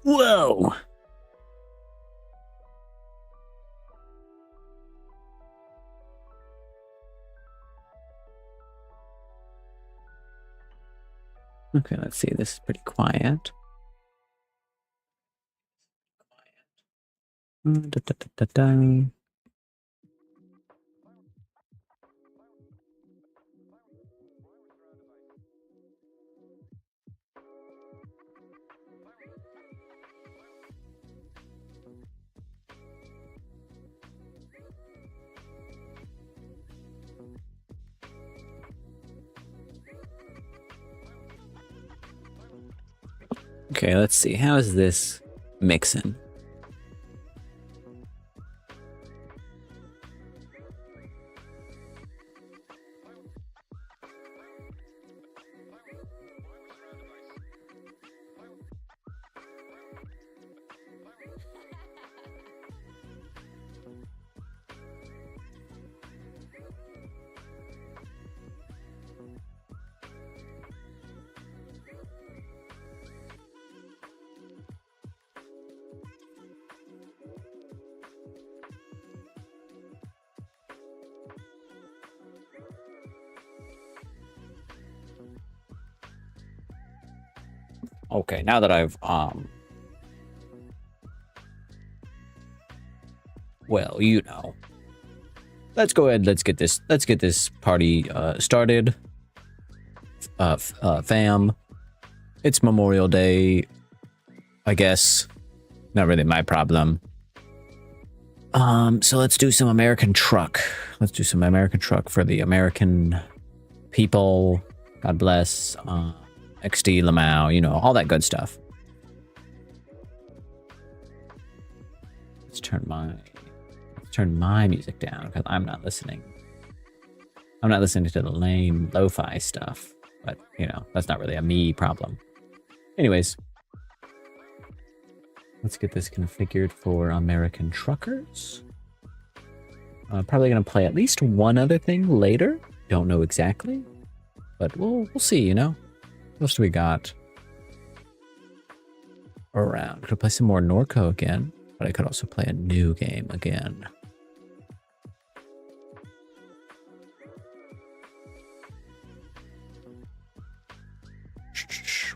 Whoa! Okay, let's see. This is pretty quiet. Da, da, da, da, da. Okay, let's see. How is this mixing? Okay, now that I've well, you know. Let's go ahead, let's get this party started. Fam. It's Memorial Day, I guess. Not really my problem. So let's do some American truck. Let's do some American truck for the American people. God bless. XD Lamau, you know, all that good stuff. Let's turn my music down because I'm not listening. I'm not listening to the lame lo-fi stuff, but you know, that's not really a me problem. Anyways, let's get this configured for American truckers. Probably gonna play at least one other thing later. Don't know exactly, but we'll see. You know, what else do we got around? Could play some more Norco again, but I could also play a new game again.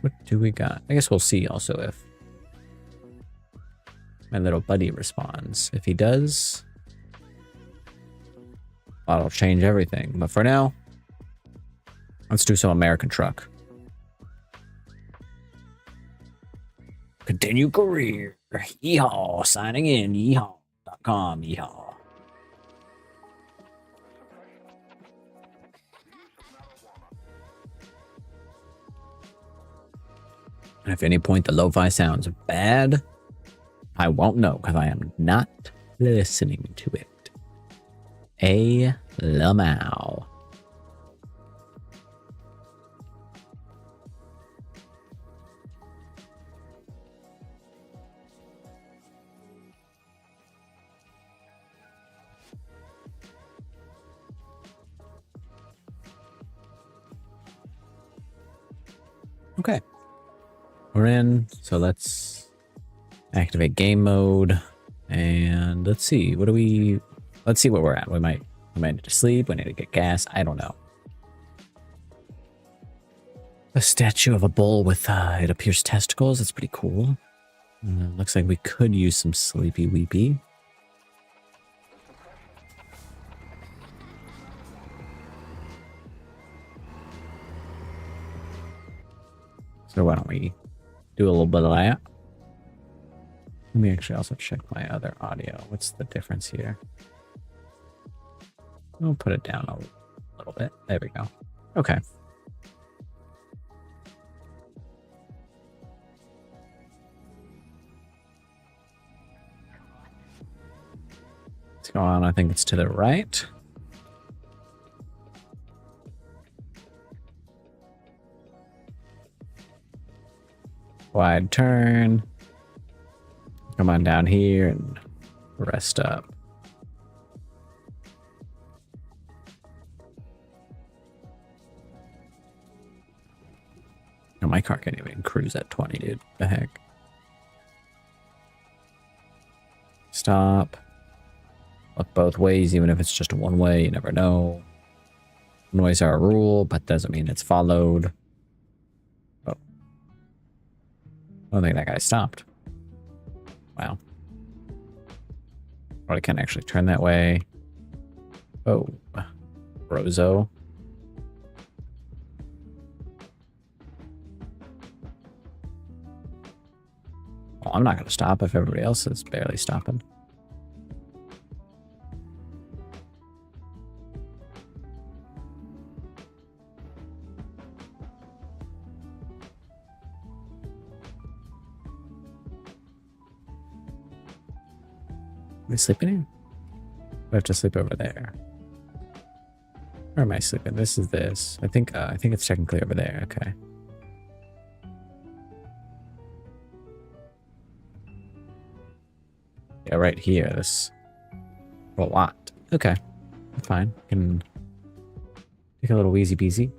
What do we got? I guess we'll see also if my little buddy responds. If he does, that'll change everything. But for now, let's do some American truck. Continue career. Yeehaw. Signing in. Yeehaw.com. Yeehaw. And if at any point the lo-fi sounds bad, I won't know because I am not listening to it. A lamau. Okay. We're in, so let's activate game mode and let's see. Let's see what we're at. We might need to sleep, we need to get gas, I don't know. A statue of a bull with it appears testicles. That's pretty cool. Looks like we could use some sleepy weepy. So why don't we do a little bit of that? Let me actually also check my other audio. What's the difference here? We'll put it down a little bit. There we go. Okay. Let's go on. I think it's to the right. Wide turn. Come on down here and rest up. Oh, my car can't even cruise at 20, dude. The heck? Stop. Look both ways, even if it's just one way. You never know. One ways are a rule, but doesn't mean it's followed. Oh. I don't think that guy stopped. Wow. Well, I can't actually turn that way. Oh. Brozo. Well, I'm not going to stop if everybody else is barely stopping. Am I sleeping in? I have to sleep over there. Where am I sleeping? This is this. I think it's technically over there. Okay. Yeah, right here. This a lot. Okay. Fine. Can take a little wheezy beezy.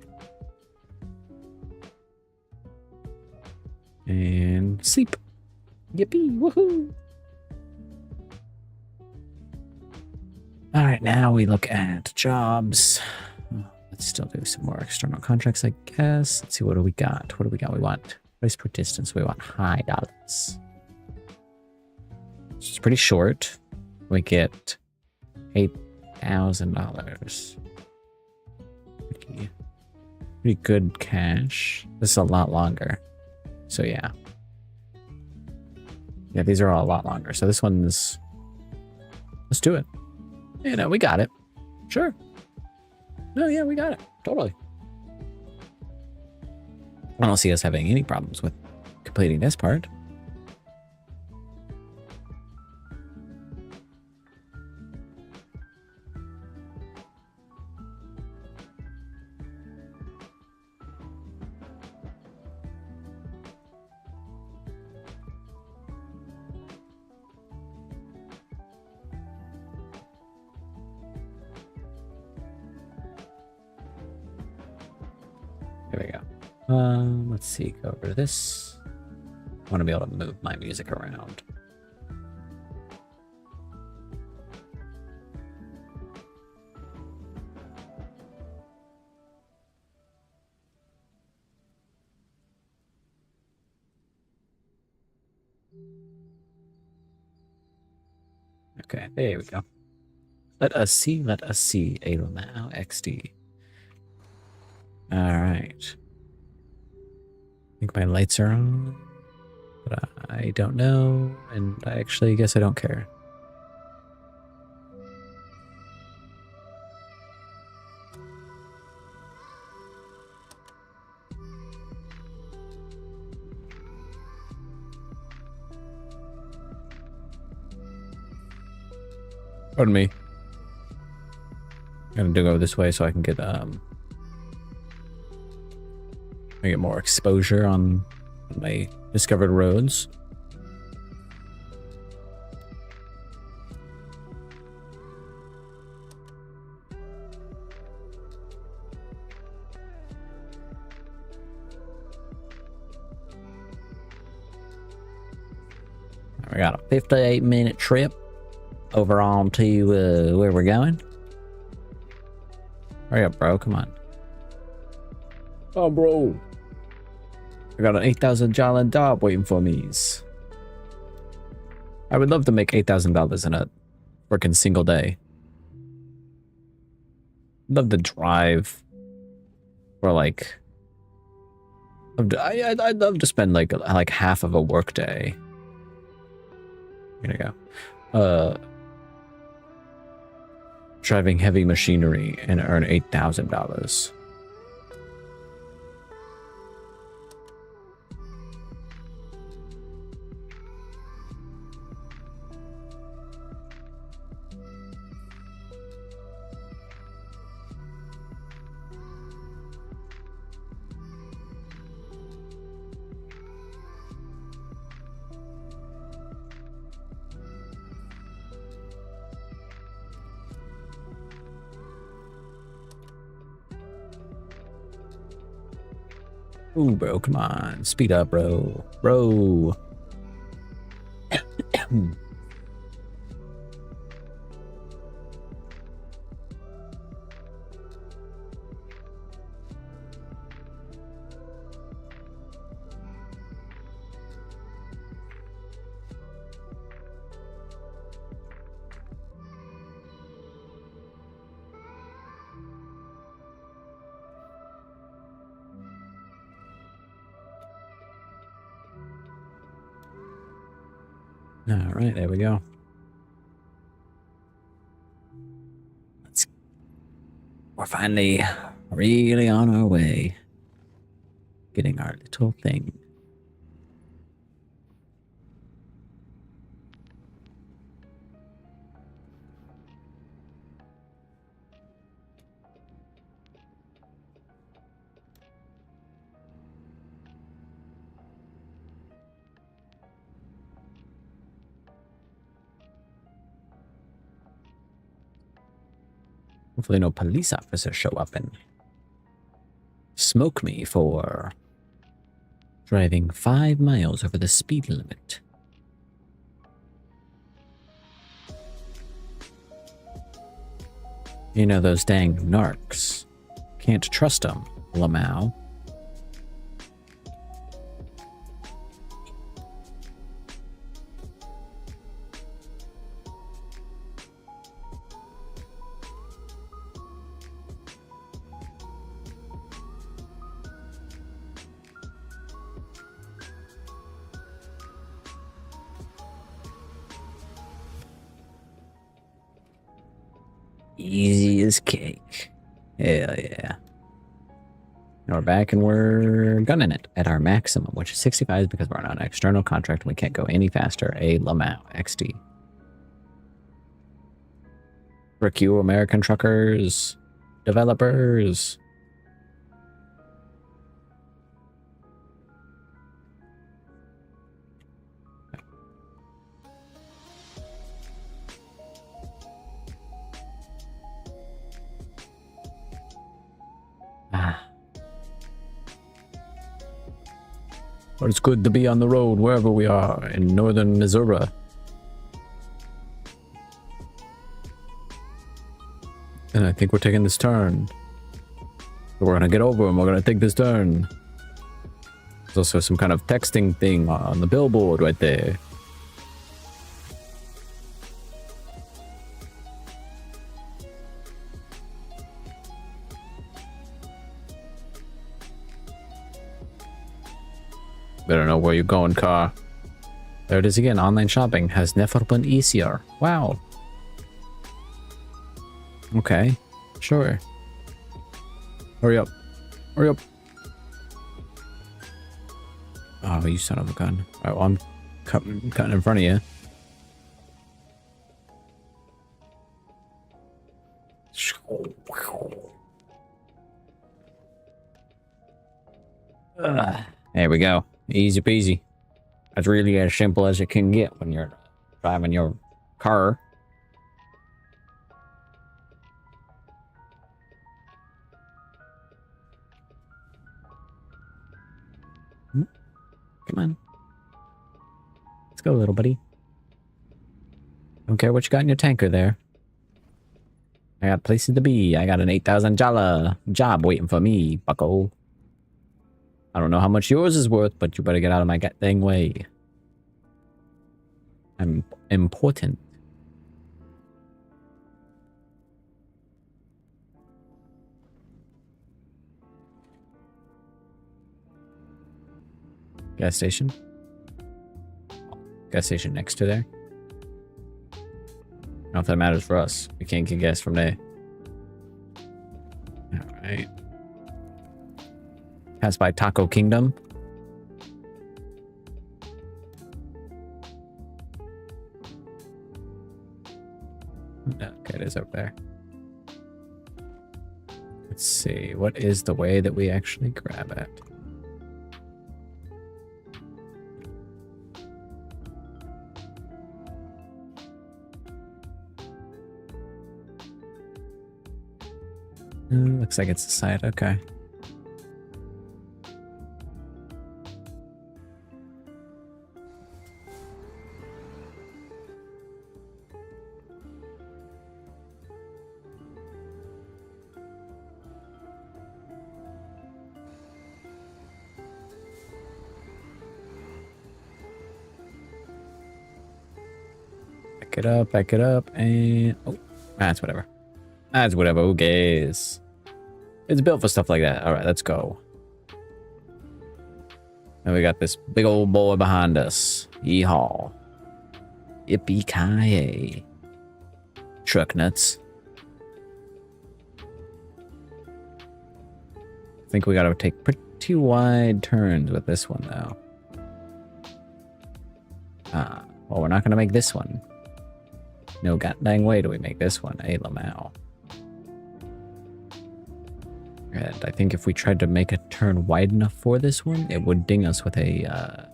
And sleep. Yippee! Woohoo! Alright, now we look at jobs. Let's still do some more external contracts, I guess. Let's see, what do we got? What do we got? We want price per distance. We want high dollars. It's pretty short. We get $8,000. Pretty good cash. This is a lot longer. So yeah. Yeah, these are all a lot longer. So this one's... Let's do it. You know, we got it. Sure. No, yeah, we got it. Totally. I don't see us having any problems with completing this part. Here we go. Let's see, go over to this. I want to be able to move my music around. Okay, there we go. Let us see, Allow XD. Alright. I think my lights are on, but I don't know, and I actually guess I don't care. Pardon me. I'm gonna go this way so I can get I get more exposure on my discovered roads. We got a 58-minute trip over on to where we're going. Hurry up, bro. Come on. Oh, bro. I got an $8,000 job waiting for me. I would love to make $8,000 in a freaking single day. Love to drive for like... I'd love to spend like half of a work day. Here we go. Driving heavy machinery and earn $8,000. Ooh, bro, come on. Speed up, bro. Bro. All right, there we go. We're finally really on our way. Getting our little thing. Hopefully no police officers show up and smoke me for driving 5 miles over the speed limit. You know those dang narcs. Can't trust them, Lamau. Easy as cake. Hell yeah. Now we're back and we're gunning it at our maximum, which is 65 because we're on an external contract and we can't go any faster. A Lamau XD. Frick you, American truckers, developers. But it's good to be on the road wherever we are in northern Missouri. And I think we're taking this turn. We're gonna get over and we're gonna take this turn. There's also some kind of texting thing on the billboard right there. Better know where you're going, car. There it is again. Online shopping has never been easier. Wow. Okay. Sure. Hurry up. Hurry up. Oh, you son of a gun. Alright, well, I'm cutting in front of you. There we go. Easy peasy. That's really as simple as it can get when you're driving your car. Come on. Let's go, little buddy. Don't care what you got in your tanker there. I got places to be. I got an 8,000 jala job waiting for me, bucko. I don't know how much yours is worth, but you better get out of my dang way. I'm important. Gas station. Gas station next to there. I don't know if that matters for us. We can't get gas from there. Alright. Pass by Taco Kingdom. Okay, it is up there. Let's see. What is the way that we actually grab it? Looks like it's the side. Okay. Back it up, and oh, that's whatever. That's whatever. Who cares? It's built for stuff like that. All right, let's go. And we got this big old boy behind us. Yeehaw. Yippee-ki-yay. Truck nuts. I think we gotta take pretty wide turns with this one, though. Well, we're not gonna make this one. No goddamn way do we make this one. Hey, Lamau. And I think if we tried to make a turn wide enough for this one, it would ding us with a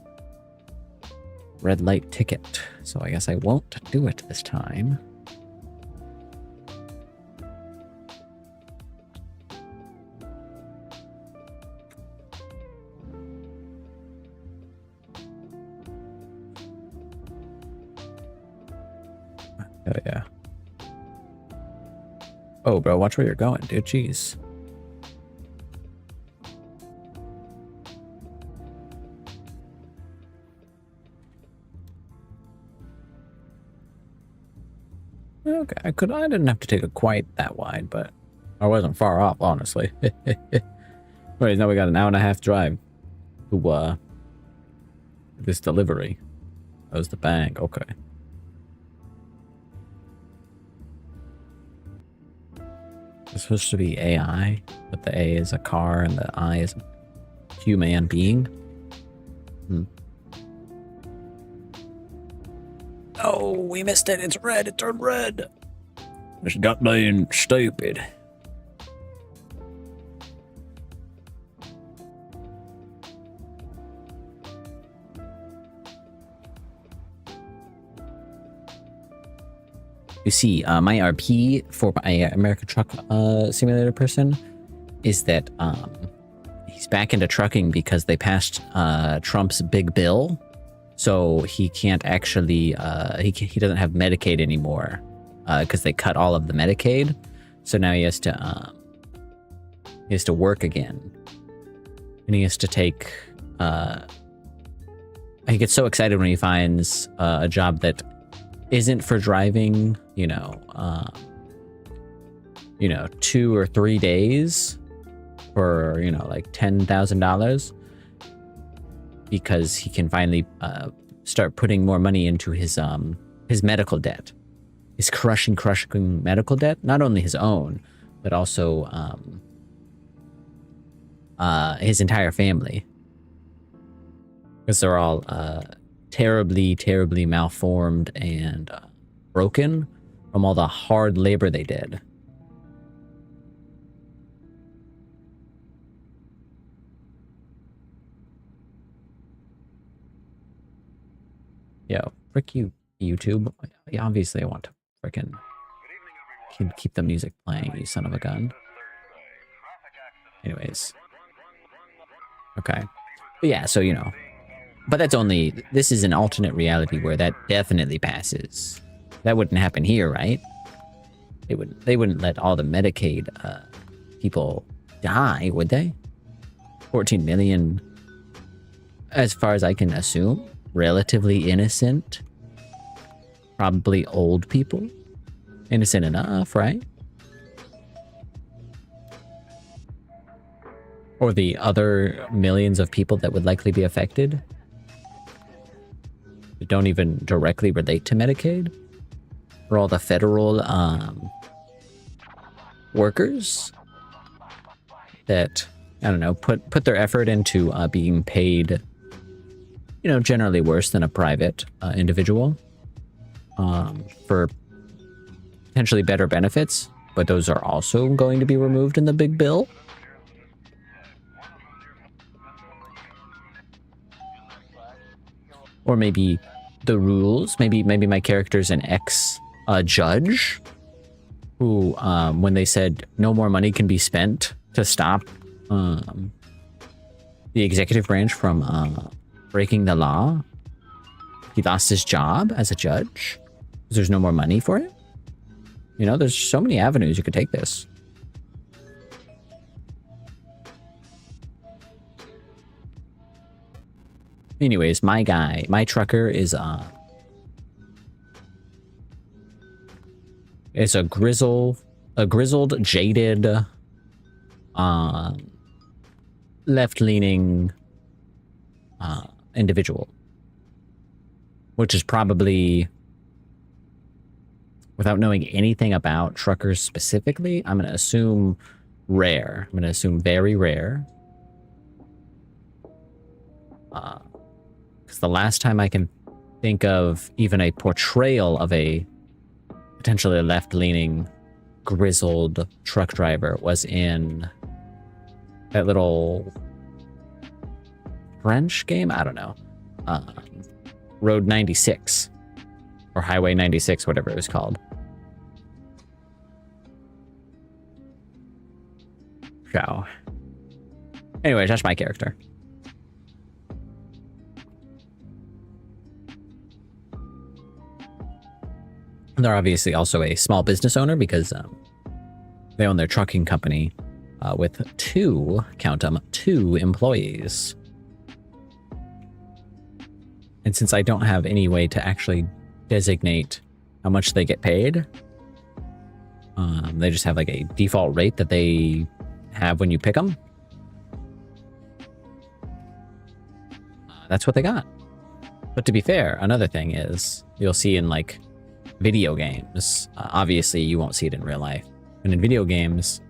red light ticket. So I guess I won't do it this time. Oh, yeah. Oh, bro, watch where you're going, dude. Jeez. Okay, I didn't have to take it quite that wide, but I wasn't far off, honestly. Wait, now we got an hour and a half drive to, this delivery. That was the bank, okay. It's supposed to be AI, but the A is a car and the I is a human being. Oh, we missed it. It's red. It turned red. It's goddamn stupid. You see, my RP for my American Truck Simulator person is that he's back into trucking because they passed Trump's big bill, so he can't actually he doesn't have Medicaid anymore because they cut all of the Medicaid. So now he has to work again, and he has to take. He gets so excited when he finds a job that isn't for driving, 2 or 3 days for, like $10,000, because he can finally start putting more money into his medical debt. His crushing medical debt, not only his own, but also his entire family. Because they're all terribly malformed and broken from all the hard labor they did. Yo, frick you, YouTube. Yeah, obviously I want to frickin' keep the music playing, you son of a gun. Anyways. Okay. But yeah, so, but that's only, this is an alternate reality where that definitely passes. That wouldn't happen here, right? They wouldn't let all the Medicaid people die, would they? 14 million, as far as I can assume, relatively innocent. Probably old people. Innocent enough, right? Or the other millions of people that would likely be affected. Don't even directly relate to Medicaid, for all the federal workers that, I don't know, put their effort into being paid, generally worse than a private individual for potentially better benefits, but those are also going to be removed in the big bill. Or maybe the rules, maybe my character's an ex-judge who, when they said no more money can be spent to stop the executive branch from breaking the law, he lost his job as a judge because there's no more money for it. There's so many avenues you could take this. Anyways, my trucker is a grizzled, jaded, left-leaning individual, which is probably without knowing anything about truckers specifically, I'm going to assume rare. I'm going to assume very rare. Because the last time I can think of even a portrayal of a potentially left-leaning, grizzled truck driver was in that little French game? I don't know. Road 96. Or Highway 96, whatever it was called. So. Anyway, that's my character. They're obviously also a small business owner because they own their trucking company with count them, two employees. And since I don't have any way to actually designate how much they get paid, they just have like a default rate that they have when you pick them. That's what they got. But to be fair, another thing is you'll see in like video games, obviously you won't see it in real life, but in video games,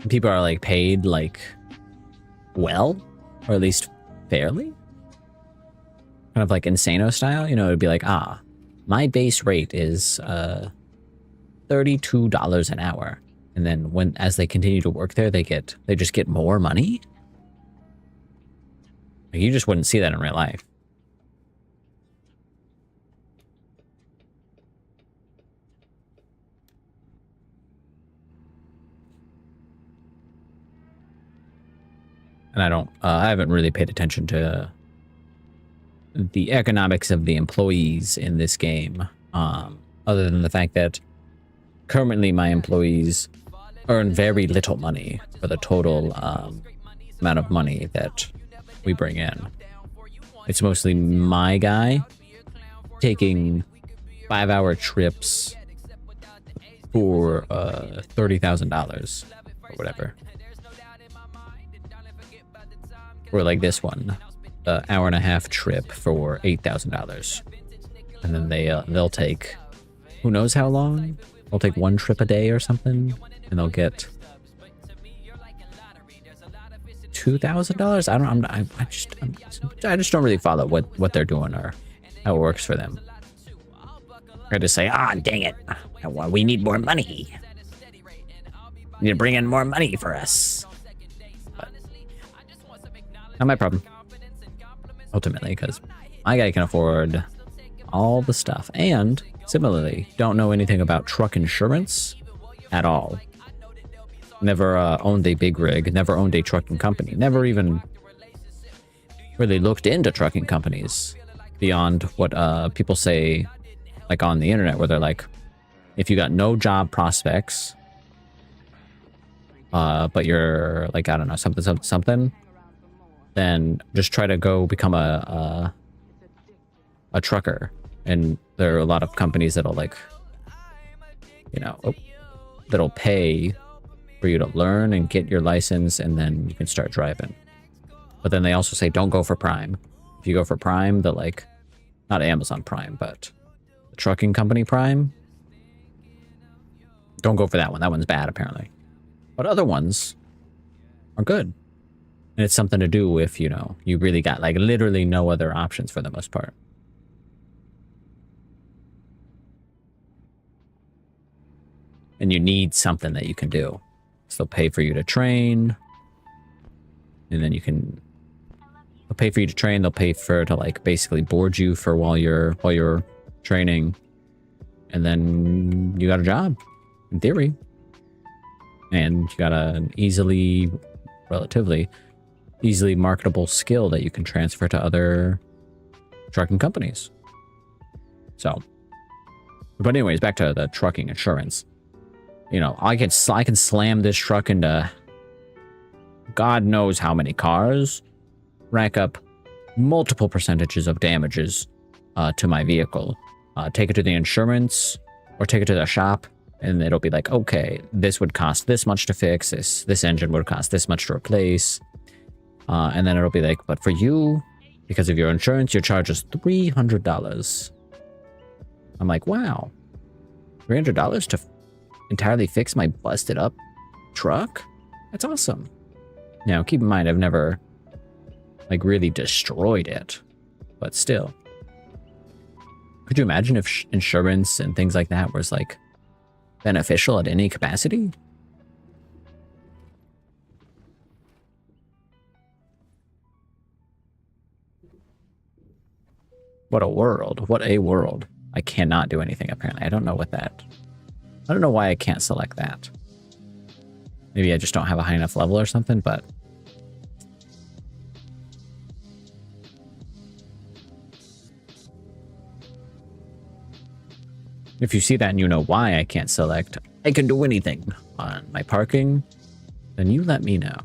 people are like paid like well, or at least fairly, kind of like Insano style. You know, it'd be like, my base rate is $32 an hour, and then as they continue to work there, they just get more money. Like, you just wouldn't see that in real life. And I haven't really paid attention to the economics of the employees in this game, other than the fact that currently my employees earn very little money for the total amount of money that we bring in. It's mostly my guy taking 5-hour trips for $30,000 or whatever. Or like this one, the hour-and-a-half trip for $8,000, and then they'll take who knows how long. They'll take one trip a day or something, and they'll get $2,000. I just don't really follow what they're doing or how it works for them. I just say, dang it, we need more money. You need to bring in more money for us. Not my problem, ultimately, because my guy can afford all the stuff, and similarly, don't know anything about truck insurance at all. Never owned a big rig, never owned a trucking company, never even really looked into trucking companies beyond what people say, like on the internet, where they're like, if you got no job prospects, but you're like, I don't know, something, then just try to go become a trucker. And there are a lot of companies that'll like, that'll pay for you to learn and get your license, and then you can start driving. But then they also say, don't go for Prime. If you go for Prime, the like, not Amazon Prime, but the trucking company Prime, don't go for that one. That one's bad, apparently. But other ones are good. And it's something to do if, you really got like literally no other options for the most part. And you need something that you can do. So they'll pay for you to train. And then they'll pay for you to train. They'll pay to like basically board you for while you're training. And then you got a job, in theory. And you got an relatively easily marketable skill that you can transfer to other trucking companies. So, but anyways, back to the trucking insurance. I can slam this truck into God knows how many cars, rack up multiple percentages of damages to my vehicle, take it to the insurance or take it to the shop, and it'll be like, okay, this would cost this much to fix, this engine would cost this much to replace. And then it'll be like, but for you, because of your insurance, your charge is $300. I'm like, wow, $300 to entirely fix my busted up truck? That's awesome. Now, keep in mind, I've never, like, really destroyed it, but still. Could you imagine if insurance and things like that was, like, beneficial at any capacity? What a world. What a world. I cannot do anything, apparently. I don't know what that... I don't know why I can't select that. Maybe I just don't have a high enough level or something, but... If you see that and you know why I can't select, I can do anything on my parking, then you let me know.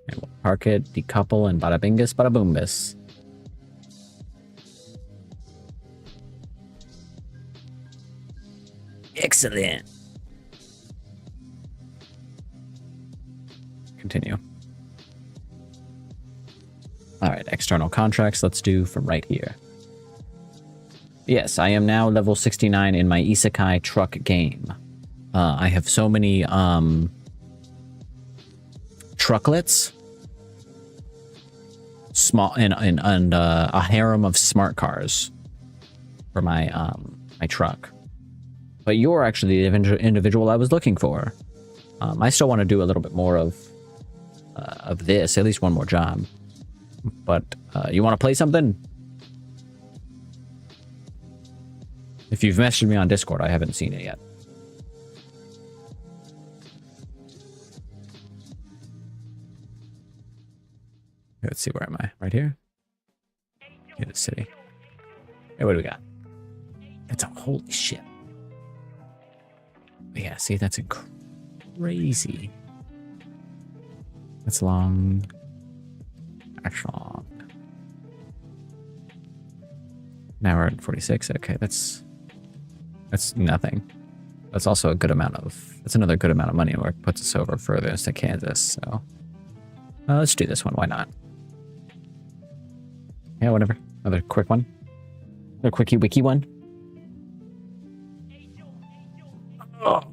And we'll park it, decouple, and bada bingus, bada boombus. Excellent. Continue. All right, external contracts. Let's do from right here. Yes, I am now level 69 in my Isekai truck game. I have so many trucklets, small and a harem of smart cars for my my truck. But you're actually the individual I was looking for. I still want to do a little bit more of this, at least one more job. But you want to play something? If you've messaged me on Discord, I haven't seen it yet. Let's see, where am I? Right here? Yeah, the city. Hey, what do we got? It's a holy shit. Yeah, see, that's crazy. That's long. Extra long. Now we're at 46. Okay, that's nothing. That's also a good amount of... That's another good amount of money where it puts us over furthest to Kansas, so... let's do this one. Why not? Yeah, whatever. Another quick one. Another quickie wiki one. Oh.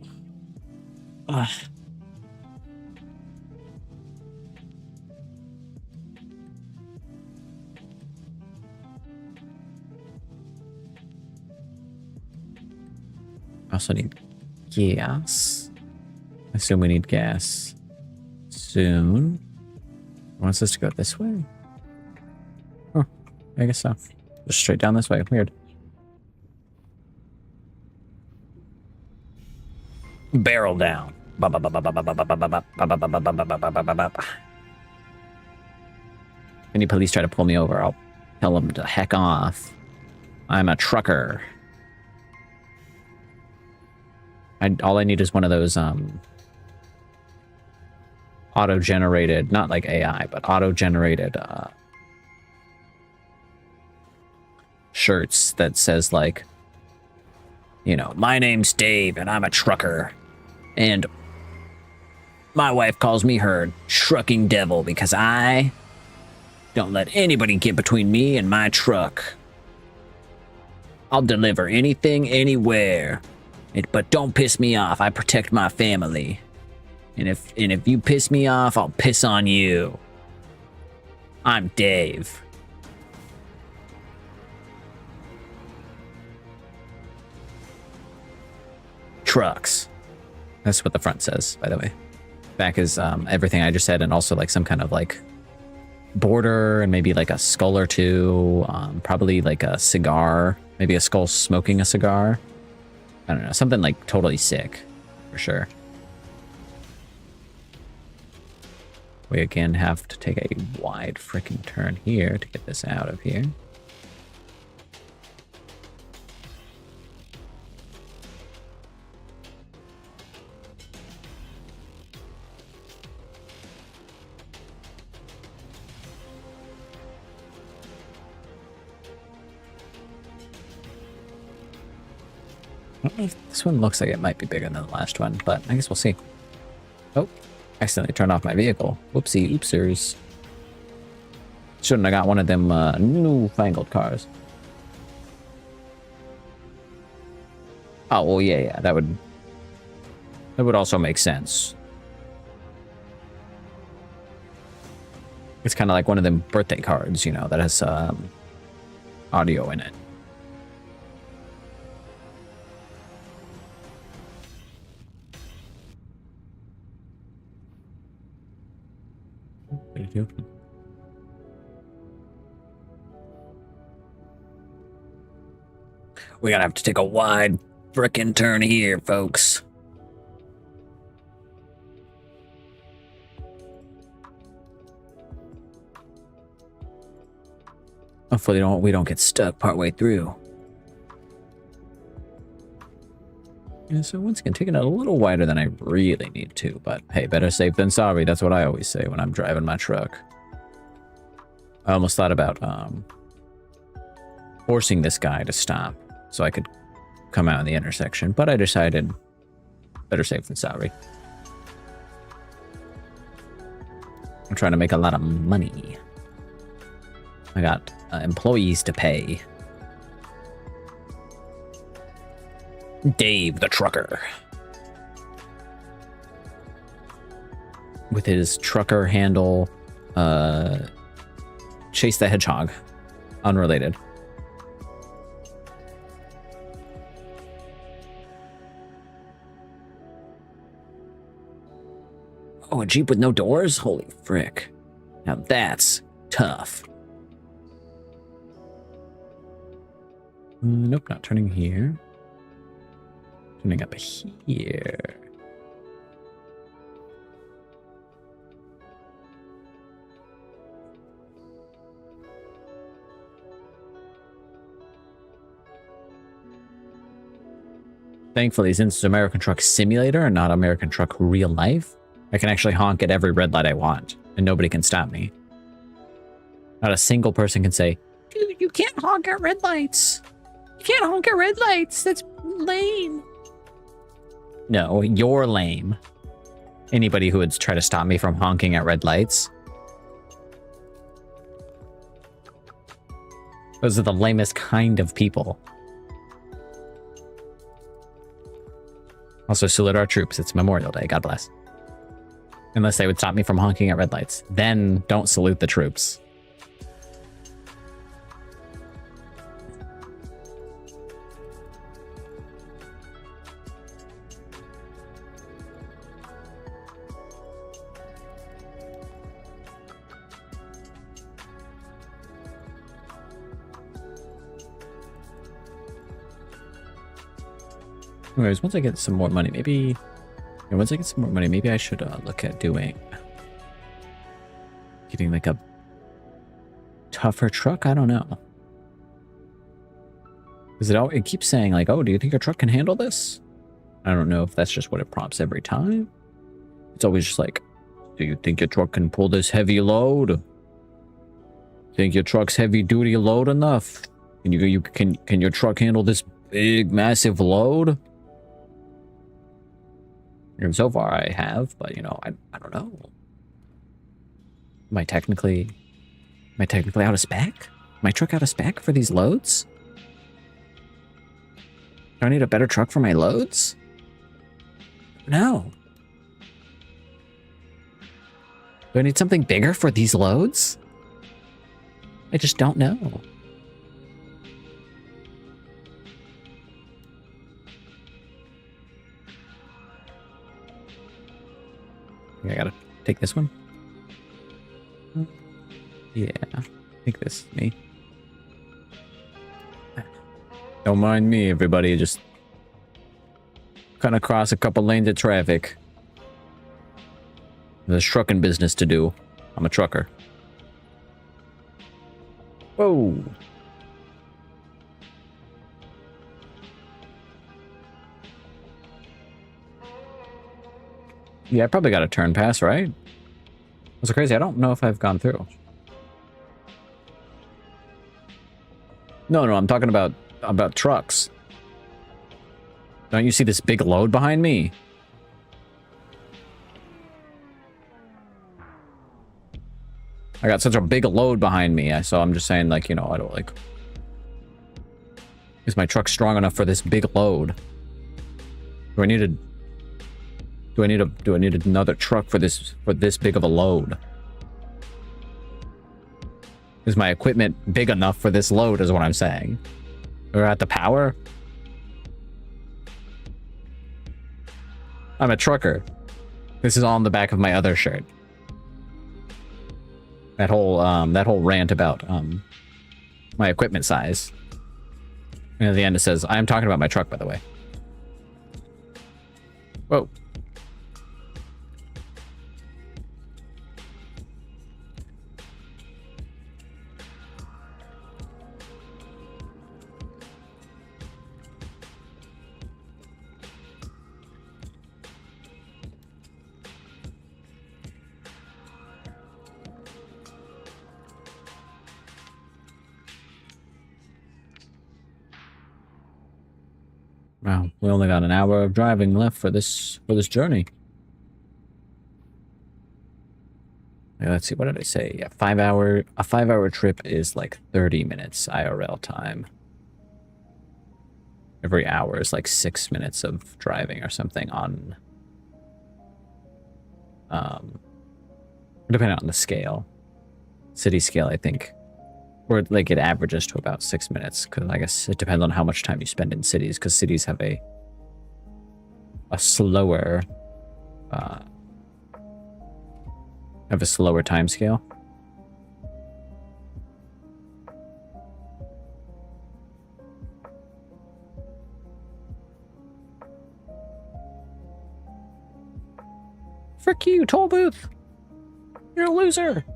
Ugh. I also need gas. I assume we need gas soon. Wants us to go this way? Oh, I guess so. Just straight down this way. Weird. Barrel down. Any police try to pull me over, I'll tell them to heck off. I'm a trucker. All I need is one of those auto-generated, not like AI, but auto-generated shirts that says like, you know, my name's Dave and I'm a trucker, and my wife calls me her trucking devil because I don't let anybody get between me and my truck. I'll deliver anything, anywhere. But don't piss me off. I protect my family. And if you piss me off, I'll piss on you. I'm Dave. Trucks. That's what the front says, by the way. Back is everything I just said, and also like some kind of like border and maybe like a skull or two. Probably like a cigar. Maybe a skull smoking a cigar. I don't know, something like totally sick, for sure. We again have to take a wide freaking turn here to get this out of here. This one looks like it might be bigger than the last one, but I guess we'll see. Oh, accidentally turned off my vehicle. Whoopsie oopsers. Shouldn't have got one of them newfangled cars. Oh, well, yeah, that would also make sense. It's kind of like one of them birthday cards, you know, that has audio in it. Thank you. We're gonna have to take a wide frickin' turn here, folks. Hopefully we don't get stuck partway through. Yeah, so once again, taking it a little wider than I really need to, but hey, better safe than sorry. That's what I always say when I'm driving my truck. I almost thought about forcing this guy to stop so I could come out in the intersection, but I decided better safe than sorry. I'm trying to make a lot of money. I got employees to pay. Dave the trucker. With his trucker handle, Chase the Hedgehog. Unrelated. Oh, a Jeep with no doors? Holy frick. Now that's tough. Nope, not turning here. Turning up here. Thankfully, since it's American Truck Simulator and not American Truck Real Life, I can actually honk at every red light I want, and nobody can stop me. Not a single person can say, "Dude, you can't honk at red lights. You can't honk at red lights. That's lame." No, you're lame. Anybody who would try to stop me from honking at red lights. Those are the lamest kind of people. Also, salute our troops. It's Memorial Day. God bless. Unless they would stop me from honking at red lights. Then don't salute the troops. Anyways, once I get some more money, maybe I should look at getting like a tougher truck. I don't know. Because it keeps saying like, "Oh, do you think your truck can handle this?" I don't know if that's just what it prompts every time. It's always just like, "Do you think your truck can pull this heavy load? Think your truck's heavy duty load enough? Can your truck handle this big massive load?" And so far I have, but you know, I don't know. Am I technically out of spec? My truck out of spec for these loads? Do I need a better truck for my loads? No. Do I need something bigger for these loads? I just don't know. I gotta take this one. Yeah, I think this is me. Don't mind me, everybody. Just kind of cross a couple lanes of traffic. There's trucking business to do. I'm a trucker. Whoa. Yeah, I probably got a turn pass, right? That's crazy. I don't know if I've gone through. No, I'm talking about trucks. Don't you see this big load behind me? I got such a big load behind me, so I'm just saying, like, you know, I don't like. Is my truck strong enough for this big load? Do I need a? Do I need another truck for this big of a load? Is my equipment big enough for this load? Is what I'm saying. We're at the power. I'm a trucker. This is on the back of my other shirt. That whole rant about my equipment size. And at the end it says, I'm talking about my truck, by the way. Whoa. Wow, we only got an hour of driving left for this journey. Yeah, let's see, what did I say? Yeah, a 5-hour trip is like 30 minutes IRL time. Every hour is like 6 minutes of driving or something on depending on the scale. City scale, I think. Or like it averages to about 6 minutes, because I guess it depends on how much time you spend in cities, because cities have a slower time scale. Frick you, toll booth! You're a loser!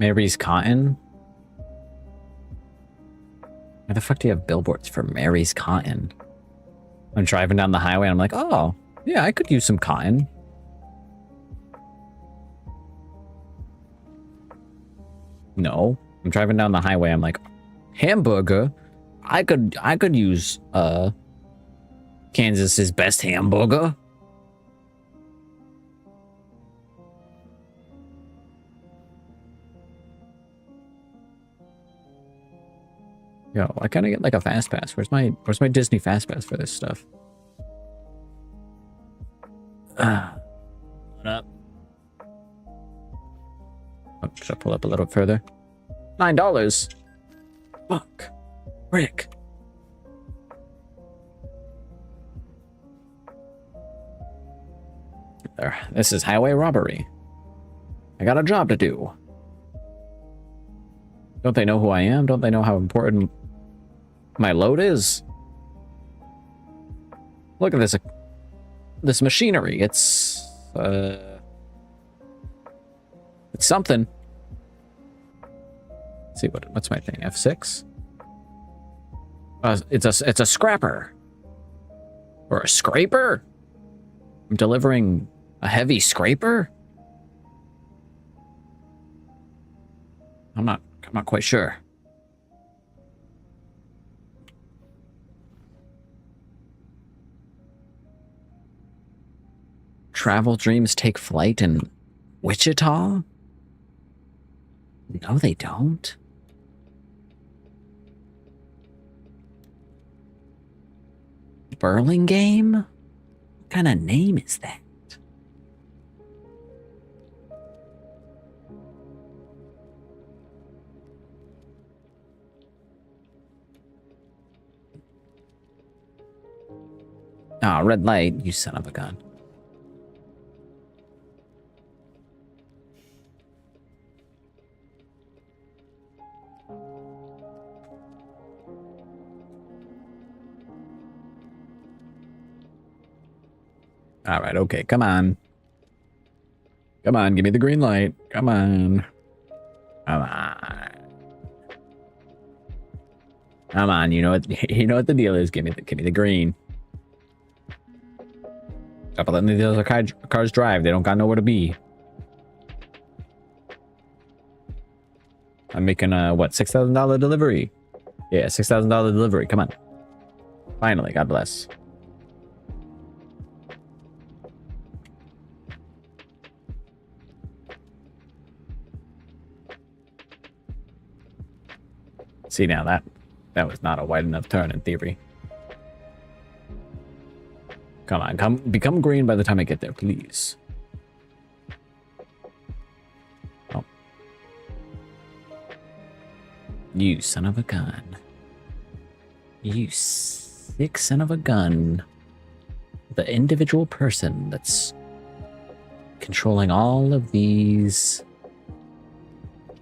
Mary's Cotton? Why the fuck do you have billboards for Mary's Cotton? I'm driving down the highway and I'm like, oh, yeah, I could use some cotton. No. I'm driving down the highway, I'm like, hamburger? I could use Kansas's best hamburger. Yo, I kind of get like a fast pass. Where's my Disney fast pass for this stuff? What up? Oh, should I pull up a little further? $9. Fuck. Rick. There. This is highway robbery. I got a job to do. Don't they know who I am? Don't they know how important my load is? Look at this machinery. It's something. Let's see what's my thing? F6. It's a scrapper or a scraper. I'm delivering a heavy scraper. I'm not quite sure. Travel dreams take flight in Wichita? No, they don't. Burlingame? What kind of name is that? Ah, red light, you son of a gun. All right, okay, come on. Come on, give me the green light. Come on. Come on. Come on, you know what the deal is. Give me the green. Stop letting these other cars drive. They don't got nowhere to be. I'm making a what, $6,000 delivery? Yeah, $6,000 delivery. Come on. Finally, God bless. See, now that was not a wide enough turn in theory. Come on, become green by the time I get there, please. Oh. You son of a gun. You sick son of a gun. The individual person that's controlling all of these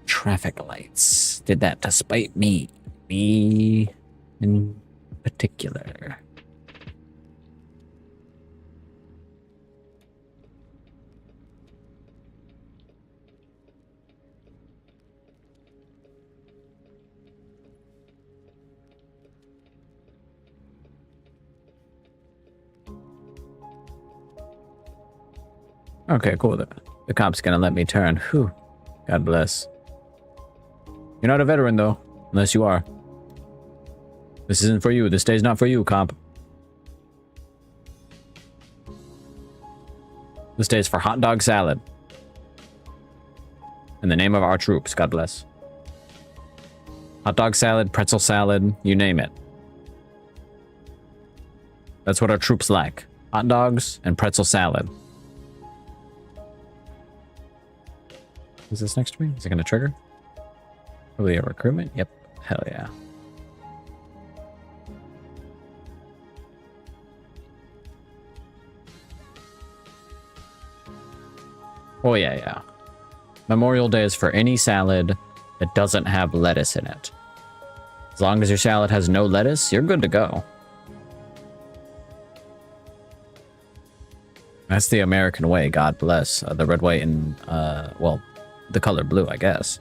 traffic lights did that to spite me. Me in particular. Okay, cool. The cop's gonna let me turn. Whew. God bless. You're not a veteran, though. Unless you are. This isn't for you. This day's not for you, cop. This day's for hot dog salad. In the name of our troops, God bless. Hot dog salad, pretzel salad, you name it. That's what our troops like. Hot dogs and pretzel salad. Is this next to me? Is it going to trigger? Probably a recruitment? Yep. Hell yeah. Oh, yeah. Memorial Day is for any salad that doesn't have lettuce in it. As long as your salad has no lettuce, you're good to go. That's the American way, God bless. The red, white, and, well, the color blue, I guess.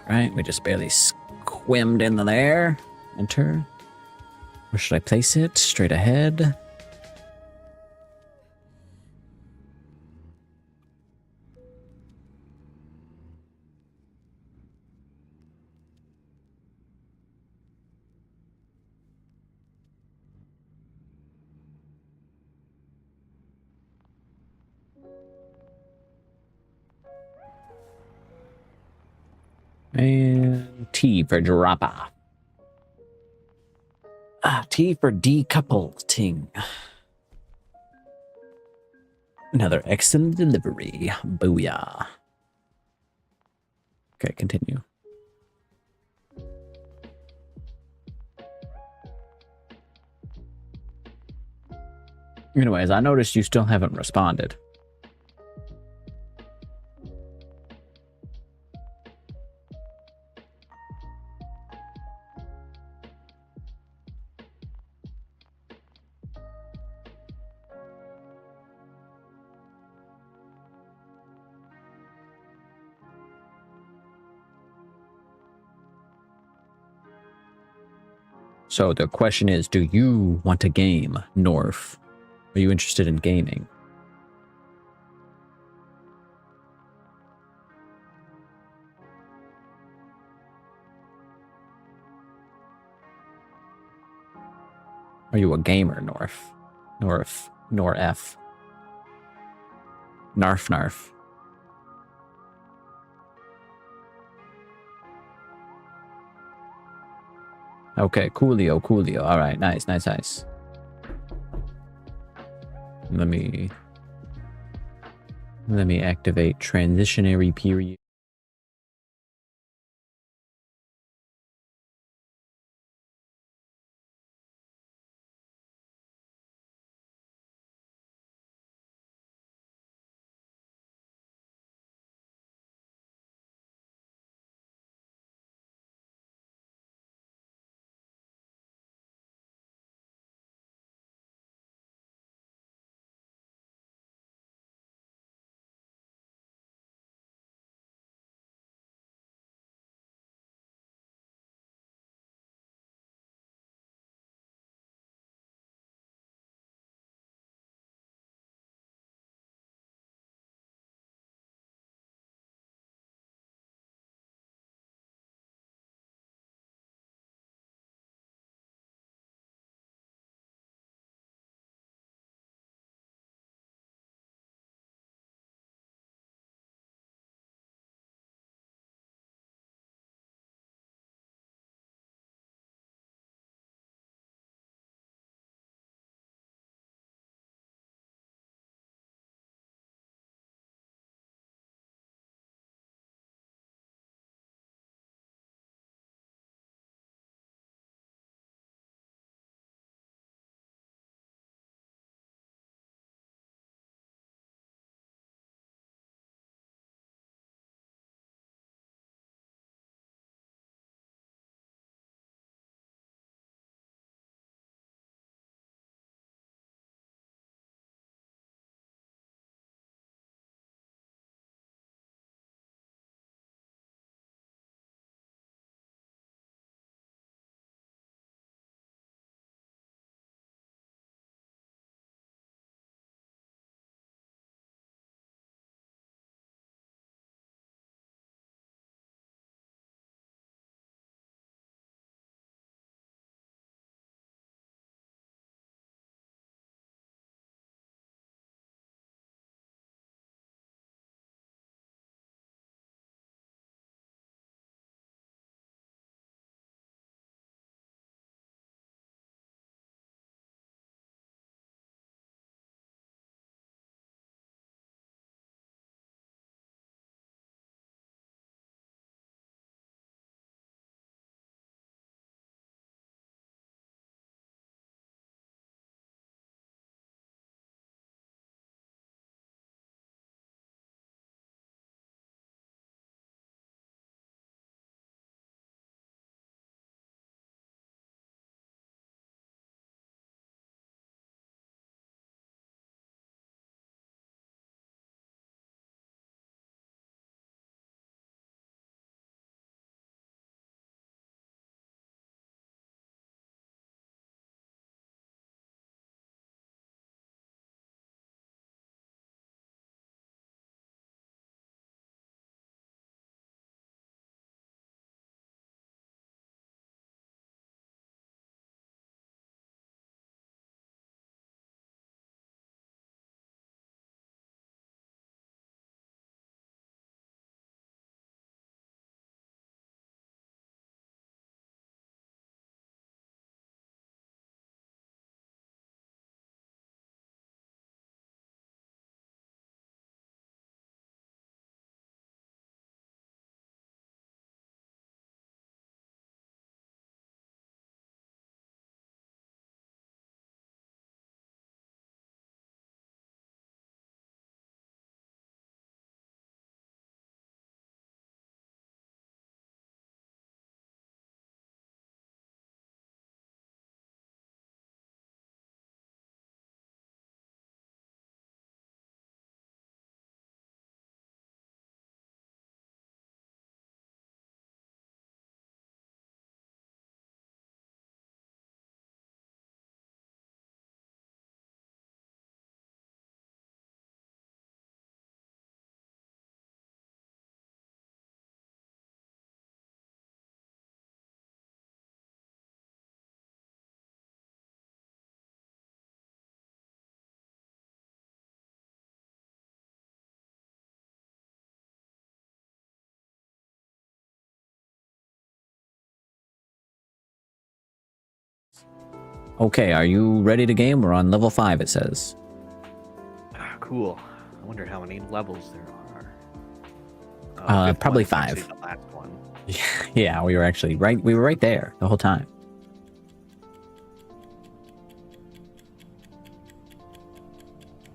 Alright, we just barely squimmed in there. Enter. Where should I place it? Straight ahead. And T for drop off. T for decoupling. Another excellent delivery. Booyah. Okay, continue. Anyways, I noticed you still haven't responded. So the question is, do you want to game, North? Are you interested in gaming? Are you a gamer, North? North. Narf. Narf. Okay, coolio. All right, nice. Let me activate transitionary period. Okay, are you ready to game? We're on level 5, it says. Cool. I wonder how many levels there are. Probably Fifth one is 5. actually the last one. Yeah, we were actually right. We were right there the whole time.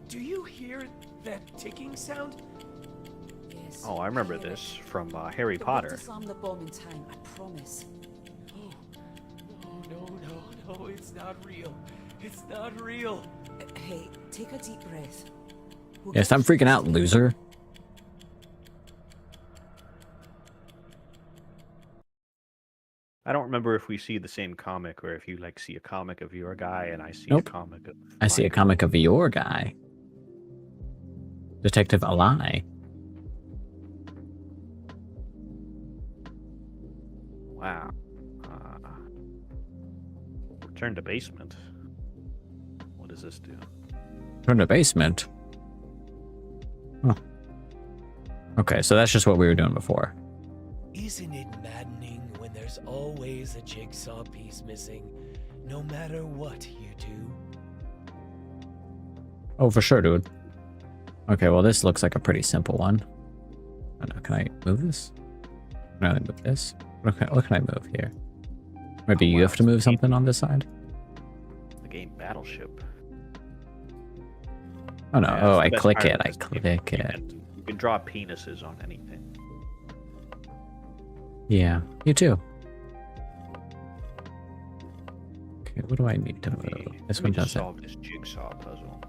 Do you hear that ticking sound? Yes. Oh, I remember this from Harry Potter. Disarm the bomb in time, I promise. No, it's not real. It's not real. Hey, take a deep breath. Yes, I'm freaking out, loser. I don't remember if we see the same comic or if you like see a comic of your guy and I see Nope. a comic of I see a comic of your guy. Detective Ali. Wow. Return to basement. What does this do? Turn to basement. Huh. Okay, so that's just what we were doing before. Isn't it maddening when there's always a jigsaw piece missing, no matter what you do? Oh, for sure, dude. Okay, well, this looks like a pretty simple one. I don't know, can I move this? Can I move this? What can I move here? Maybe you have to move something on this side? The game Battleship. Oh, no. Yeah, Oh, that's I the best click part it. of I this click game. it. You can draw penises on anything. Yeah, you too. Okay, what do I need to move? This Let one me just doesn't. solve this jigsaw puzzle.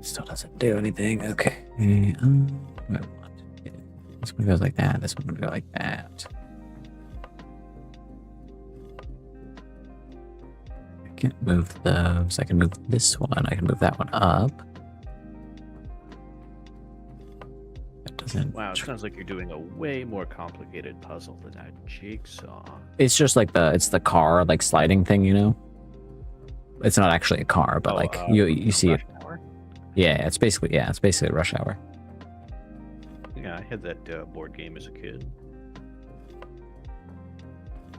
Still doesn't do anything. Okay. This one goes like that. This one would go like that. I can't move those. I can move this one. I can move that one up. That doesn't. Wow, it sounds like you're doing a way more complicated puzzle than that jigsaw. It's just like it's the car like sliding thing, you know. It's not actually a car, but like you see it. Hour? Yeah, it's basically Rush Hour. Yeah, I had that board game as a kid.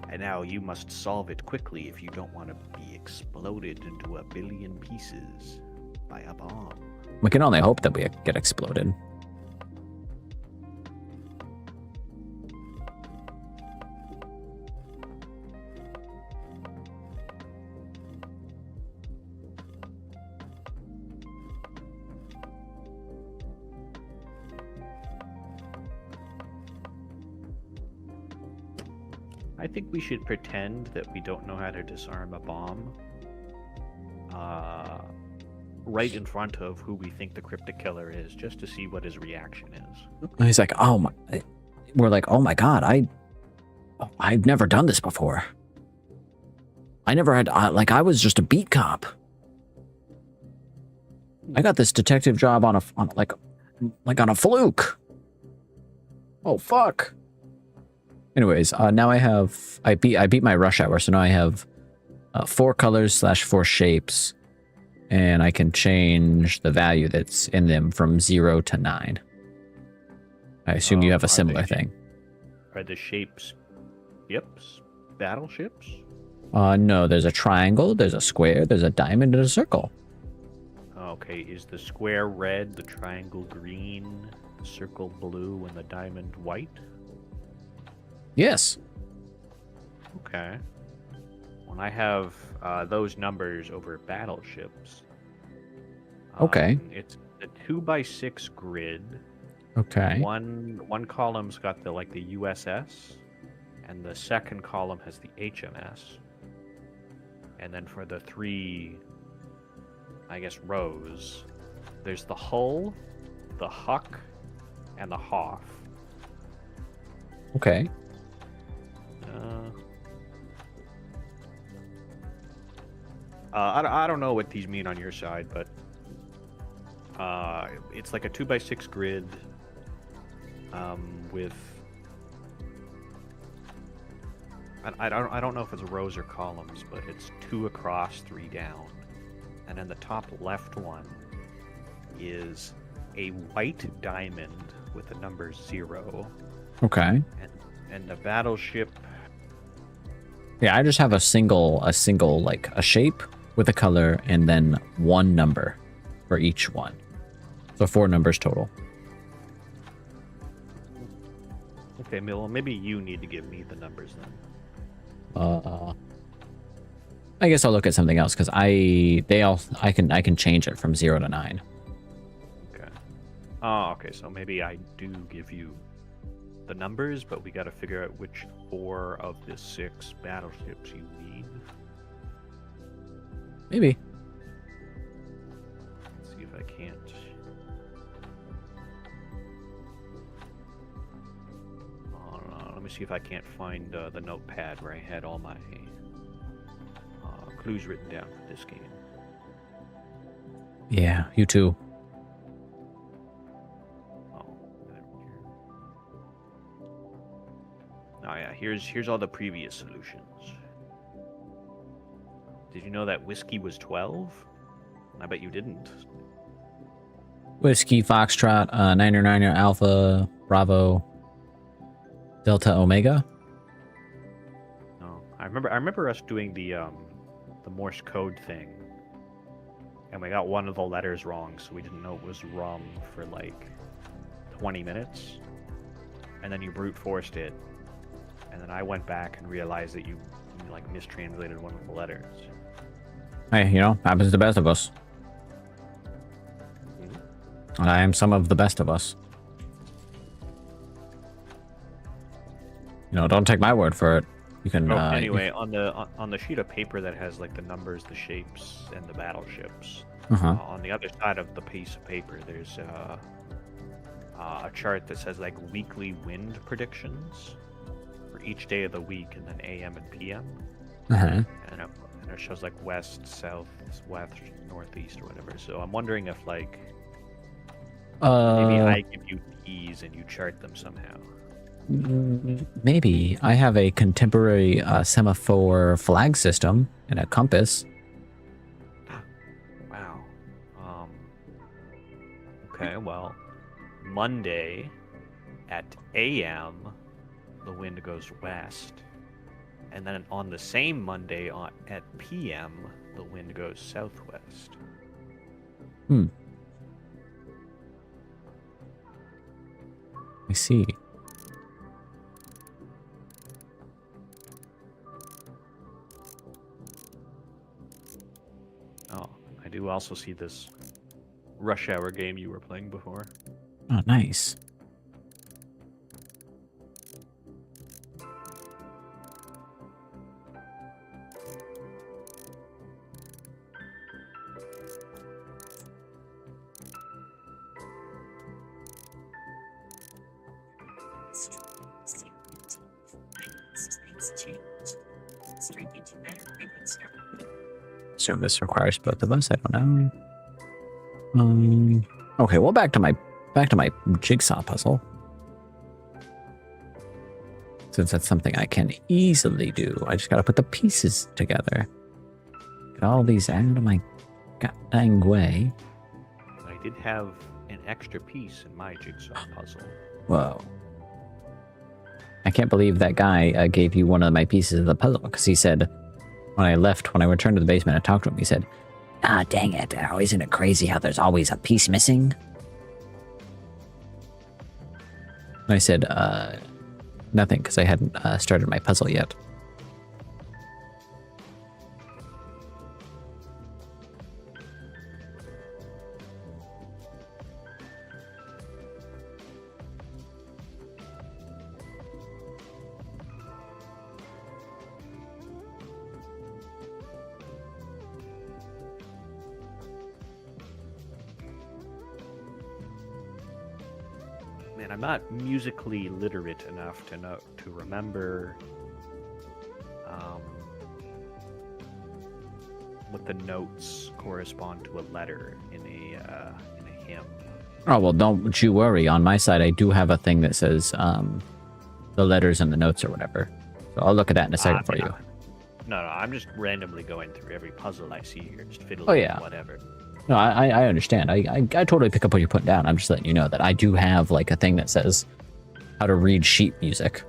And now you must solve it quickly if you don't want to be exploded into a billion pieces by a bomb. We can only hope that we get exploded. I think we should pretend that we don't know how to disarm a bomb. Right in front of who we think the cryptic killer is, just to see what his reaction is. And he's like, "Oh my!" We're like, "Oh my god! I've never done this before. I never had I was just a beat cop. I got this detective job on a fluke. Oh fuck." Anyways, now I beat my rush hour, so now I have 4 colors / 4 shapes, and I can change the value that's in them from 0 to 9. I assume you have a similar thing. Are the shapes ships? Battleships? No, there's a triangle, there's a square, there's a diamond, and a circle. Okay, is the square red, the triangle green, the circle blue, and the diamond white? Yes. Okay. When I have those numbers over battleships, Okay. it's a 2x6 grid. Okay. One column's got the USS, and the second column has the HMS. And then for the 3, I guess, rows, there's the hull, the Huck, and the Hoff. Okay. I don't know what these mean on your side, but it's like a 2x6 grid with I don't know if it's rows or columns, but it's 2 across, 3 down. And then the top left one is a white diamond with the number 0. Okay. And the battleship. Yeah, I just have a single like a shape with a color and then 1 number for each one. So 4 numbers total. Okay, well, maybe you need to give me the numbers then. I guess I'll look at something else because I can change it from 0 to 9. Okay. Oh, okay. So maybe I do give you the numbers, but we got to figure out which 4 of the 6 battleships you need. Maybe. Let's see if I can't. Let me see if I can't find the notepad where I had all my clues written down for this game. Yeah, you too. Oh, yeah. Here's all the previous solutions. Did you know that whiskey was 12? I bet you didn't. Whiskey, Foxtrot, 999 Alpha, Bravo, Delta, Omega. No, I remember us doing the Morse code thing, and we got one of the letters wrong, so we didn't know it was rum for like 20 minutes, and then you brute forced it, and then I went back and realized that you like mistranslated one of the letters. Hey, you know, happens to the best of us. And I am some of the best of us. You know, don't take my word for it. You can. Anyway, on the sheet of paper that has like the numbers, the shapes, and the battleships, on the other side of the piece of paper, there's a chart that says like weekly wind predictions for each day of the week, and then AM and PM. And it shows like west, south, west, northeast, or whatever. So I'm wondering if like maybe I give you these and you chart them somehow. Maybe. I have a contemporary semaphore flag system and a compass. Wow. Okay, well, Monday at AM, the wind goes west. And then on the same Monday at PM, the wind goes southwest. I see. Oh, I do also see this Rush Hour game you were playing before. Oh, nice. Assume this requires both of us. I don't know. Okay, well, back to my jigsaw puzzle. Since that's something I can easily do, I just gotta put the pieces together. Get all these out of my goddamn way. I did have an extra piece in my jigsaw puzzle. Whoa. I can't believe that guy gave you one of my pieces of the puzzle, because he said, when I returned to the basement and talked to him, he said, "Ah, dang it, isn't it crazy how there's always a piece missing?" And I said, nothing, because I hadn't started my puzzle yet. Man, I'm not musically literate enough to remember what the notes correspond to a letter in a hymn. Oh, well, don't you worry. On my side, I do have a thing that says the letters and the notes or whatever. So I'll look at that in a second for you. No, I'm just randomly going through every puzzle I see here, just fiddling Oh, yeah. with whatever. No, I understand. I totally pick up what you're putting down. I'm just letting you know that I do have like a thing that says how to read sheet music.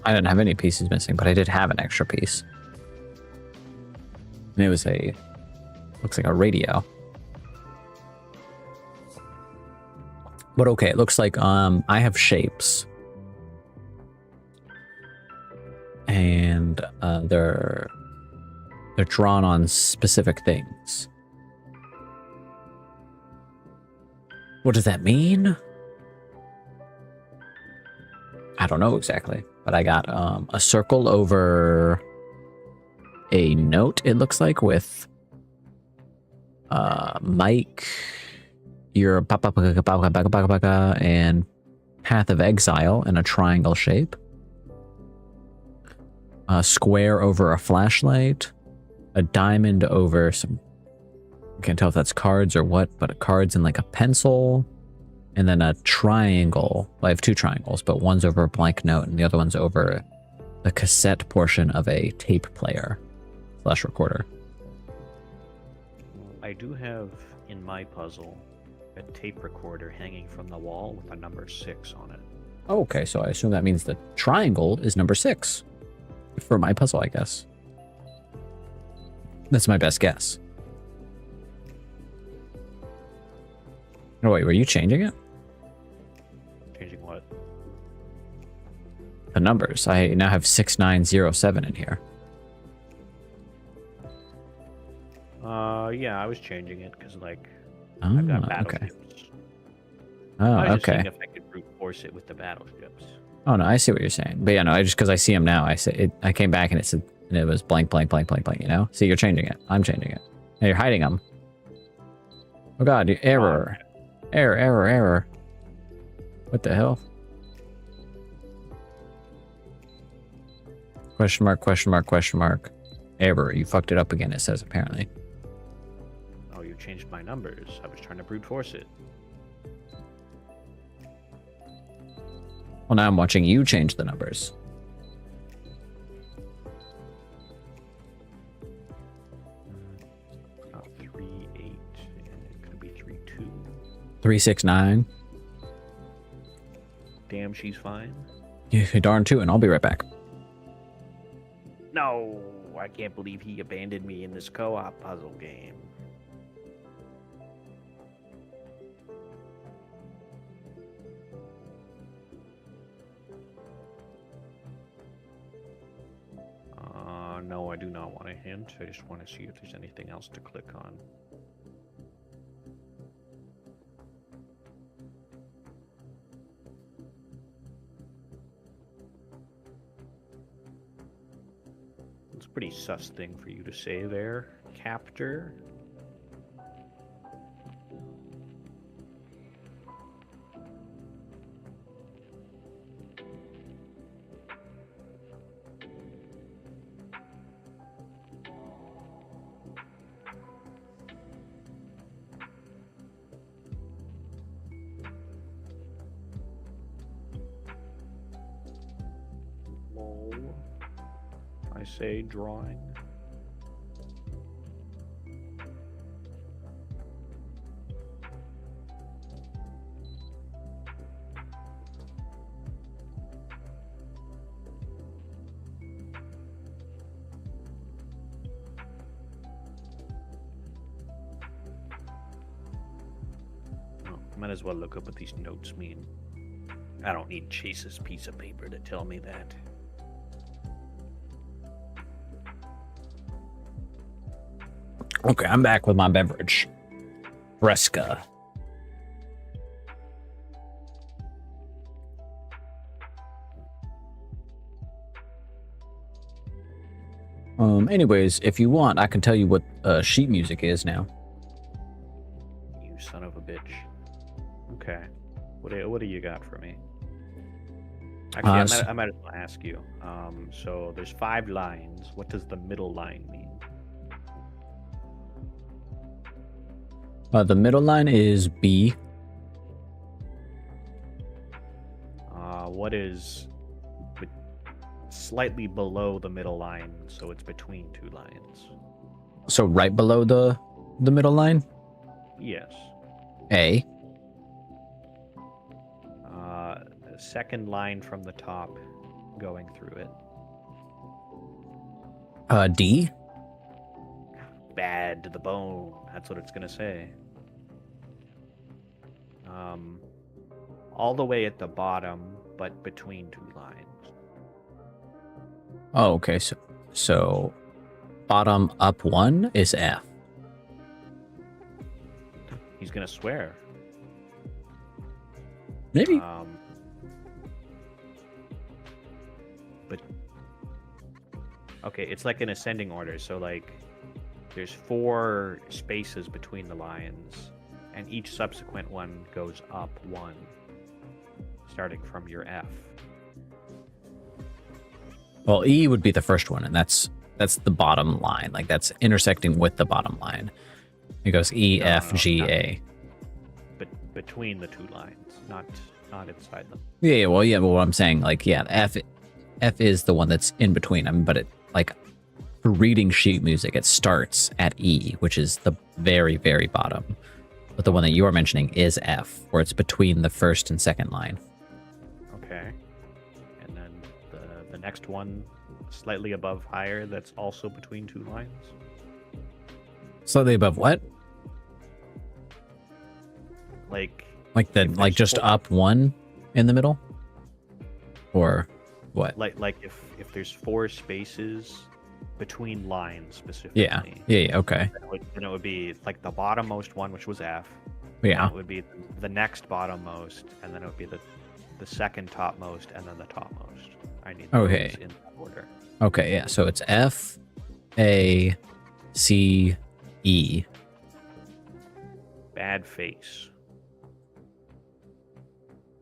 I didn't have any pieces missing, but I did have an extra piece. And it was looks like a radio. But okay, it looks like I have shapes. And they're drawn on specific things. What does that mean? I don't know exactly, but I got a circle over a note, it looks like, with Mike, your and Path of Exile in a triangle shape. A square over a flashlight. A diamond over some... I can't tell if that's cards or what, but cards in like a pencil. And then a triangle. Well, I have two triangles, but one's over a blank note and the other one's over the cassette portion of a tape player / recorder. I do have in my puzzle a tape recorder hanging from the wall with a number 6 on it. Oh, okay, so I assume that means the triangle is number 6 for my puzzle, I guess. That's my best guess. Oh, wait, were you changing it? Changing what? The numbers. I now have 6907 in here. Yeah, I was changing it because, like, Oh, I've got okay. battleships. Oh, I was just okay. seeing if I could brute force it with the battleships. Oh, no, I see what you're saying. But yeah, no, I just because I see them now, I came back and it said, and it was blank, blank, blank, blank, blank, you know? See, you're changing it. I'm changing it. Now you're hiding them. Oh, God, error. Error. What the hell? Question mark, question mark, question mark. Error. You fucked it up again, it says, apparently. Oh, you changed my numbers. I was trying to brute force it. Well, now I'm watching you change the numbers. Not 3, 8, and it could be 3, 2. 369. Damn, she's fine. Yeah, darn too, and I'll be right back. No, I can't believe he abandoned me in this co-op puzzle game. No, I do not want a hint. I just want to see if there's anything else to click on. It's a pretty sus thing for you to say there, Captor. I say drawing. Might as well look up what these notes mean. I don't need Chase's piece of paper to tell me that. Okay, I'm back with my beverage. Fresca. Anyways, if you want, I can tell you what sheet music is now. You son of a bitch. Okay. What do you got for me? Actually, I might as well ask you. So there's 5 lines. What does the middle line mean? The middle line is B. What is slightly below the middle line, so it's between 2 lines? So right below the middle line? Yes. A. Second line from the top, going through it. D. Bad to the bone. That's what it's gonna say. All the way at the bottom, but between 2 lines. Oh, okay. So bottom up 1 is F. He's gonna swear. Maybe. But okay, it's like an ascending order. So like, there's 4 spaces between the lines, and each subsequent one goes up 1, starting from your F. Well, E would be the first one, and that's the bottom line. Like that's intersecting with the bottom line. It goes E, F, G, A. But between the 2 lines, not inside them. Yeah, well, what I'm saying, like, yeah, F is the one that's in between them, but it, like, for reading sheet music, it starts at E, which is the very, very bottom. But the one that you are mentioning is F, where it's between the first and second line. Okay. And then the next one, slightly above higher, that's also between 2 lines. Slightly above what? Like just 4, up 1 in the middle? Or what? Like if there's 4 spaces between lines specifically. Yeah, okay. Then it would be like the bottommost one, which was F. Yeah. It would be the next bottommost, and then it would be the second topmost, and then the topmost. I need those in that order. Okay, yeah. So it's F, A, C, E. Bad face.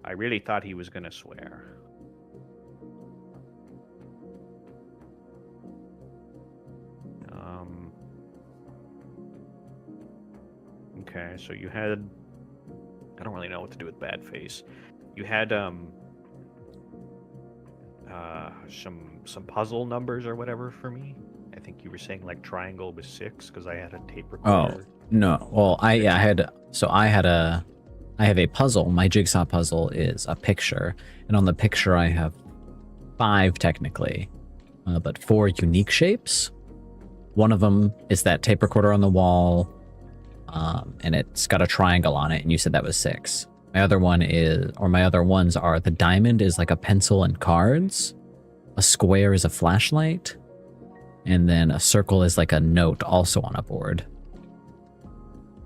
I really thought he was gonna swear. Okay, so you had... I don't really know what to do with bad face. You had some puzzle numbers or whatever for me. I think you were saying like triangle was 6 because I had a tape recorder. Oh, no. Well, I have a puzzle. My jigsaw puzzle is a picture, and on the picture I have 5 technically, but 4 unique shapes. One of them is that tape recorder on the wall, and it's got a triangle on it, and you said that was 6. My other ones are the diamond is like a pencil and cards, a square is a flashlight, and then a circle is like a note also on a board.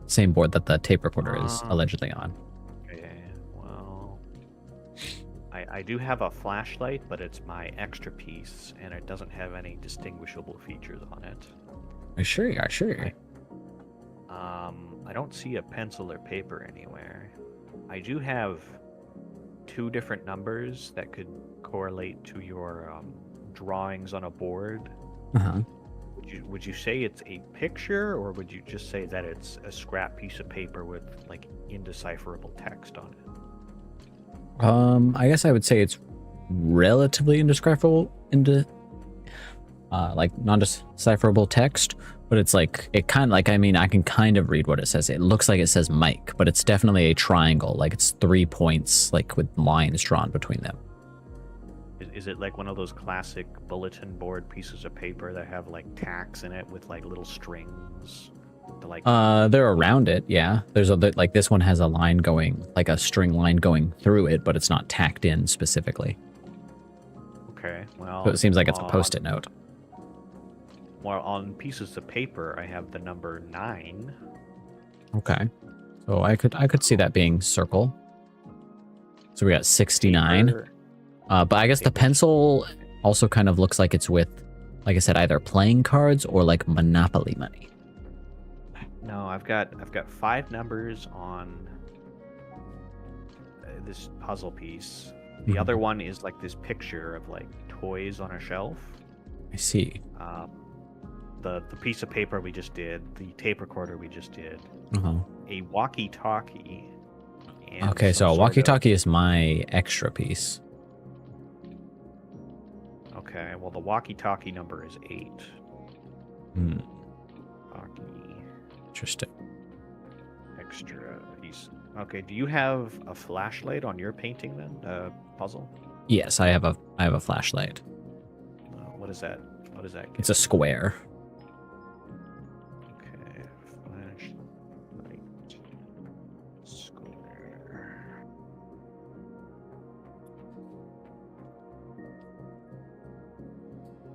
Same board that the tape recorder is allegedly on. Okay, well, I do have a flashlight, but it's my extra piece, and it doesn't have any distinguishable features on it. Sure. I don't see a pencil or paper anywhere. I do have 2 different numbers that could correlate to your drawings on a board. Uh-huh. Would you say it's a picture, or would you just say that it's a scrap piece of paper with like indecipherable text on it? I guess I would say it's relatively indescribable. like non-decipherable text, but it's like it kind of like I mean I can kind of read what it says. It looks like it says Mike, but it's definitely a triangle. Like it's 3 points, like with lines drawn between them. Is it like one of those classic bulletin board pieces of paper that have like tacks in it with like little strings? To, like, they're around it. Yeah, there's a bit like this one has a line going, like a string line going through it, but it's not tacked in specifically. okay, well, So it seems like it's a post-it note. Well, on pieces of paper, I have the number 9. Okay. So I could see that being circle. So we got 69. Paper. But I guess the pencil also kind of looks like it's with, like I said, either playing cards or like Monopoly money. No, I've got 5 numbers on this puzzle piece. The other one is like this picture of like toys on a shelf. I see. The piece of paper we just did, the tape recorder we just did, Uh-huh. a walkie-talkie. And Okay, so some a sort walkie-talkie is my extra piece. Okay, well the walkie-talkie number is 8. Hmm. Walkie Interesting. extra piece. Okay, do you have a flashlight on your painting then? Puzzle? Yes, I have a flashlight. What is that? What is that? It's a square. Okay, flashlight square.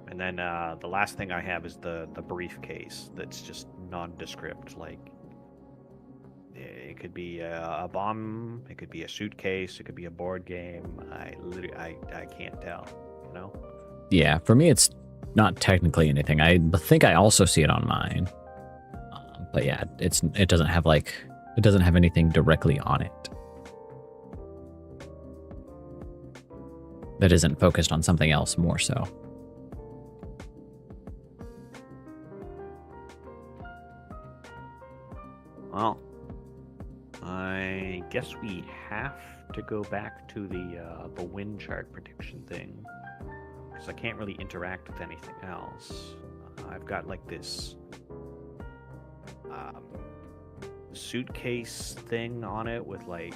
And then the last thing I have is the briefcase that's just nondescript. Like it could be a bomb, it could be a suitcase, it could be a board game. I can't tell. You know? Yeah, for me it's not technically anything. I think I also see it on mine. But yeah, it doesn't have anything directly on it that isn't focused on something else more so. Well, I guess we have to go back to the wind chart prediction thing, because I can't really interact with anything else. I've got like this suitcase thing on it with like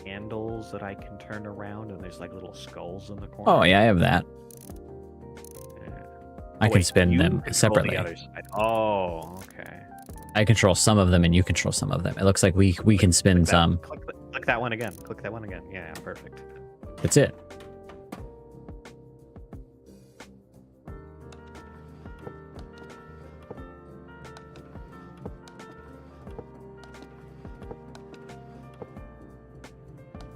handles that I can turn around, and there's like little skulls in the corner. Oh yeah, I have that. Yeah. I can spin you them control separately. The other side. Oh, okay. I control some of them and you control some of them. It looks like we can spin Click that- some. Click that one again. Click that one again. Yeah, perfect. That's it.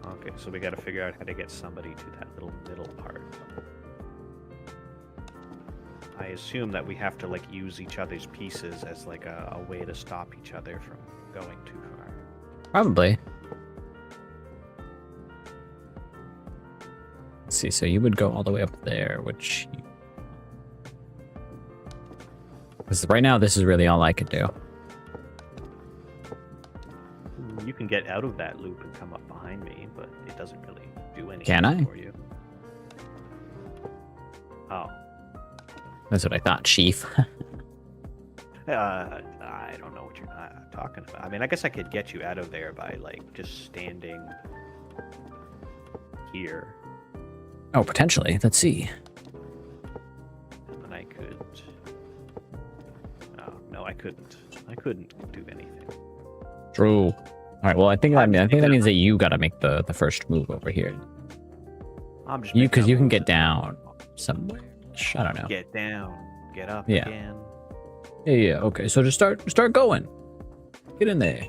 Okay, so we got to figure out how to get somebody to that little middle part. I assume that we have to like use each other's pieces as like a way to stop each other from going too far. Probably. Let's see, so you would go all the way up there, which... Because right now, this is really all I could do. You can get out of that loop and come up behind me, but it doesn't really do anything Can I? for you. Oh. That's what I thought, Chief. I don't know what you're talking about. I mean, I guess I could get you out of there by like just standing here. Oh, potentially. Let's see. And then I could... Oh, no, I couldn't. I couldn't do anything. True. All right. Well, I think that means that you got to make the first move over here. I'm just Because you can making get down somewhere. I don't know. Get down, get up Yeah. again. Yeah. Okay. So just start going. Get in there.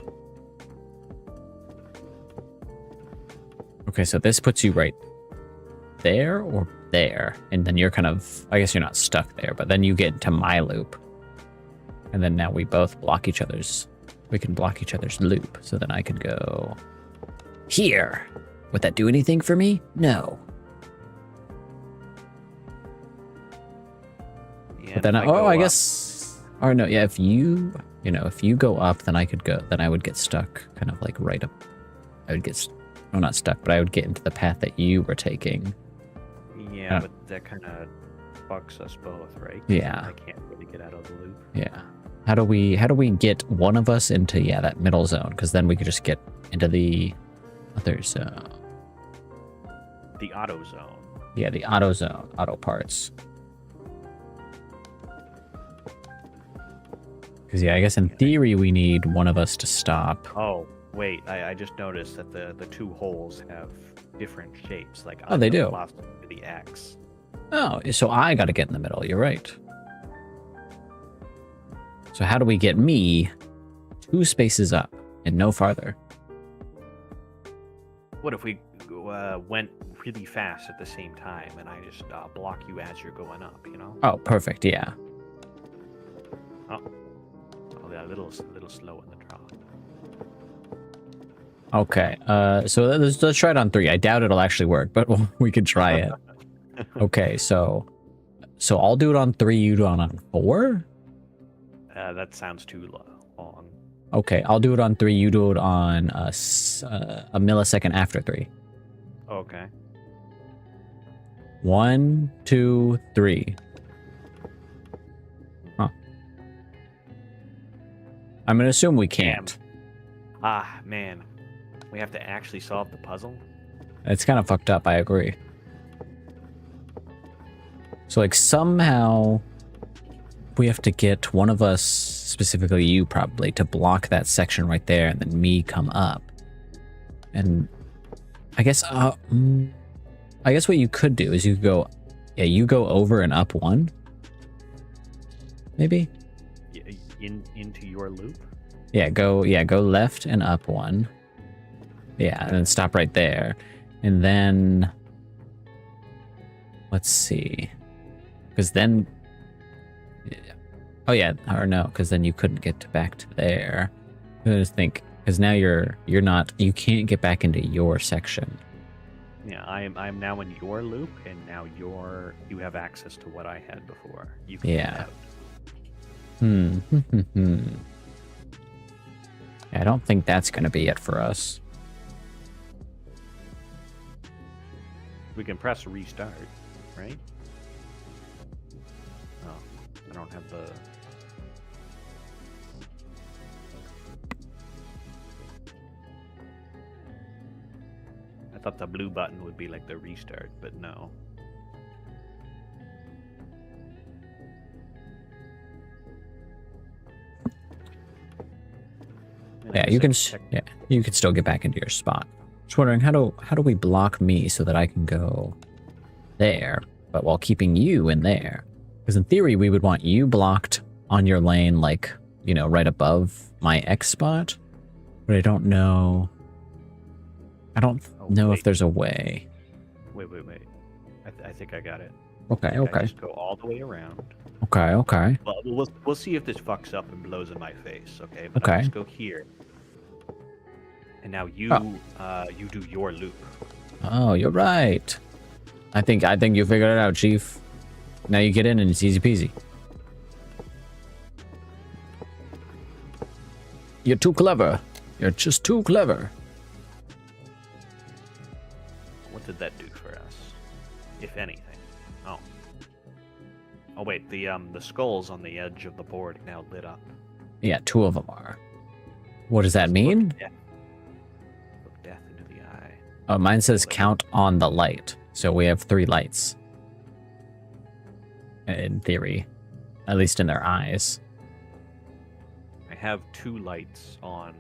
Okay. So this puts you right there or there, and then you're kind of. I guess you're not stuck there, but then you get into my loop, and then now we both block each other's. We can block each other's loop. So then I could go here. Would that do anything for me? No. Yeah, But then if I go up- guess, or no, yeah. If you go up, then I could go. Then I would get stuck, kind of like right up. I would get, well, not stuck, but I would get into the path that you were taking. Yeah, but that kind of fucks us both, right? 'Cause Yeah. I can't really get out of the loop. Yeah. How do we get one of us into that middle zone? Because then we could just get into the other zone. The auto zone. Yeah, the auto zone, auto parts. Because I guess in theory we need one of us to stop. Oh, wait. I just noticed that the two holes have different shapes. Like Oh, they I'm do. closer to the X. Oh, so I got to get in the middle. You're right. So how do we get me 2 spaces up and no farther? What if we went really fast at the same time and I just block you as you're going up, you know? Oh, perfect. Yeah. Oh, yeah, a little slow in the draw. Okay. So let's try it on 3. I doubt it'll actually work, but we could try it. Okay. So I'll do it on 3. You do it on 4. That sounds too long. Okay. I'll do it on 3. You do it on a millisecond after 3. Okay. 1, 2, 3. Huh. I'm gonna assume we can't. Ah, man. We have to actually solve the puzzle? It's kind of fucked up. I agree. So like somehow we have to get one of us, specifically you probably, to block that section right there, and then me come up. And I guess what you could do is you go over and up 1. Maybe? Into your loop? Yeah, go left and up 1. Yeah, and then stop right there. And then let's see. Because then oh yeah, or no, because then you couldn't get back to there. I just think because now you can't get back into your section. Yeah, I'm now in your loop, and now you have access to what I had before. You can get Yeah. out. I don't think that's gonna be it for us. We can press restart, right? Oh, I don't have the... I thought the blue button would be like the restart, but no. Yeah, you can still get back into your spot. Just wondering how do we block me so that I can go there, but while keeping you in there? Because in theory, we would want you blocked on your lane, like, you know, right above my X spot. But I don't know. I don't know if there's a way. Wait. I think I got it. Okay. I just go all the way around. Okay. Well, we'll see if this fucks up and blows in my face, okay? But Okay. I'll just go here. And now you you do your loop. Oh, you're right. I think you figured it out, Chief. Now you get in and it's easy peasy. You're too clever. You're just too clever. What did that do for us? If anything. Oh. Oh wait, the skulls on the edge of the board now lit up. Yeah, 2 of them are. What does that mean? Look death into the eye. Oh, mine says count on the light. So we have 3 lights. In theory. At least in their eyes. I have 2 lights on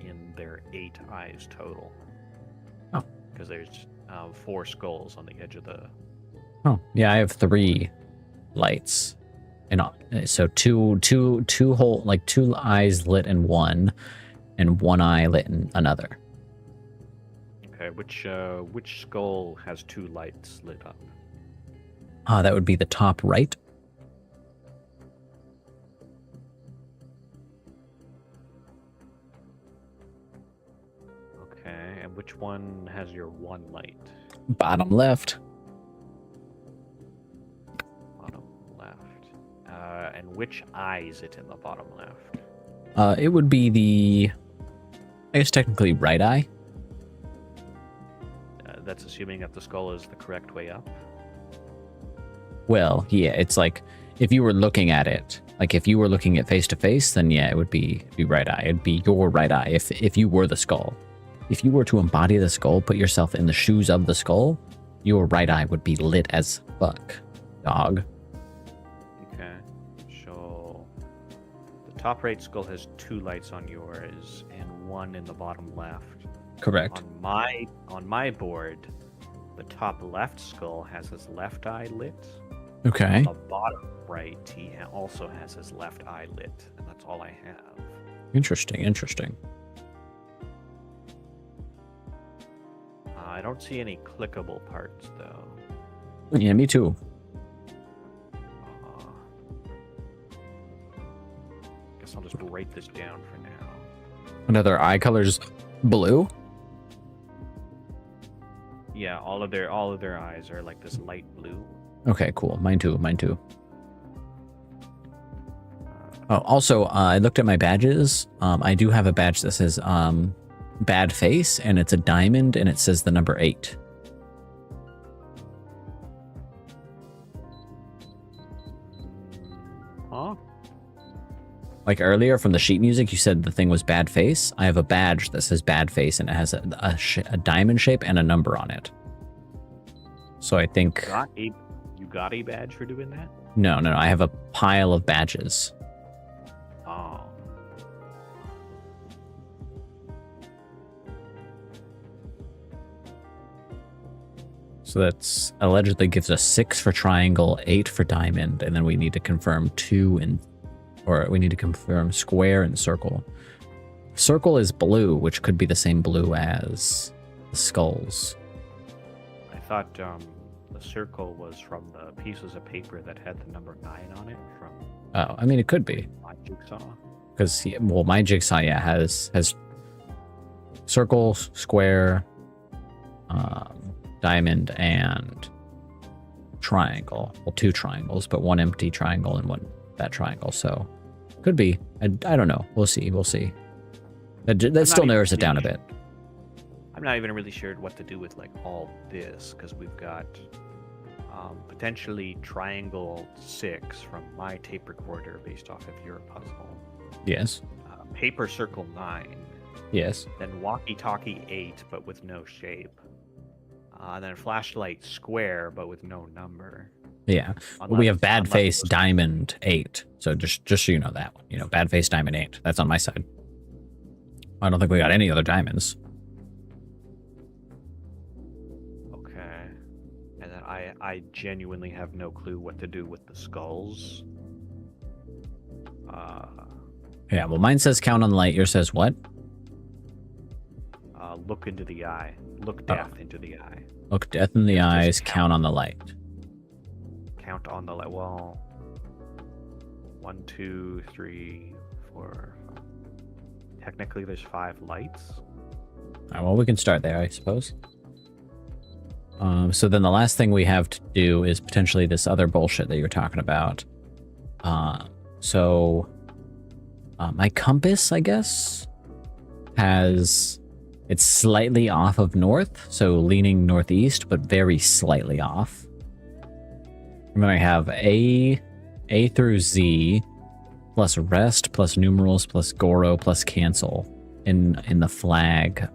in their 8 eyes total. Oh. Because there's 4 skulls on the edge of the... Oh, yeah, I have 3 lights. And so two eyes lit in one, and 1 eye lit in another. Okay, which skull has 2 lights lit up? That would be the top right. Okay, and which one has your 1 light? Bottom left. Bottom left. And which eye is it in the bottom left? It would be the, I guess technically right eye. That's assuming that the skull is the correct way up. Well, yeah, it's like if you were looking at it, like if you were looking at face to face, then yeah, it would be right eye. It'd be your right eye if you were the skull. If you were to embody the skull, put yourself in the shoes of the skull, your right eye would be lit as fuck, dog. Okay. So the top right skull has 2 lights on yours and 1 in the bottom left. Correct. On my board, the top left skull has his left eye lit. Okay. On the bottom right, he also has his left eye lit, and that's all I have. Interesting. Interesting. I don't see any clickable parts though. Yeah, me too. Guess I'll just write this down for now. Another eye color's blue. Yeah, all of their eyes are like this light blue. Okay, cool. Mine too. Mine too. Oh, also, I looked at my badges. I do have a badge that says bad face, and it's a diamond, and it says the number 8. Huh? Like earlier from the sheet music, you said the thing was bad face. I have a badge that says bad face, and it has a diamond shape and a number on it. So I think... You got a badge for doing that? No, I have a pile of badges. Oh. So that's allegedly gives us 6 for triangle, 8 for diamond, and then we need to confirm 2 and... Or we need to confirm square and circle. Circle is blue, which could be the same blue as the skulls. I thought the circle was from the pieces of paper that had the number 9 on it from... Oh, I mean, it could be. My jigsaw. Because, well, my jigsaw, yeah, has circle, square, diamond, and triangle. Well, 2 triangles, but 1 empty triangle and 1 that triangle. So, could be. I don't know. We'll see. That still narrows it down a bit. I'm not even really sure what to do with like all this, because we've got potentially triangle 6 from my tape recorder based off of your puzzle. Yes. Paper circle 9. Yes. Then walkie-talkie 8, but with no shape. Then flashlight square, but with no number. Yeah. We have bad face diamond 8. So just so you know that one. You know, bad face diamond 8. That's on my side. I don't think we got any other diamonds. Okay. And then I genuinely have no clue what to do with the skulls. Yeah, well, mine says count on the light. Yours says what? Look into the eye. Look death into the eye. Look death in the eyes, count on the light. Count on the light. Well, 1, 2, 3, 4. Technically, there's 5 lights. All right, well, we can start there, I suppose. So then the last thing we have to do is potentially this other bullshit that you're talking about. My compass, I guess, it's slightly off of north, so leaning northeast, but very slightly off. Remember, I have A through Z, plus rest, plus numerals, plus Goro, plus cancel in the flag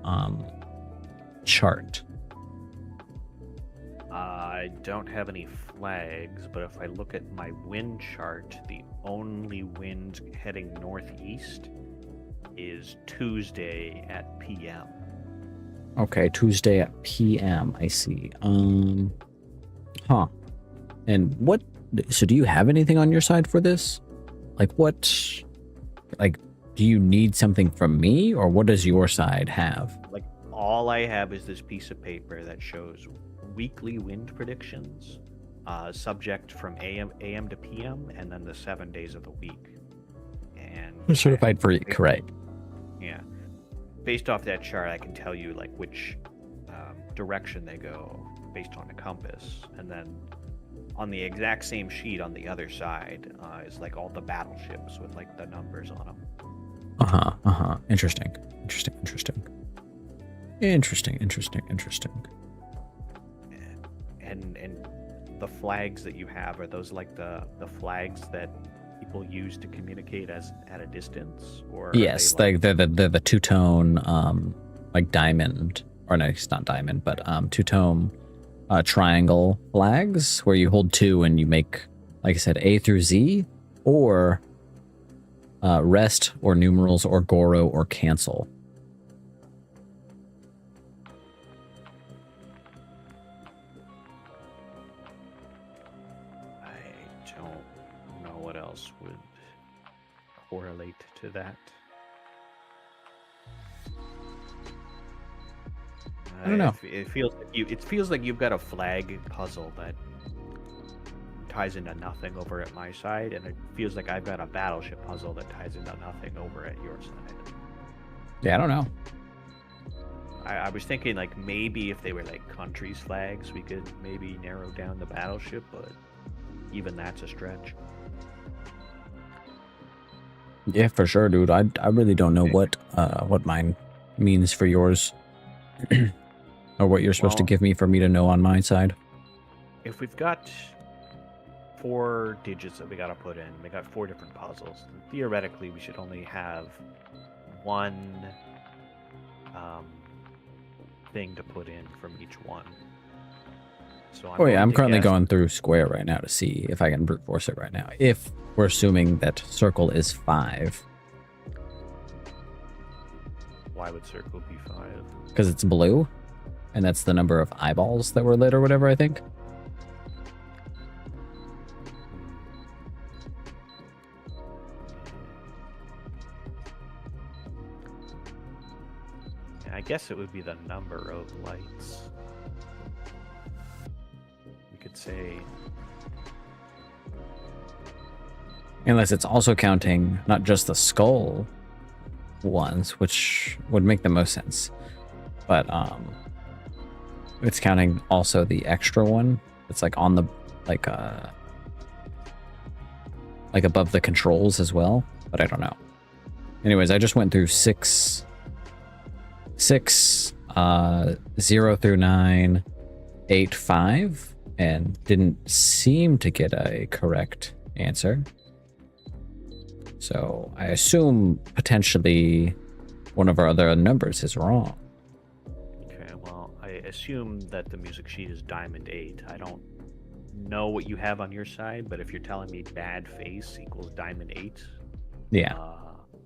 chart. I don't have any flags, but if I look at my wind chart, the only wind heading northeast is Tuesday at PM. Okay, Tuesday at PM, I see. Huh. And what, so do you have anything on your side for this? Like do you need something from me, or what does your side have? Like, all I have is this piece of paper that shows weekly wind predictions, subject from AM to PM, and then the 7 days of the week. And Certified for correct. Yeah. Based off that chart, I can tell you like which direction they go based on a compass, and then on the exact same sheet on the other side is like all the battleships with like the numbers on them. Interesting. And the flags that you have, are those like the flags that people use to communicate as at a distance, or are Yes, they they're the two-tone, like diamond, or no, it's not diamond, but two-tone triangle flags where you hold two and you make, like I said, A through Z, or rest, or numerals, or Goro, or cancel. I don't know what else would correlate to that. I don't know. It feels like you've got a flag puzzle that ties into nothing over at my side, and it feels like I've got a battleship puzzle that ties into nothing over at your side. Yeah, I don't know. I was thinking like maybe if they were like countries' flags, we could maybe narrow down the battleship, but even that's a stretch. Yeah, for sure, dude. I really don't know what mine means for yours, or what you're supposed to Well, give me for me to know on my side. if we've got 4 digits that we got to put in, we got 4 different puzzles. Theoretically, we should only have one thing to put in from each one. So Oh yeah, I'm currently guess, going through square right now to see if I can brute force it right now. If we're assuming that circle is 5, Why would circle be 5? because it's blue, and that's the number of eyeballs that were lit or whatever, I think. I guess it would be the number of lights. We could say, Unless it's also counting not just the skull ones, which would make the most sense, but it's counting also the extra one. It's like on the like above the controls as well, but I don't know. Anyways, I just went through 6, 0 through 9, 8, 5, and didn't seem to get a correct answer. So I assume potentially one of our other numbers is wrong. okay, well, I assume that the music sheet is Diamond 8. I don't know what you have on your side, but if you're telling me bad face equals Diamond 8, Yeah,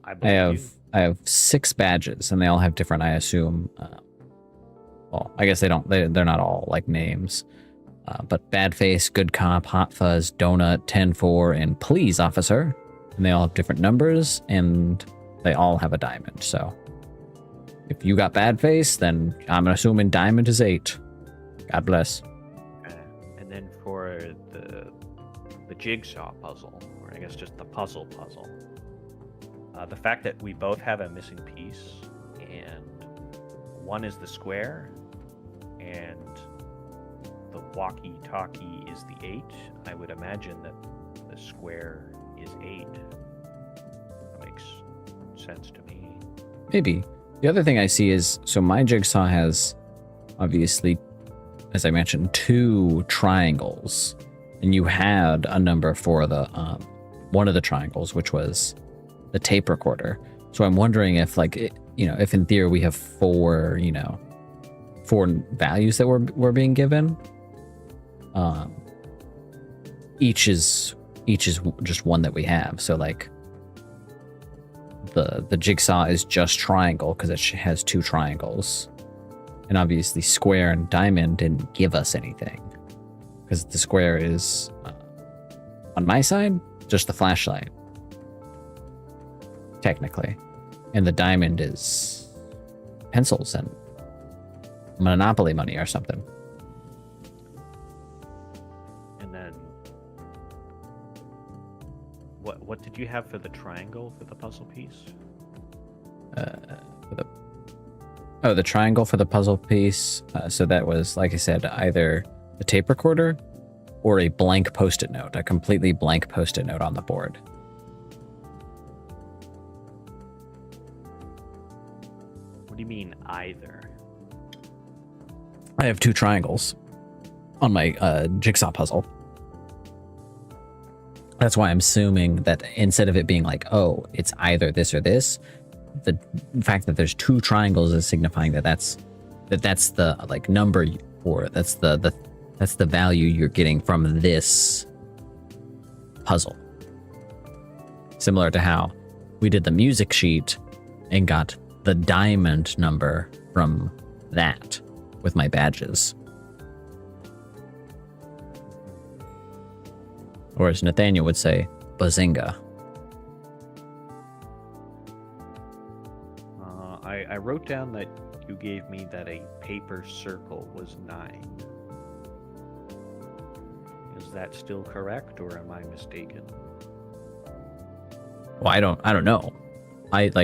I I believe you. have 6 badges, and they all have different. I assume. Well, I guess they don't. They're not all like names. But bad face, good cop, hot fuzz, donut, 10-4, and please officer. And they all have different numbers, and they all have a diamond. So if you got bad face, then I'm assuming diamond is 8. God bless. And then for the jigsaw puzzle, or I guess just the puzzle, the fact that we both have a missing piece, and one is the square, and the walkie-talkie is the 8, I would imagine that the square is 8. That makes sense to me. Maybe. The other thing I see is, so my jigsaw has, obviously, as I mentioned, 2 triangles. And you had a number for the one of the triangles, which was the tape recorder. So I'm wondering if, like, if in theory we have 4, 4 values that we're being given. Each is just one that we have. So like the jigsaw is just triangle because it has 2 triangles, and obviously square and diamond didn't give us anything because the square is on my side just the flashlight technically, and the diamond is pencils and Monopoly money or something. What did you have for the triangle for the puzzle piece? The triangle for the puzzle piece. So that was, like I said, either the tape recorder or a blank post-it note, a completely blank post-it note on the board. What do you mean either? I have 2 triangles. on my jigsaw puzzle. That's why I'm assuming that instead of it being like, oh, it's either this or this, the fact that there's two triangles is signifying that that's the like number, or that's the value you're getting from this puzzle. Similar to how we did the music sheet and got the diamond number from that with my badges. Or as Nathaniel would say, bazinga. I wrote down that you gave me that a paper circle was 9. Is that still correct, or am I mistaken? Well, I don't know.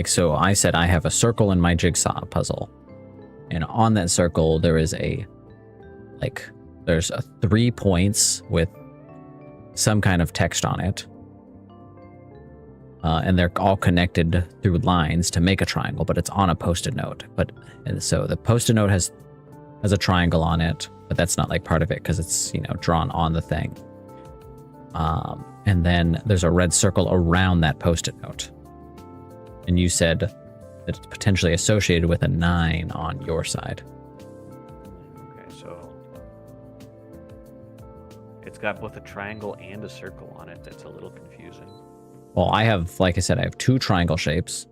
So I said I have a circle in my jigsaw puzzle. And on that circle there is there's 3 points with some kind of text on it. And they're all connected through lines to make a triangle, but it's on a post-it note. And so the post-it note has a triangle on it, but that's not like part of it because it's, drawn on the thing. And then there's a red circle around that post-it note. And you said that it's potentially associated with a 9 on your side. Okay, so it's got both a triangle and a circle on it. That's a little confusing. Well, I have, like I said, I have 2 triangle shapes.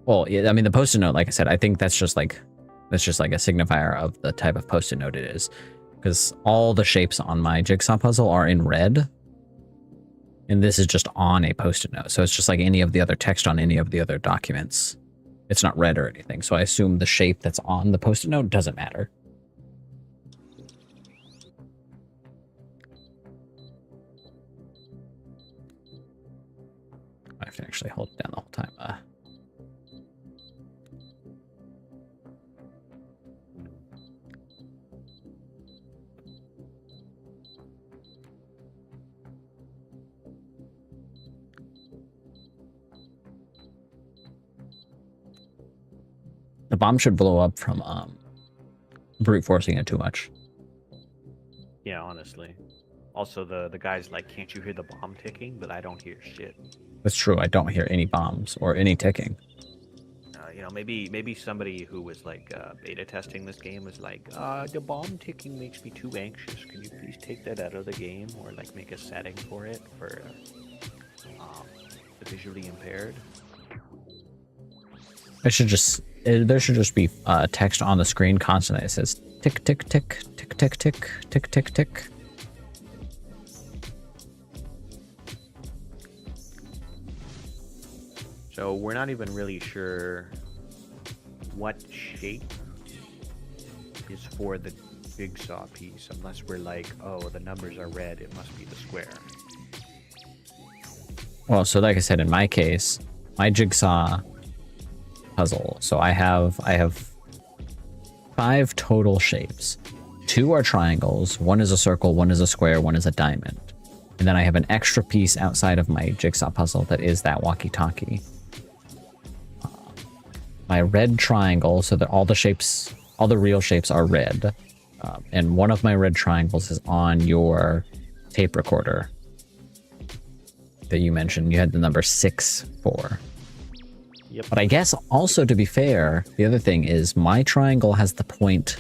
Well, yeah, I mean, the post-it note, like I said, I think that's just like a signifier of the type of post-it note it is. Because all the shapes on my jigsaw puzzle are in red. And this is just on a post-it note. So it's just like any of the other text on any of the other documents. It's not red or anything. So I assume the shape that's on the post-it note doesn't matter. I have to actually hold it down the whole time. The bomb should blow up from brute forcing it too much. Yeah, honestly. Also, the guy's like, can't you hear the bomb ticking? But I don't hear shit. That's true. I don't hear any bombs or any ticking. Maybe somebody who was like beta testing this game was like, the bomb ticking makes me too anxious. Can you please take that out of the game, or like make a setting for it for the visually impaired? There should just be text on the screen constantly. It says tick tick tick tick tick tick tick tick tick. So we're not even really sure what shape is for the jigsaw piece, unless we're like, oh, the numbers are red, it must be the square. Well, so like I said, in my case, my jigsaw puzzle, so I have 5 total shapes. 2 are triangles, 1 is a circle, 1 is a square, 1 is a diamond. And then I have an extra piece outside of my jigsaw puzzle that is that walkie-talkie. My red triangle, so that all the real shapes are red. And one of my red triangles is on your tape recorder that you mentioned. You had the number 6 for. Yep. But I guess also, to be fair, the other thing is my triangle has the point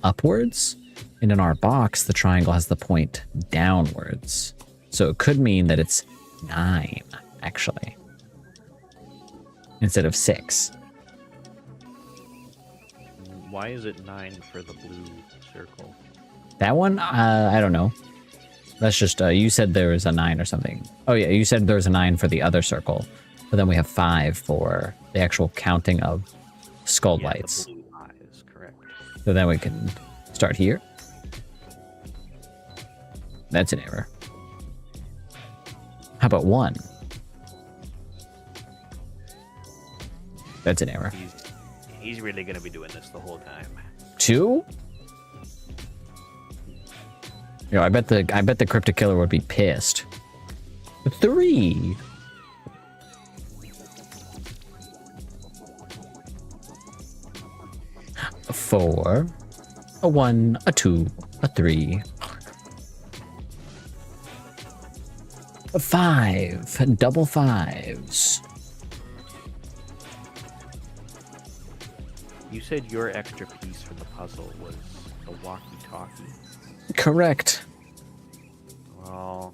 upwards, and in our box, the triangle has the point downwards. So it could mean that it's 9, actually, instead of 6. Why is it 9 for the blue circle? That one, I don't know. That's just, you said there was a 9 or something. Oh yeah, you said there was a 9 for the other circle. But then we have 5 for the actual counting of skull lights. The blue eyes, correct. So then we can start here. That's an error. How about 1? That's an error. He's really gonna be doing this the whole time. 2? I bet the cryptic killer would be pissed. 3. 4. A 1, a 2, a 3, a 5, double 5s. You said your extra piece from the puzzle was the walkie-talkie. Correct. Well,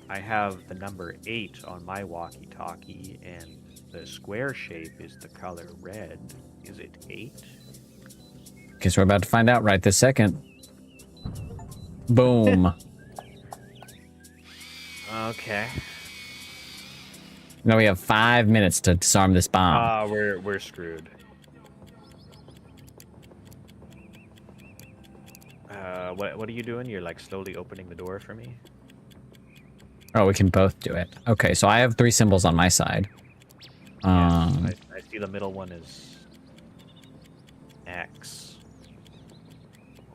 I have the number 8 on my walkie-talkie, and the square shape is the color red. Is it 8? Guess we're about to find out right this second. Boom. Okay. Now we have 5 minutes to disarm this bomb. We're screwed. What are you doing? You're like slowly opening the door for me? Oh, we can both do it. Okay, so I have 3 symbols on my side. I see the middle one is X.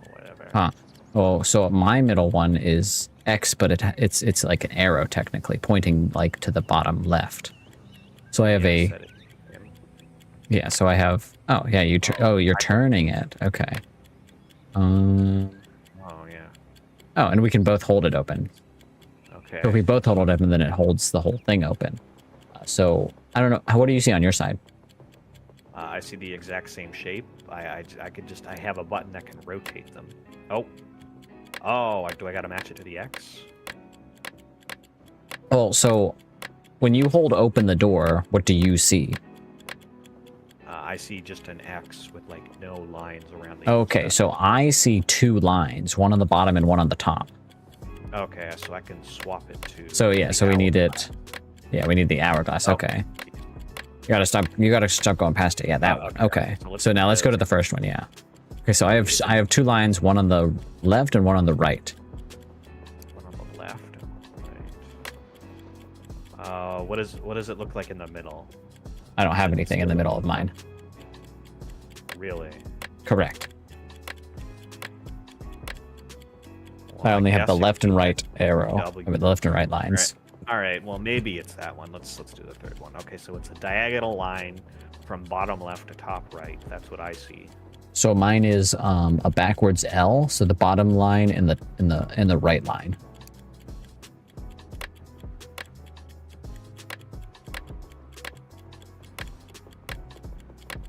Or whatever. Huh. Oh, so my middle one is X, but it's like an arrow technically, pointing like to the bottom left. So I have yeah. So I have. Oh yeah, you're turning it. Okay. Oh yeah. Oh, and we can both hold it open. Okay. So if we both hold it open, then it holds the whole thing open. So I don't know. What do you see on your side? I see the exact same shape. I have a button that can rotate them. Oh. Do I gotta match it to the X? Oh, so when you hold open the door, what do you see? I see just an X with like no lines around the Okay, so I see 2 lines, one on the bottom and one on the top. Okay, so I can swap it to. So yeah, so we need it. Yeah, we need the hourglass. Okay. You gotta stop going past it. Yeah, that one. Okay. So now let's go to the first one. Yeah. Okay, so I have 2 lines, one on the left and one on the right. One on the left and right. What does it look like in the middle? I don't have anything in the middle of mine. Really? Correct. Well, I only have the guess left and right arrow. W. I mean, the left and right lines. All right. Well, maybe it's that one. Let's do the third one. Okay, so it's a diagonal line from bottom left to top right. That's what I see. So mine is a backwards L. So the bottom line and the right line.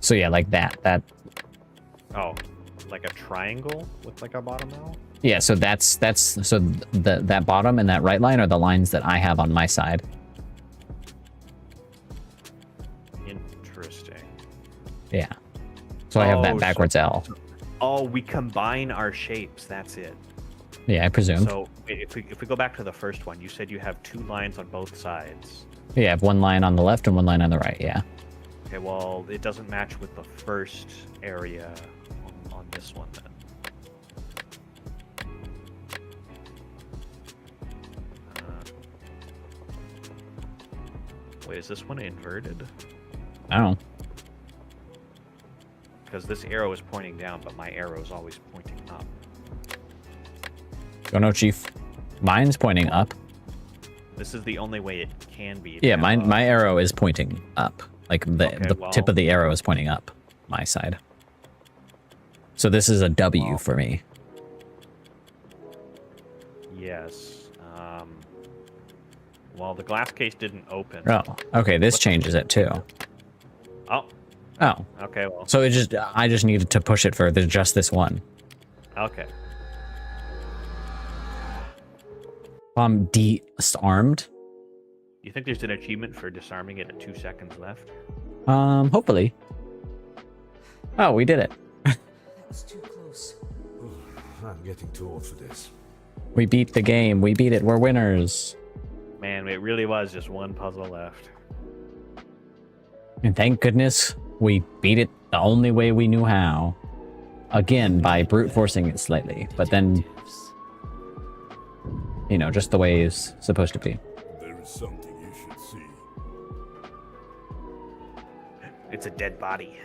So yeah, like that. Oh, like a triangle with like a bottom L? Yeah, so that bottom and that right line are the lines that I have on my side. Interesting. Yeah. So I have that backwards L. Oh, we combine our shapes. That's it. Yeah, I presume. So if we go back to the first one, you said you have 2 lines on both sides. Yeah, I have 1 line on the left and 1 line on the right, yeah. Okay, well, it doesn't match with the first area on this one then. Wait, is this one inverted? Oh. Because this arrow is pointing down, but my arrow is always pointing up. Don't know, Chief. Mine's pointing up. This is the only way it can be. Yeah, my arrow is pointing up. Like the tip of the arrow is pointing up, my side. So this is a W for me. Yes. Well, the glass case didn't open. Oh, okay. This changes it too. Oh. Oh. Okay. Well. So I just needed to push it for just this one. Okay. I'm disarmed. You think there's an achievement for disarming it at 2 seconds left? Hopefully. Oh, we did it. That was too close. I'm getting too old for this. We beat the game. We beat it. We're winners. Man, it really was just one puzzle left. And thank goodness we beat it the only way we knew how. Again, by brute forcing it slightly. But then, you know, just the way it's supposed to be. There is something you should see. It's a dead body.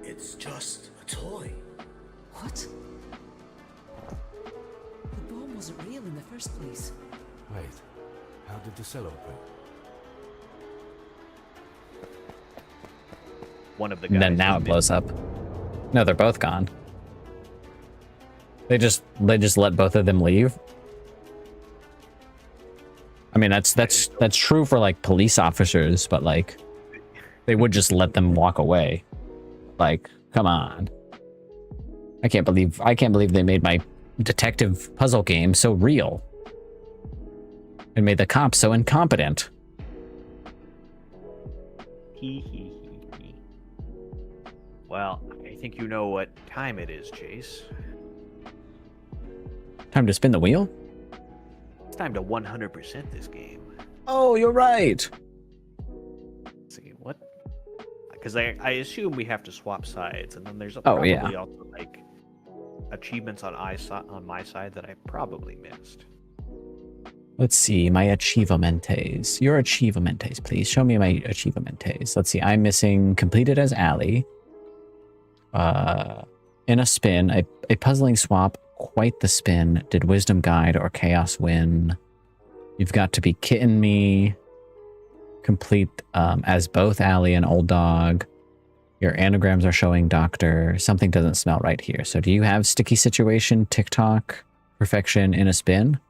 It's just a toy. What? The bomb wasn't real in the first place. Wait, how did the cell open? One of the And guys. then now it blows up. No, they're both gone. They just let both of them leave. I mean, that's true for like police officers, but like they would just let them walk away. Like, come on. I can't believe they made my detective puzzle game so real. And made the cops so incompetent. Hee hee hee hee. Well, I think you know what time it is, Chase. Time to spin the wheel? It's time to 100% this game. Oh, you're right. Let's see, what? Because I assume we have to swap sides, and then there's Oh, probably yeah. also like achievements on my side that I probably missed. Let's see, my achievementes. Your achievementes, please. Show me my achievementes. Let's see, I'm missing completed as Allie. In a spin, a puzzling swap, quite the spin. Did wisdom guide or chaos win? You've got to be kidding me. Complete as both Allie and Old Dog. Your anagrams are showing Doctor. Something doesn't smell right here. So do you have sticky situation, TikTok, perfection in a spin?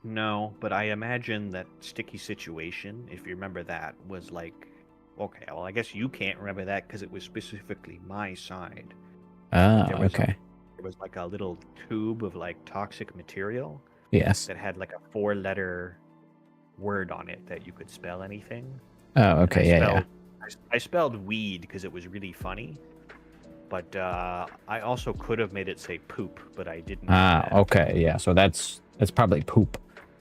No, but I imagine that sticky situation, if you remember that, was like, okay, well, I guess you can't remember that because it was specifically my side. Oh, There was okay. There was like a little tube of like toxic material Yes. that had like a 4-letter word on it that you could spell anything. Oh, okay, yeah. I spelled weed because it was really funny, but I also could have made it say poop, but I didn't. Ah, okay, yeah. So that's probably poop.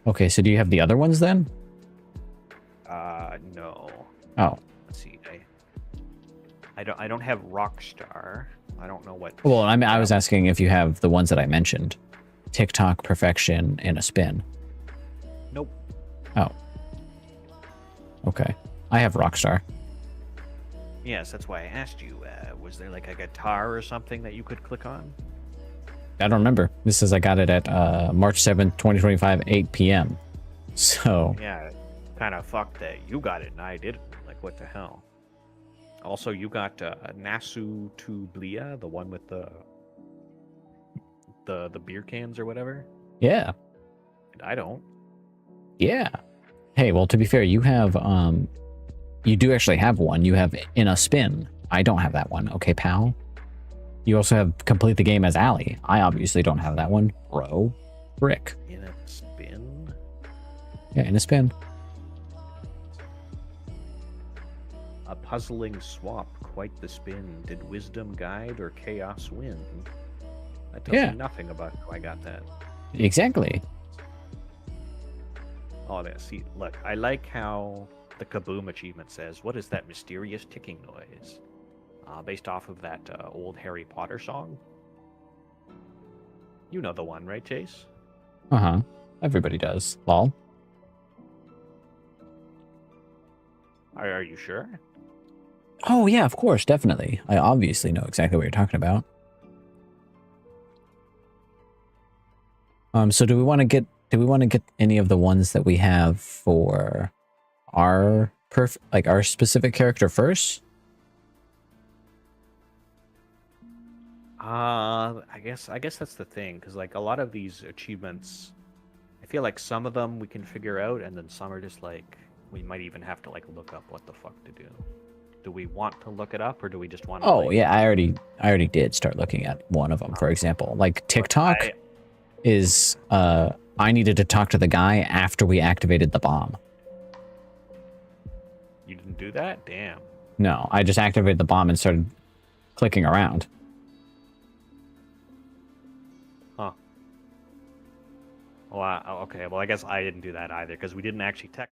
Okay, so do you have the other ones then? No. Oh. Let's see. I don't have Rockstar. I don't know what. Well, I mean, I was asking if you have the ones that I mentioned. TikTok, perfection, in a spin. Nope. Oh. Okay. I have Rockstar. Yes, that's why I asked you. Was there like a guitar or something that you could click on? I don't remember. This says I got it at March 7th, 2025, 8 p.m. So. Yeah, kind of fucked that you got it and I didn't. Like, what the hell? Also, you got Nasu to Blia, the one with the beer cans or whatever. Yeah. And I don't. Yeah. Hey, well, to be fair, you have, you do actually have one. You have in a spin. I don't have that one. Okay, pal. You also have complete the game as Allie. I obviously don't have that one. Bro. Brick. In a spin? Yeah, in a spin. A puzzling swap, quite the spin. Did wisdom guide or chaos win? That tells Yeah. me nothing about how I got that. Exactly. Oh, there. See, look, I like how the Kaboom achievement says, what is that mysterious ticking noise? Based off of that old Harry Potter song. You know the one, right, Chase? Uh-huh. Everybody does. Lol. Are you sure? Oh, yeah, of course, definitely. I obviously know exactly what you're talking about. So do we want to get any of the ones that we have for our our specific character first? I guess that's the thing, because like a lot of these achievements, I feel like some of them we can figure out, and then some are just like we might even have to like look up what the fuck to do. Do we want to look it up, or do we just want to? Oh, yeah, I already did start looking at one of them. For example, like TikTok is I needed to talk to the guy after we activated the bomb. You didn't do that? Damn. No, I just activated the bomb and started clicking around. Huh. Well, okay. Well, I guess I didn't do that either, because we didn't actually tech.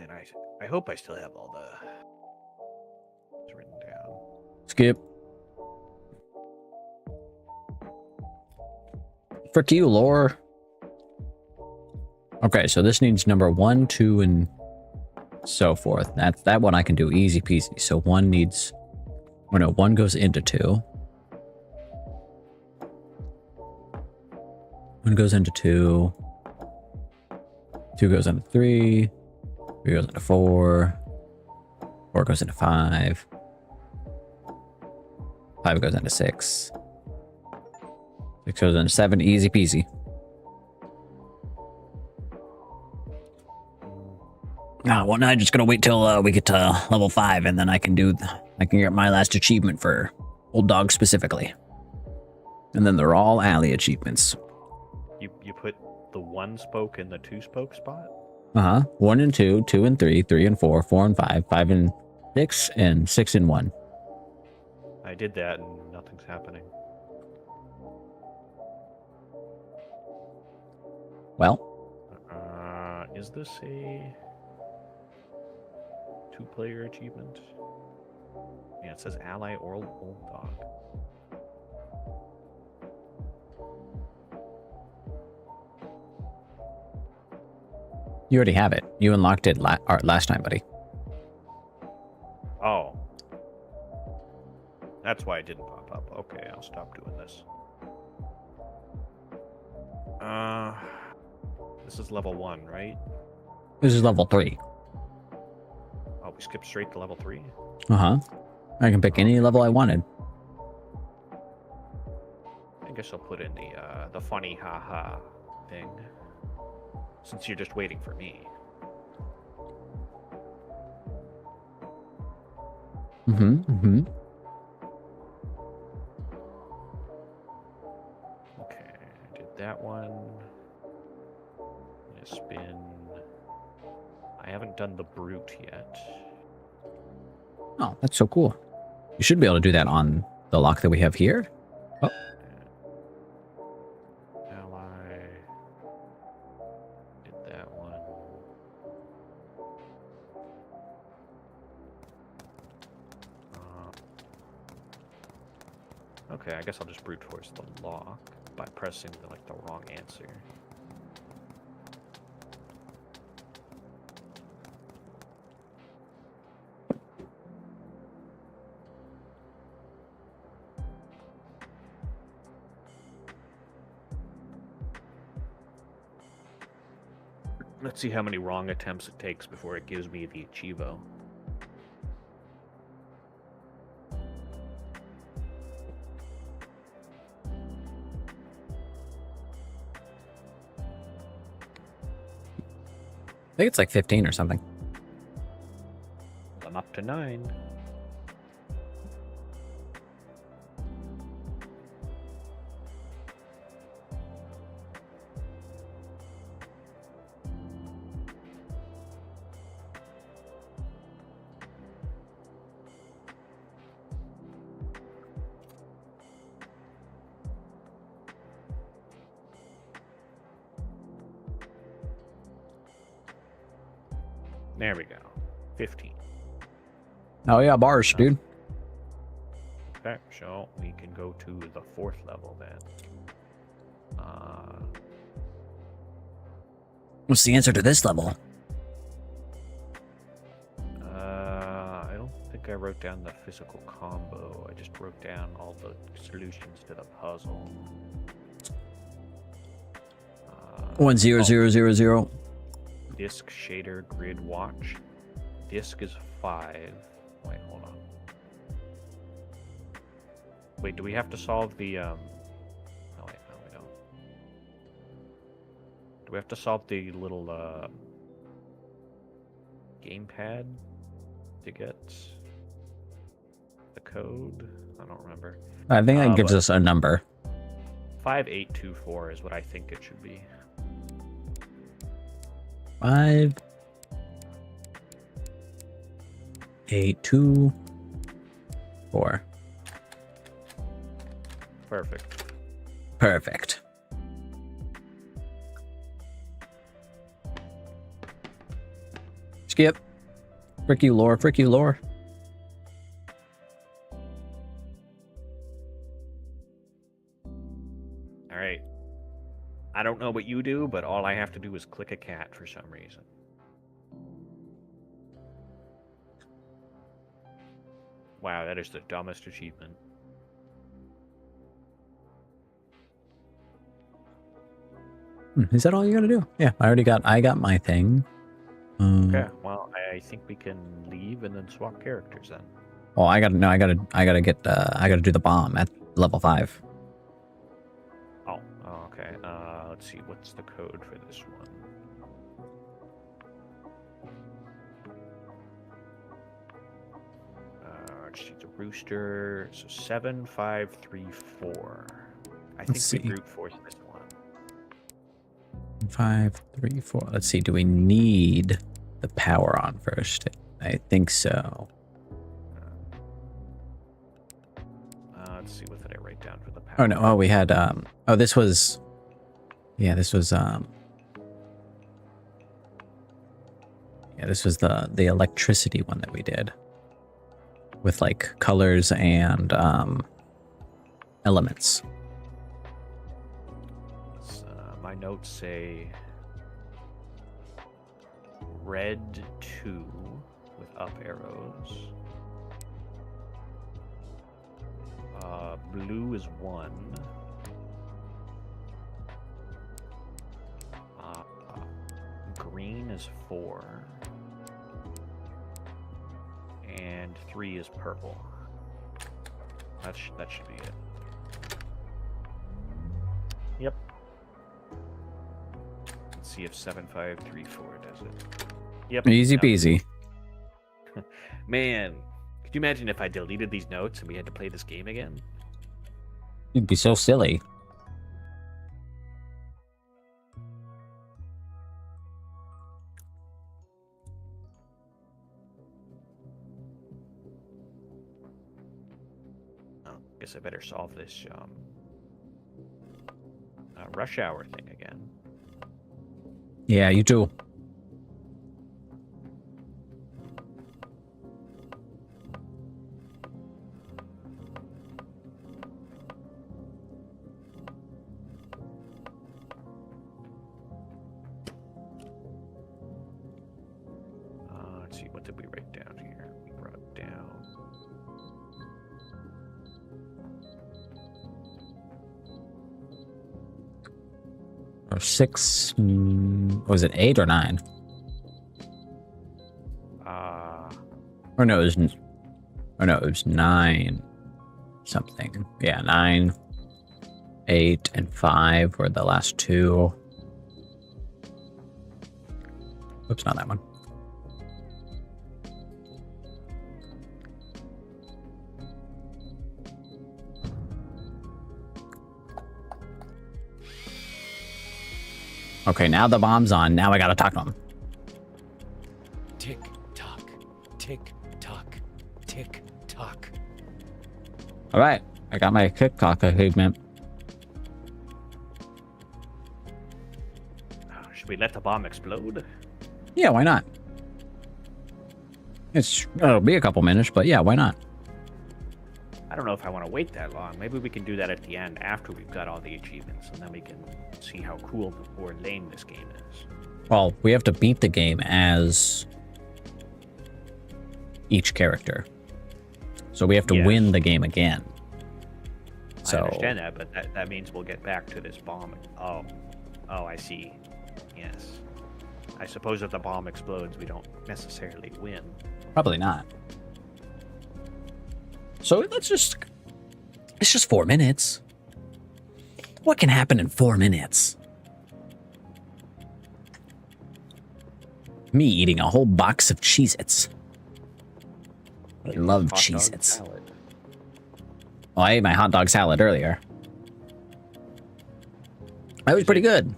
Man, I hope I still have all the it's written down. Skip. Frick you, lore. Okay, so this needs number 1, 2, and so forth. That one I can do easy peasy. So 1 needs... Oh no, 1 goes into 2. 1 goes into 2. 2 goes into 3. 3 goes into 4. 4 goes into 5. 5 goes into 6. 6 goes into 7. Easy peasy. Well, now I'm just gonna wait till we get to level 5, and then I can get my last achievement for Old Dog specifically. And then they're all alley achievements. You put the 1 spoke in the 2 spoke spot? 1 and 2, 2 and 3, 3 and 4, 4 and 5, 5 and 6, and 6 and 1. I did that and nothing's happening. Well, Is this a 2-player achievement? Yeah, it says ally or old dog. you already have it. You unlocked it last time, buddy. Oh. That's why it didn't pop up. Okay, I'll stop doing this. This is level 1, right? This is level 3. Oh, we skipped straight to level 3? I can pick any level I wanted. I guess I'll put in the funny haha thing. Since you're just waiting for me. Okay, I did that one. I'm gonna spin. I haven't done the brute yet. Oh, that's so cool. You should be able to do that on the lock that we have here. Oh. Ally. Did that one. Okay, I guess I'll just brute force the lock by pressing the wrong answer. Let's see how many wrong attempts it takes before it gives me the Achievo. I think it's like 15 or something. I'm up to 9. There we go. 15. Oh yeah, bars, dude. Okay, so we can go to the 4th level then. What's the answer to this level? I don't think I wrote down the physical combo. I just wrote down all the solutions to the puzzle. 10000. Disk shader grid watch. Disk is 5. Wait, hold on. Wait, do we have to solve the Oh wait, no we don't. Do we have to solve the little gamepad to get the code? I don't remember. I think that gives us a number. 5824 is what I think it should be. 5, 8, 2, 4. Perfect. Perfect. Skip. Frick you, lore. Frick you, lore. All right. I don't know what you do, but all I have to do is click a cat for some reason. Wow, that is the dumbest achievement. Is that all you gotta do? Yeah, I got my thing. Okay, well, I think we can leave and then swap characters then. Oh, I gotta do the bomb at level 5. Oh, okay. Let's see, what's the code for this one? Let's see, the rooster. So 7534. I think Let's we see. brute force this one. 5, 3, 4. Let's see. Do we need the power on first? I think so. Let's see, what did I write down for the power? Oh no. Oh, we had. Oh, this was. Yeah, this was. Yeah, this was the electricity one that we did. With like colors and elements. My notes say red 2 with up arrows. Blue is 1. Green is 4. And 3 is purple. That should be it. Yep. Let's see if 7534 does it. Yep. Easy no. peasy. Man, could you imagine if I deleted these notes and we had to play this game again? You'd be so silly. Oh, guess I better solve this rush hour thing again. Yeah, you do. Let's see, what did we write down here? We brought down. Or 6. Was it 8 or 9? Or no, it was 9 something. Yeah, 9, 8, and 5 were the last two. Oops, not that one. Okay, now the bomb's on. Now I gotta talk to him. Tick tock, tick tock, tick tock. All right, I got my TikTok achievement. Should we let the bomb explode? Yeah, why not? It'll be a couple minutes, but yeah, why not? I don't know if I want to wait that long. Maybe we can do that at the end after we've got all the achievements, and then we can see how cool or lame this game is. Well, we have to beat the game as each character. So we have to Yes. win the game again. So I understand that, but that means we'll get back to this bomb. Oh, I see. Yes. I suppose if the bomb explodes, we don't necessarily win. probably not. So it's just 4 minutes. What can happen in 4 minutes? Me eating a whole box of Cheez-Its. I love Hot dog Cheez-Its. salad. Well, I ate my hot dog salad earlier. That was pretty good.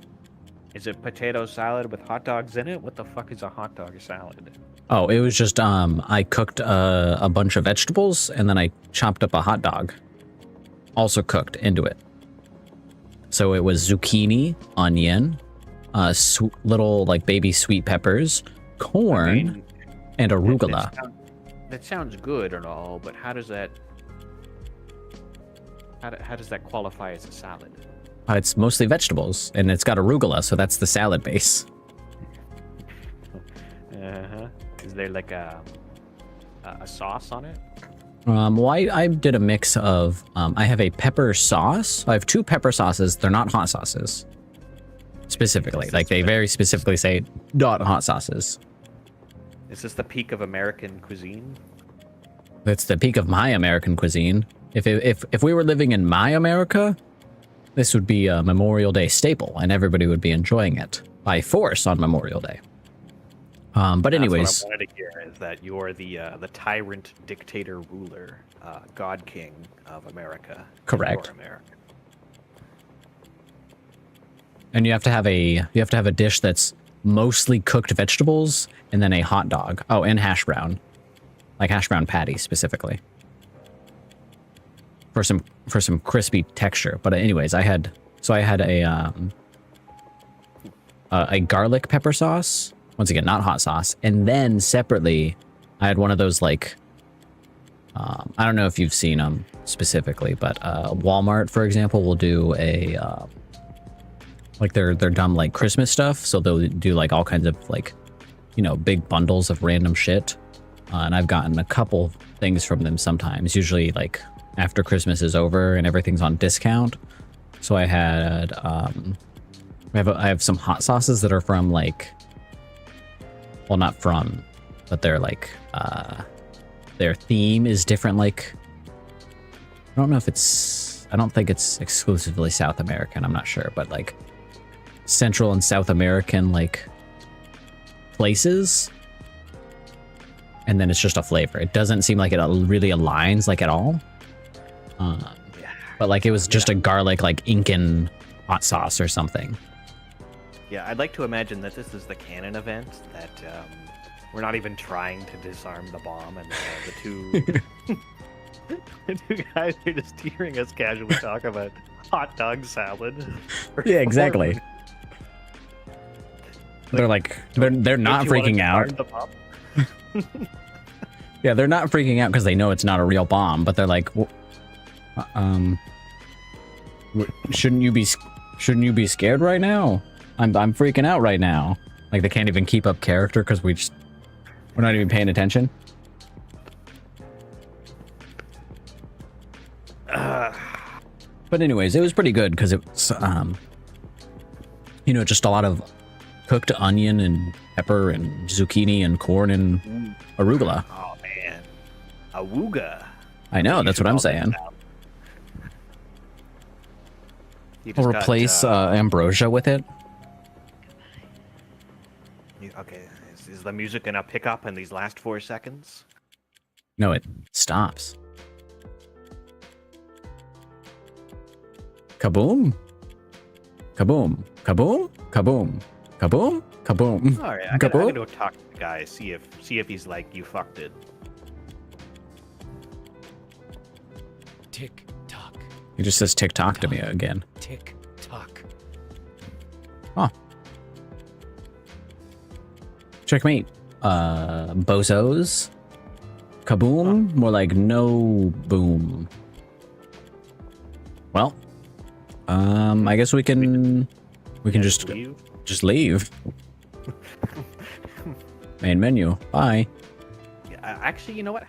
Is it potato salad with hot dogs in it? What the fuck is a hot dog salad? Oh, it was just I cooked a bunch of vegetables and then I chopped up a hot dog, also cooked into it. So it was zucchini, onion, little like baby sweet peppers, corn, and arugula. That sounds good and all, but how does that qualify as a salad? It's mostly vegetables, and it's got arugula, so that's the salad base. Is there like a sauce on it? Well, I did a mix of, I have a pepper sauce. I have 2 pepper sauces. They're not hot sauces. Specifically. Like, they very specifically say not hot sauces. Is this the peak of American cuisine? That's the peak of my American cuisine. If we were living in my America, this would be a Memorial Day staple, and everybody would be enjoying it by force on Memorial Day. But anyways, that's what I wanted to hear is that you're the tyrant, dictator, ruler, God King of America. Correct. Your America. And you have to have a dish that's mostly cooked vegetables and then a hot dog. Oh, and hash brown, like hash brown patty specifically for some crispy texture. But anyways, I had a garlic pepper sauce. Once again, not hot sauce. And then separately, I had one of those like, I don't know if you've seen them specifically, but Walmart, for example, will do a like their dumb like Christmas stuff. So they'll do like all kinds of like, you know, big bundles of random shit. And I've gotten a couple things from them sometimes, usually like after Christmas is over and everything's on discount. So I had, I have some hot sauces that are from like, well, not from, but they're like, their theme is different. Like, I don't know if I don't think it's exclusively South American. I'm not sure, but like Central and South American, like places. And then it's just a flavor. It doesn't seem like it really aligns like at all. But like it was just a garlic, like Incan hot sauce or something. Yeah, I'd like to imagine that this is the canon event, that we're not even trying to disarm the bomb, and the two guys are just hearing us casually talk about hot dog salad. Yeah, exactly. They're like, they're not freaking out. Yeah, they're not freaking out because they know it's not a real bomb, but they're like, shouldn't you be scared right now? I'm freaking out right now. Like they can't even keep up character because we're not even paying attention. But anyways, it was pretty good because it was, you know, just a lot of cooked onion and pepper and zucchini and corn and arugula. Oh man, awooga. I know, that's what I'm saying. I'll replace ambrosia with it. Okay, is the music gonna pick up in these last 4 seconds? No, it stops. Kaboom! Kaboom! Kaboom! Kaboom! Kaboom! Kaboom! All right, I'm gonna go talk to the guy, see if he's like, you fucked it. Tick tock. He just says tick tock to me again. Tick tock. Huh. Checkmate. Bozos. Kaboom. More like no boom. Well, I guess we can just leave. Main menu. Bye. Yeah, actually, you know what?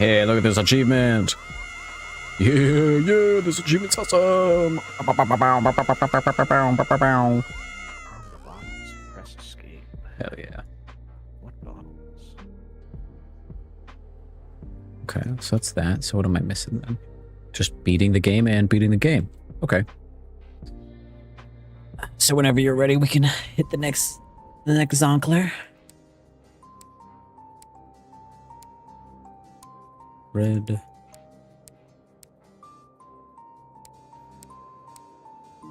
Hey, look at this achievement. Yeah, this achievement's awesome. On the bottles, press escape. Hell yeah. What bottles? Okay, so that's that. So what am I missing then? Just beating the game and beating the game. Okay. So whenever you're ready, we can hit the next zonkler. Red.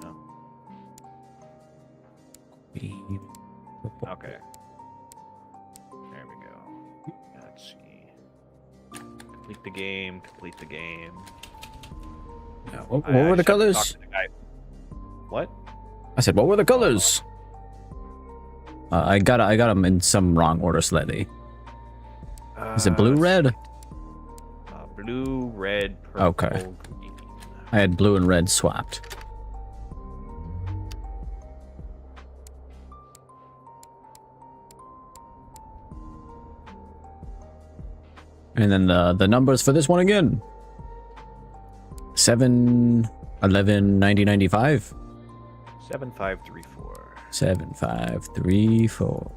No. Green. Purple. Okay. There we go. Let's see. Complete the game. Complete the game. Yeah, what I were the just have to talk colors? to the guy. What? I said, what were the colors? I got them in some wrong order slightly. Is it blue, red? Blue, red, purple, Okay. green. I had blue and red swapped. And then the numbers for this one again. 7, 11, 90, 95. 7534. 7534.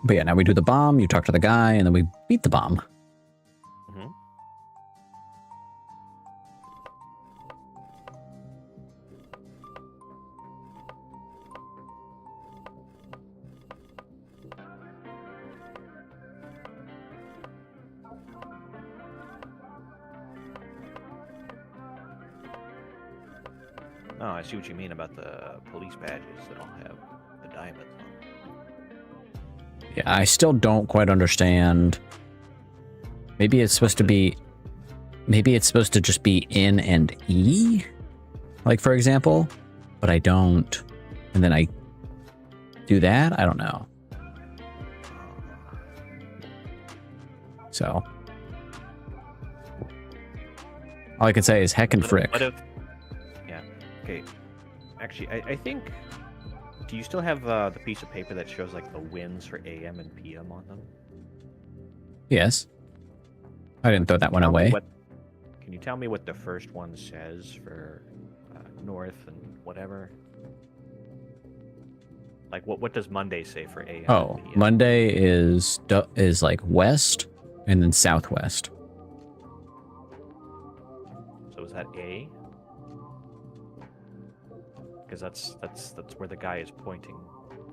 But yeah, now we do the bomb, you talk to the guy, and then we beat the bomb. Mm-hmm. Oh, I see what you mean about the police badges that all have the diamonds on them. Yeah, I still don't quite understand. Maybe it's supposed to be... Maybe it's supposed to just be N and E? Like, for example? But I don't. And then I do that? I don't know. So... all I can say is heck and frick. What if... Yeah. Okay. Actually, I think... Do you still have the piece of paper that shows like the wins for AM and PM on them? Yes. I didn't throw that one Tell me away. Can you tell me what the first one says for North and whatever? Like, what does Monday say for AM? Oh, and PM? Monday is like west and then southwest. So is that A? Because that's where the guy is pointing,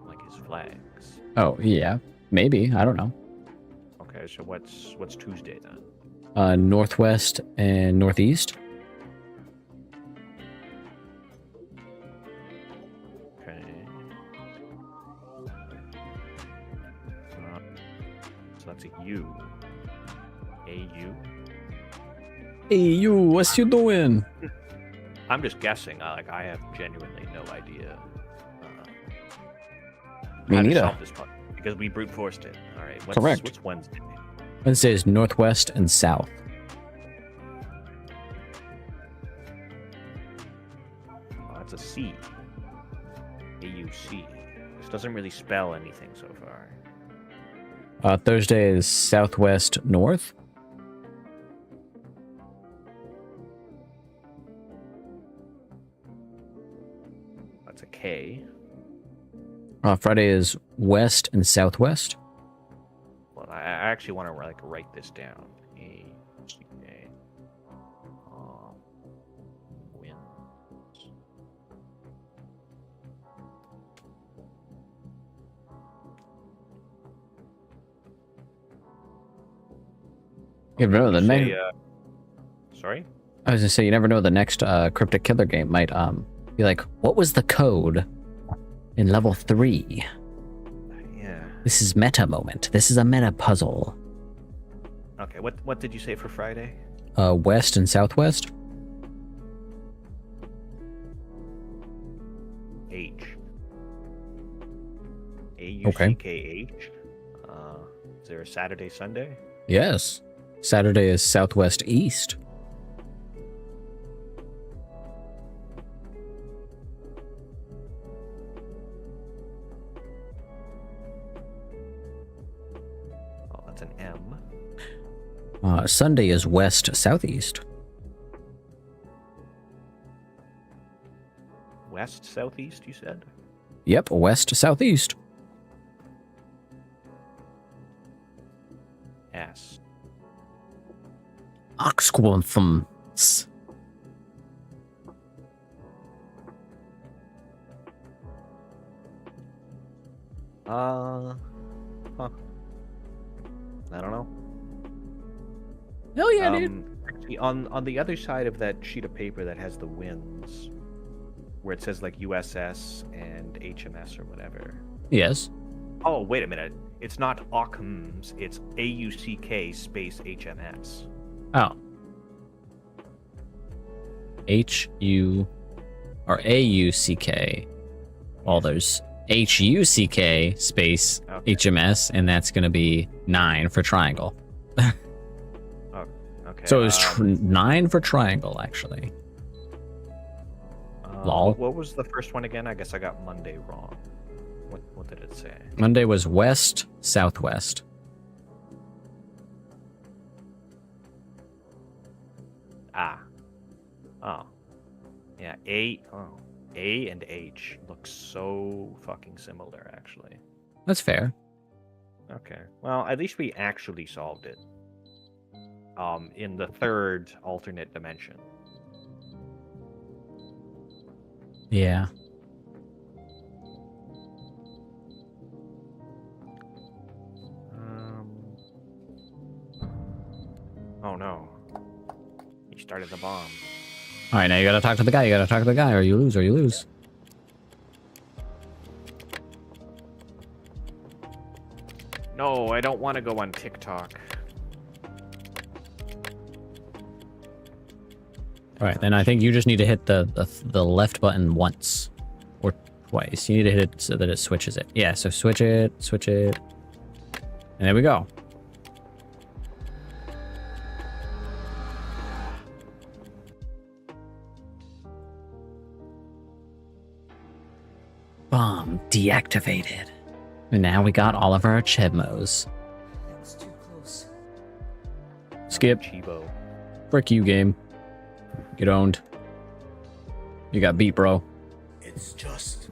like his flags. Oh, yeah. Maybe. I don't know. Okay, so what's Tuesday then? Northwest and northeast. Okay. So that's a U. A-U? Hey, you, what's you doing? I'm just guessing. I have genuinely no idea. Me how to neither. solve this one, because we brute forced it. All right. Correct. What's Wednesday? Wednesday is northwest and south. Oh, that's a C. A-U-C. This doesn't really spell anything so far. Thursday is southwest north. That's a K. Friday is west and southwest. Well, I actually want to like write this down. A-C-A. Wins. You never know the Say, next. sorry? I was gonna say you never know the next cryptic killer game might be like, what was the code in level 3? Yeah. This is meta moment. This is a meta puzzle. Okay, what did you say for Friday? West and southwest. H. AUCKH. Is there a Saturday, Sunday? Yes. Saturday is Southwest East. Oh, that's an M. Sunday is West Southeast. West, southeast, you said? Yep, West Southeast. S. Oxquanthums. Huh. I don't know. Hell yeah, dude. Actually, on the other side of that sheet of paper that has the wins, where it says like USS and HMS or whatever. Yes. Oh, wait a minute. It's not Occams, it's AUCK space HMS. Oh. HU or AUCK. Well, there's HUCK space Okay. HMS, and that's going to be 9 for triangle. Oh, okay. So it was 9 for triangle, actually. Lol. What was the first one again? I guess I got Monday wrong. What did it say? Monday was West Southwest. Ah. Oh. Yeah, A and H look so fucking similar, actually. That's fair. Okay. Well, at least we actually solved it. In the third alternate dimension. Yeah. Oh no. He started the bomb. All right, now you gotta talk to the guy. You gotta talk to the guy, or you lose, or you lose. No, I don't want to go on TikTok. All right, then I think you just need to hit the left button once or twice. You need to hit it so that it switches it. Yeah, so switch it, and there we go. Bomb deactivated. And now we got all of our Chebmos. That was too close. Skip. Chibo. Frick you, game. Get owned. You got beat, bro. It's just.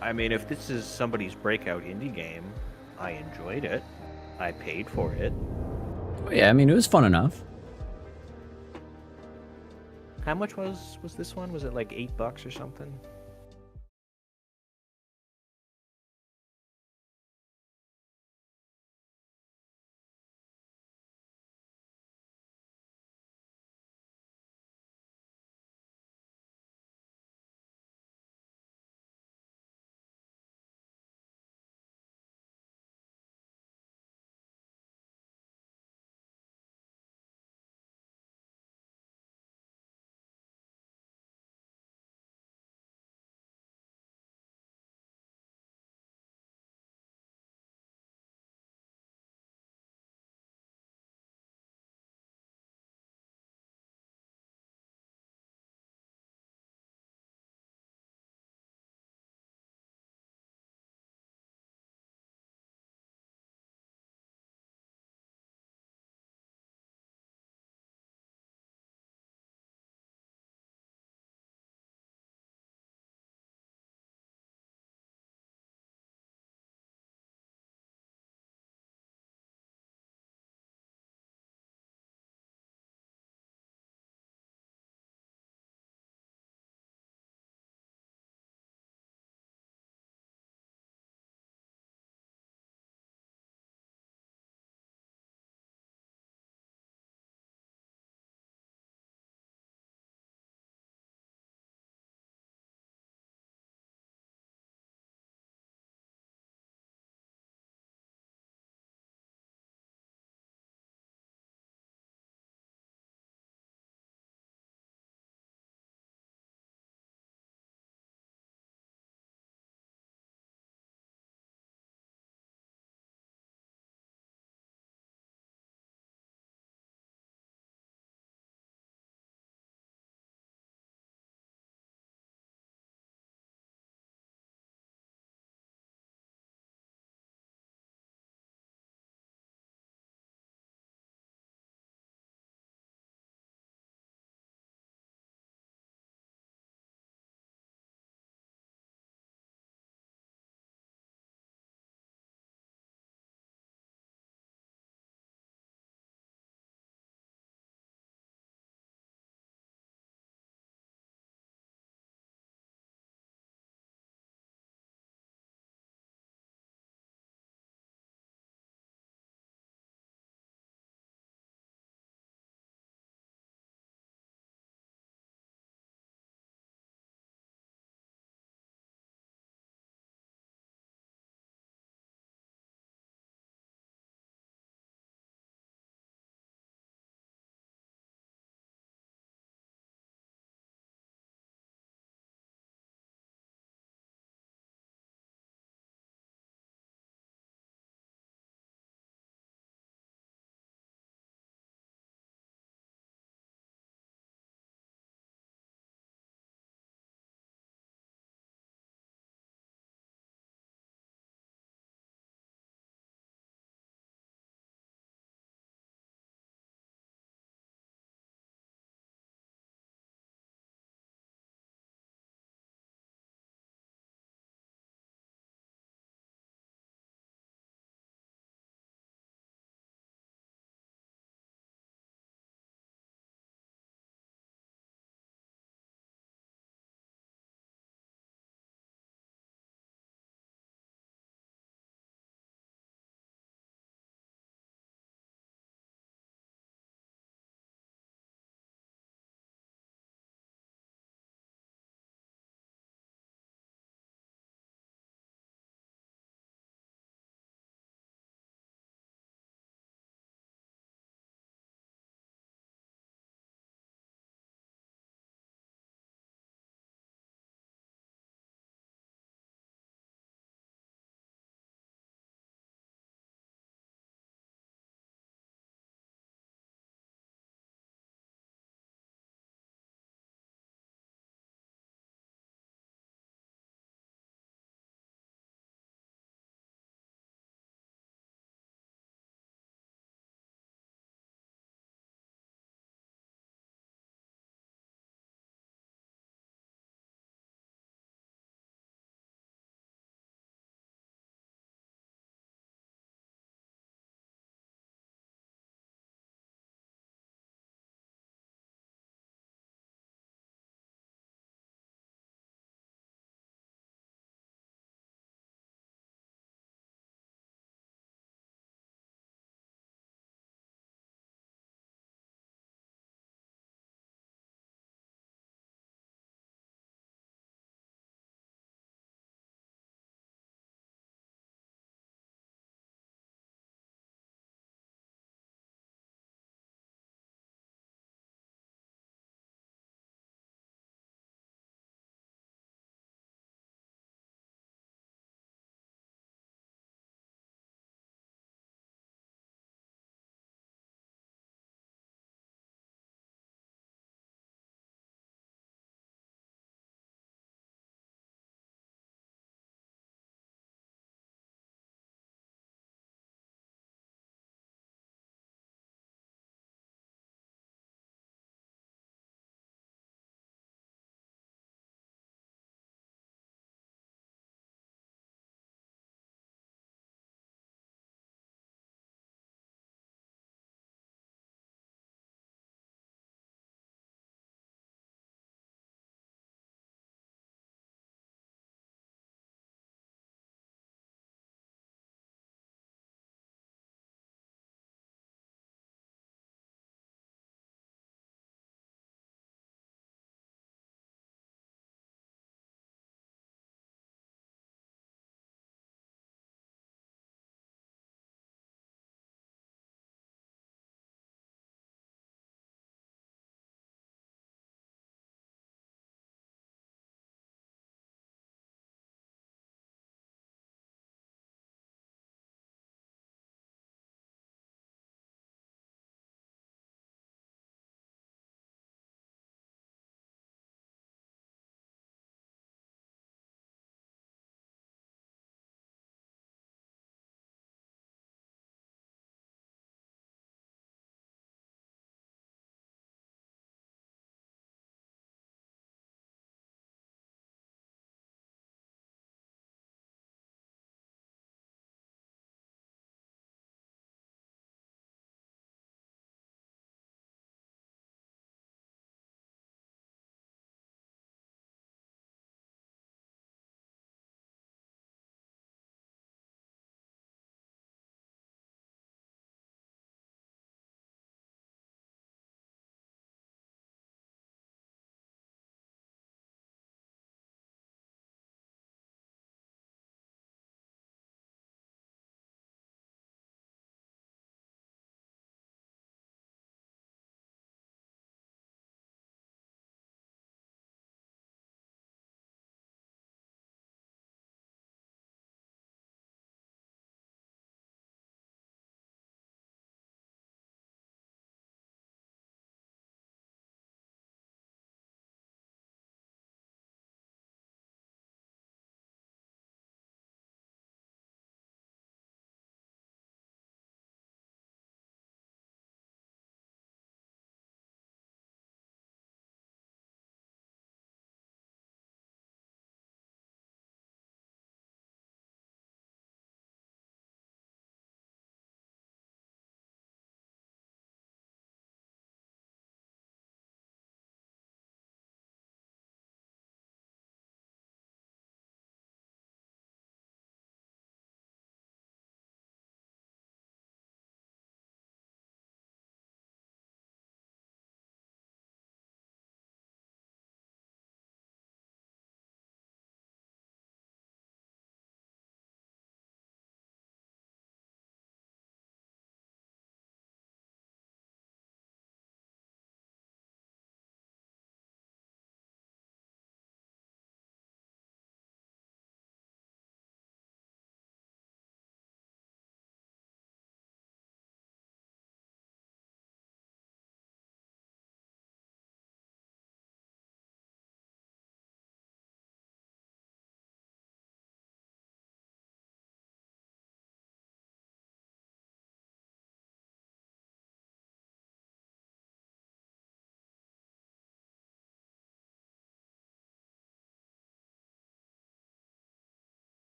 I mean, if this is somebody's breakout indie game, I enjoyed it. I paid for it. Oh, yeah, I mean, it was fun enough. How much was this one? Was it like $8 or something?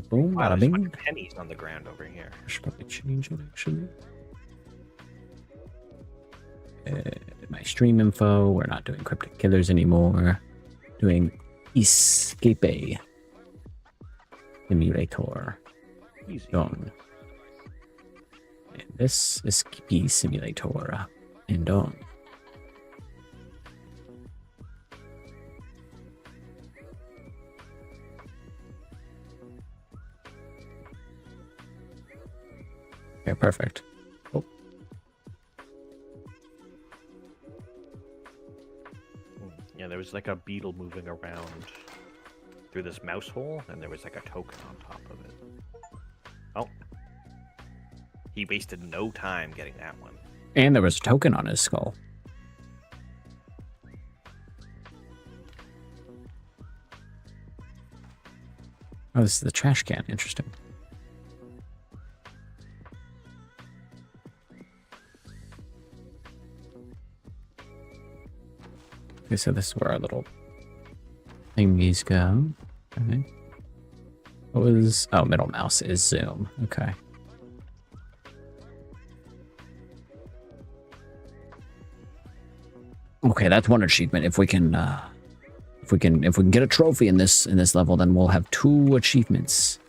Boom, Wow, bada there's a bunch bing. of pennies on the ground over here. I should probably change it actually. My stream info. We're not doing cryptic killers anymore. Doing escape simulator. Easy. Done. And this escape simulator. And done. Okay, perfect. Oh. Yeah, there was like a beetle moving around through this mouse hole, and there was like a token on top of it. Oh. He wasted no time getting that one. And there was a token on his skull. Oh, this is the trash can. Interesting. Okay, so this is where our little thingies go. Okay. What was... Oh, middle mouse is zoom. Okay. Okay, that's one achievement. If we can get a trophy in this level, then we'll have 2 achievements.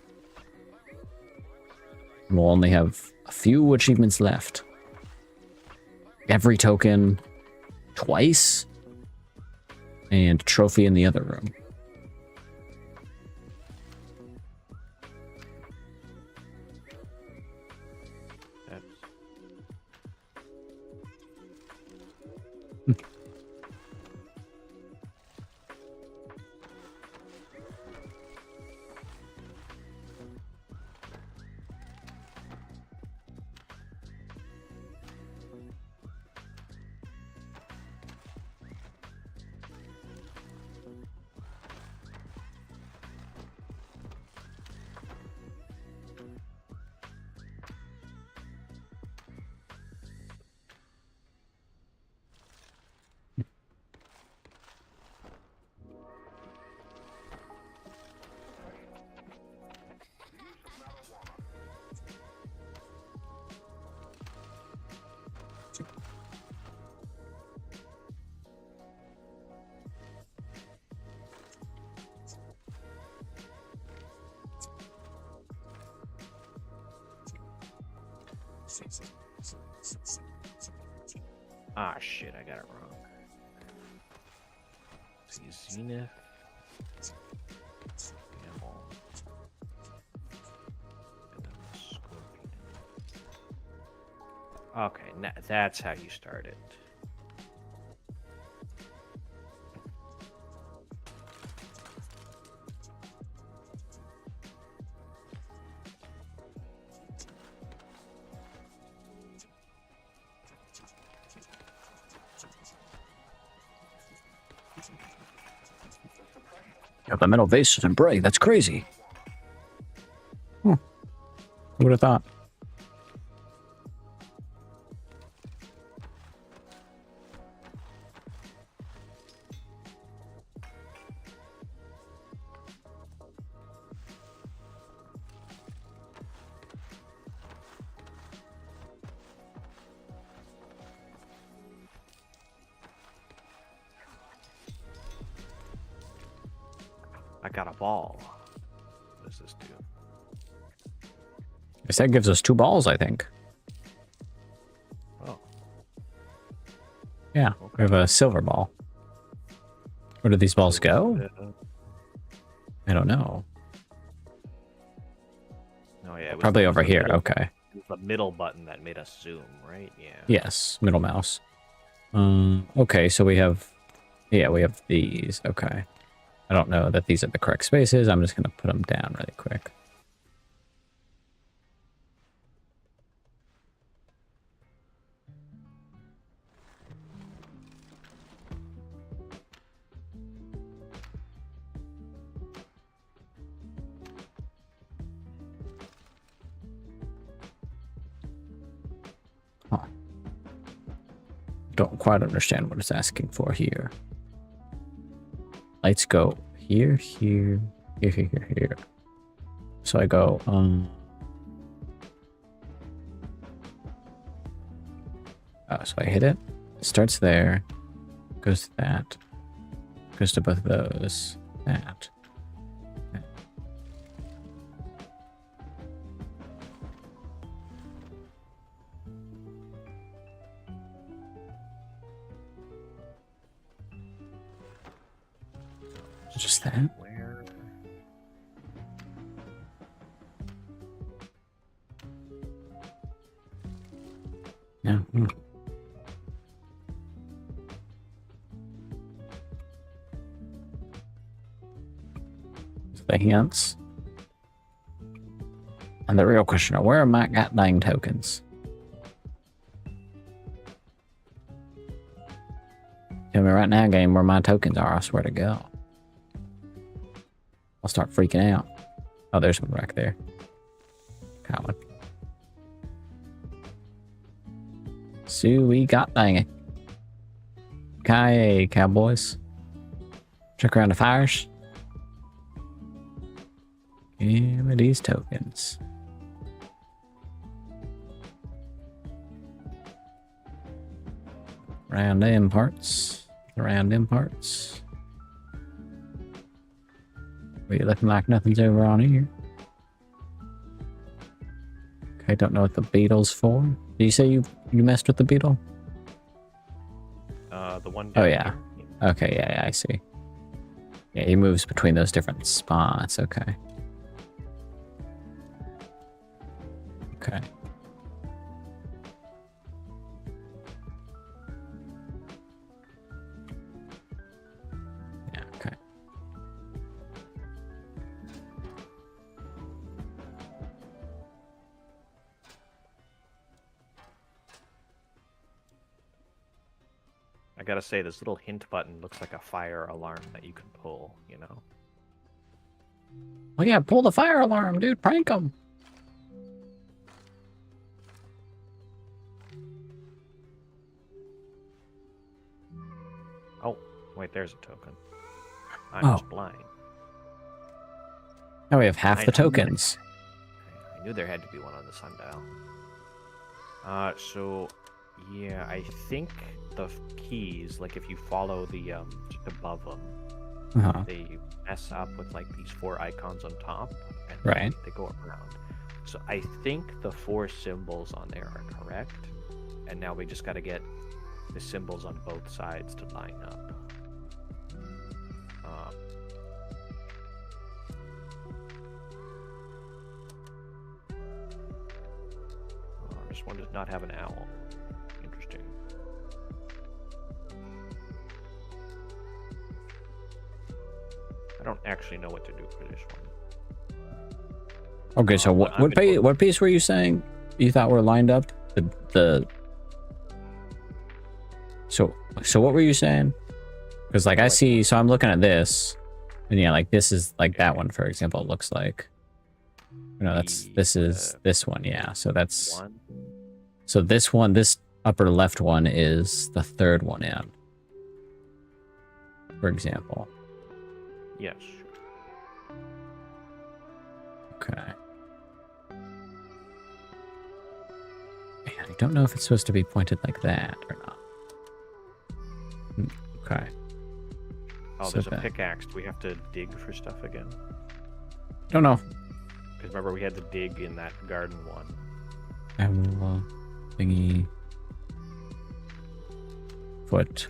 We'll only have a few achievements left. Every token twice, and a trophy in the other room. Ah, shit, I got it wrong. See, Zenith. Camel. And then the Scorpion. Okay, that's how you start it. Yeah, the metal vase and break. That's crazy. Who would have thought? I got a ball. What does this do? Guess that gives us 2 balls, I think. Oh. Yeah, we have a silver ball. Where do these balls go? I don't know. Oh, yeah. It was Probably the over here. middle- Okay. It was the middle button that made us zoom, right? Yeah. Yes, middle mouse. Okay, so we have... Yeah, we have these. Okay. I don't know that these are the correct spaces. I'm just going to put them down really quick. Huh. Don't quite understand what it's asking for here. Lights go here, here, here, here, here, here. So I go, oh, so I hit it. It starts there. Goes to that. Goes to both of those. That. Okay. Just that. Where? Yeah. The hints. And the real question are, where are my goddamn tokens? Tell me right now, game, where my tokens are. I swear to God. I'll start freaking out. Oh, there's one right there. Colin. So we got dang it. Okay, cowboys. Check around the fires. Give me these tokens. Round them parts. Around them parts. We looking like nothing's over on here. Okay, don't know what the beetle's for. Did you say you messed with the beetle? The one. Oh down yeah. here. Okay, yeah, I see. Yeah, he moves between those different spots. Okay. Okay. Yeah, okay. I gotta say, this little hint button looks like a fire alarm that you can pull, you know? Well, yeah, pull the fire alarm, dude. Prank him. Oh, wait, there's a token. I'm Oh. just blind. Now we have half I the know. tokens. I knew there had to be one on the sundial. So, yeah, I think the keys, like if you follow the, just above them, Uh-huh. they mess up with like these 4 icons on top, and Right. they go around. So I think the 4 symbols on there are correct, and now we just got to get the symbols on both sides to line up. This one does not have an owl. Interesting. I don't actually know what to do for this one. Okay, so I'm gonna what piece were you saying you thought were lined up? So what were you saying? Because like I see, so I'm looking at this, and yeah, like this is like that one, for example. It looks like, you know, this is this one, yeah. So that's One. so this one, this upper left one is the third one in, for example. Yes. Okay. Man, I don't know if it's supposed to be pointed like that or not. Okay. Oh, So there's a that- pickaxe. Do we have to dig for stuff again? Don't know. Because remember, we had to dig in that garden one. Owl thingy. Foot.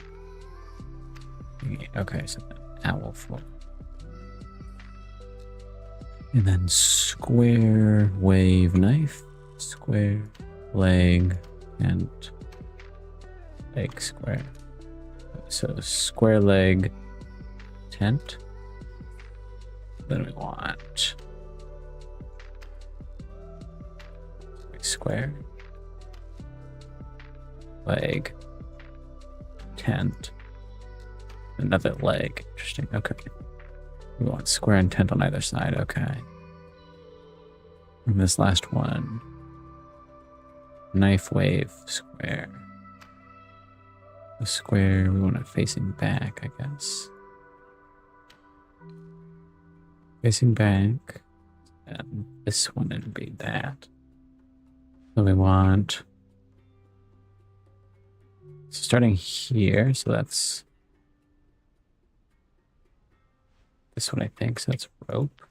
Thingy. Okay, so owl foot. And then square wave knife, square leg, and leg square. So square leg tent. Then we want square leg tent. Another leg. Interesting. Okay. We want square and tent on either side. Okay. And this last one. Knife wave square. The square, we want it facing back, I guess. Facing back. And this one would be that. So we want... So starting here, so that's... This one, I think, so that's rope.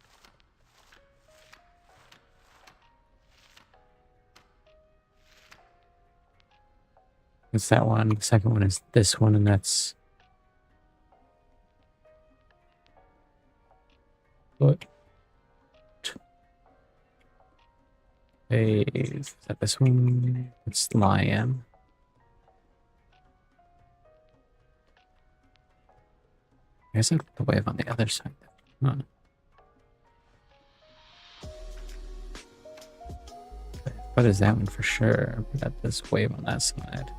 It's that one. The second one is this one, and that's... Foot. Hey, is that this one? It's lion. I guess I put the wave on the other side. Huh. What is that one for sure? We got this wave on that side.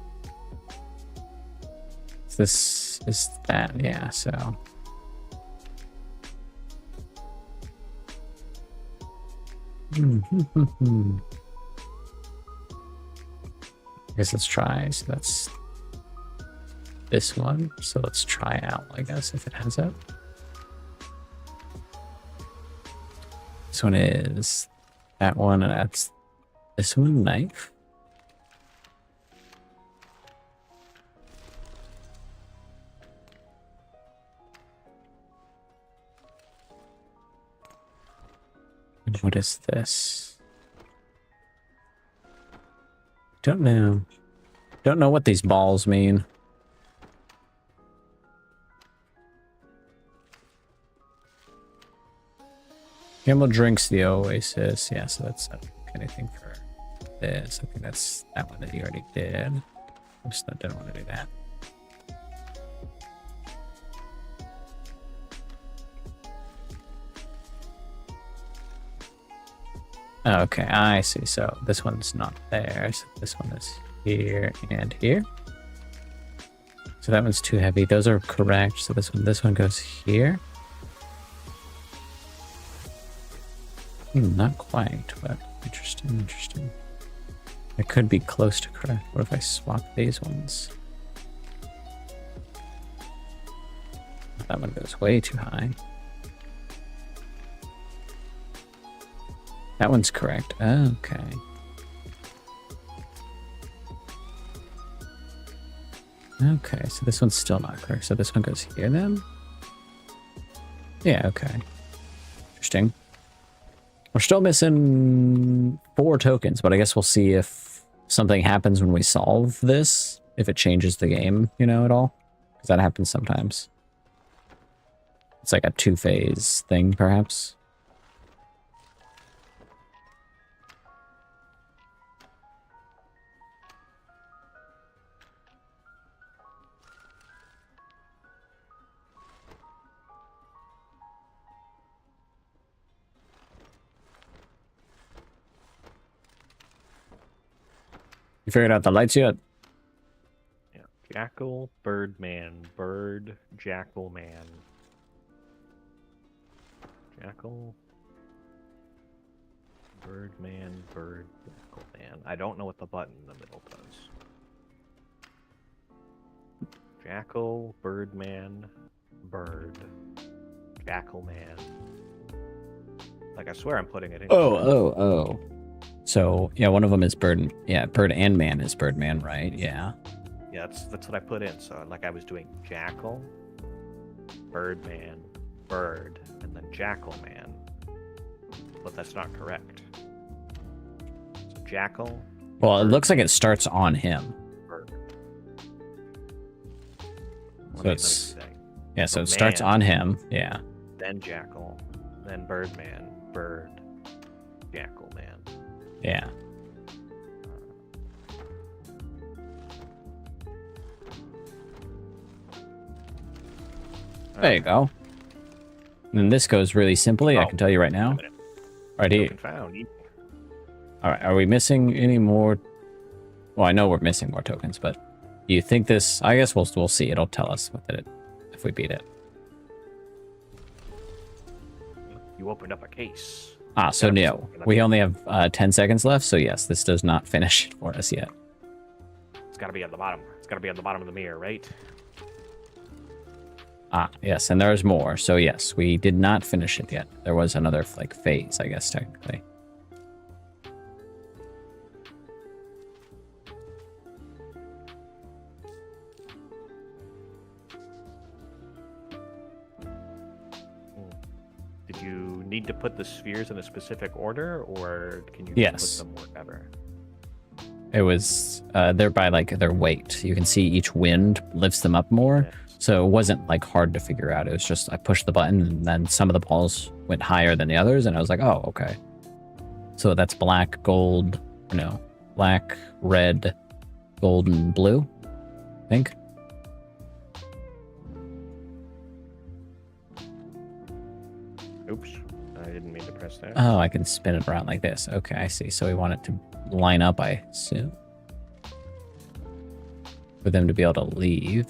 This is that, yeah, so. I guess let's try. So that's this one. So let's try out, I guess, if it has it. This one is that one, and that's this one, knife. And what is this? Don't know. Don't know what these balls mean. Camel drinks the oasis. Yeah, so that's anything for this. I think that's that one that you already did. I just didn't want to do that. Okay, I see. So this one's not there. So this one is here and here. So that one's too heavy. Those are correct. So this one goes here. Not quite, but interesting, interesting. It could be close to correct. What if I swap these ones? That one goes way too high. That one's correct. Okay. Okay, so this one's still not correct. So this one goes here then? Yeah, okay. Interesting. We're still missing 4 tokens, but I guess we'll see if something happens when we solve this. If it changes the game, you know, at all. Because that happens sometimes. It's like a 2-phase thing, perhaps. You figured out the lights yet? Yeah. Jackal, Birdman, Bird, Jackal Man. Jackal, Birdman, Bird, Jackal Man. I don't know what the button in the middle does. Jackal, Birdman, Bird, Jackal Man. Like, I swear I'm putting it in. Oh. So, yeah, one of them is bird. Yeah, bird and man is Birdman, right? Yeah. Yeah, that's what I put in. So, like, I was doing Jackal, Birdman, Bird, and then Jackal Man. But that's not correct. So, Jackal. Well, it looks like it starts on him. Bird. So it's... Yeah, so it starts on him. Yeah. Then Jackal. Then Birdman, Bird, Jackal Man. Yeah. There you go. And then this goes really simply, I can tell you right now. Right here. Alright, are we missing any more? Well, I know we're missing more tokens, but do you think this... I guess we'll see. It'll tell us if we beat it. You opened up a case. Ah, so no. We only have 10 seconds left, so yes, this does not finish for us yet. It's got to be at the bottom. It's got to be at the bottom of the mirror, right? Ah, yes, and there's more. So yes, we did not finish it yet. There was another like phase, I guess, technically. Did you need to put the spheres in a specific order, or can you Yes. just put them wherever? It was they're by like their weight. You can see each wind lifts them up more. Yes. So it wasn't like hard to figure out. It was just I pushed the button and then some of the balls went higher than the others, and I was like, oh, okay. So that's black, gold, no, black, red, gold, and blue, I think. Oops, I didn't mean to press that. Oh, I can spin it around like this. Okay, I see. So we want it to line up, I assume. For them to be able to leave.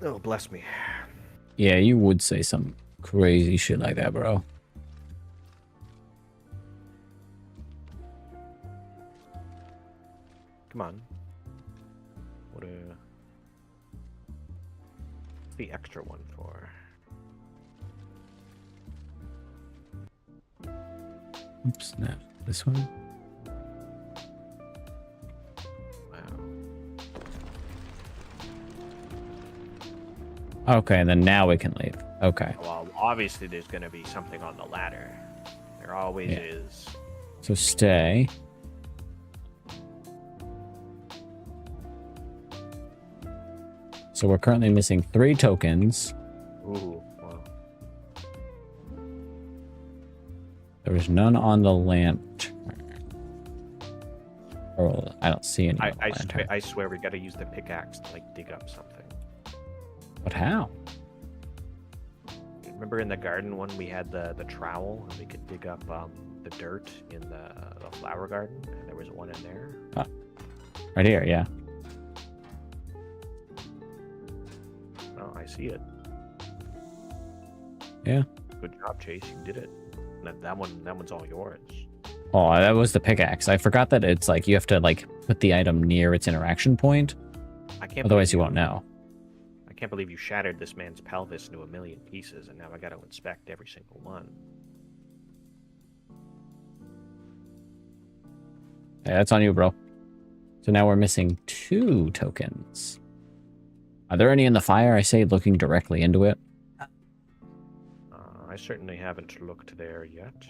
Oh, bless me. Yeah, you would say some crazy shit like that, bro. Come on. What the extra one for? Oops, no. This one? Wow. Okay, and then now we can leave. Okay. Well, obviously there's going to be something on the ladder. There always Yeah. is. So stay. So we're currently missing 3 tokens. Ooh, wow. There was none on the lantern. Oh, I don't see any on the lantern. I swear we got to use the pickaxe to like dig up something. But how? Remember in the garden when we had the trowel and we could dig up the dirt in the flower garden, and there was one in there. Right here, yeah. Oh, I see it. Yeah. Good job, Chase. You did it. That one's all yours. Oh, that was the pickaxe. I forgot that it's like you have to like put the item near its interaction point. I can't. Otherwise, believe you won't know. I can't believe you shattered this man's pelvis into a million pieces, and now I got to inspect every single one. Yeah, that's on you, bro. So now we're missing 2 tokens. Are there any in the fire? I say looking directly into it. I certainly haven't looked there yet.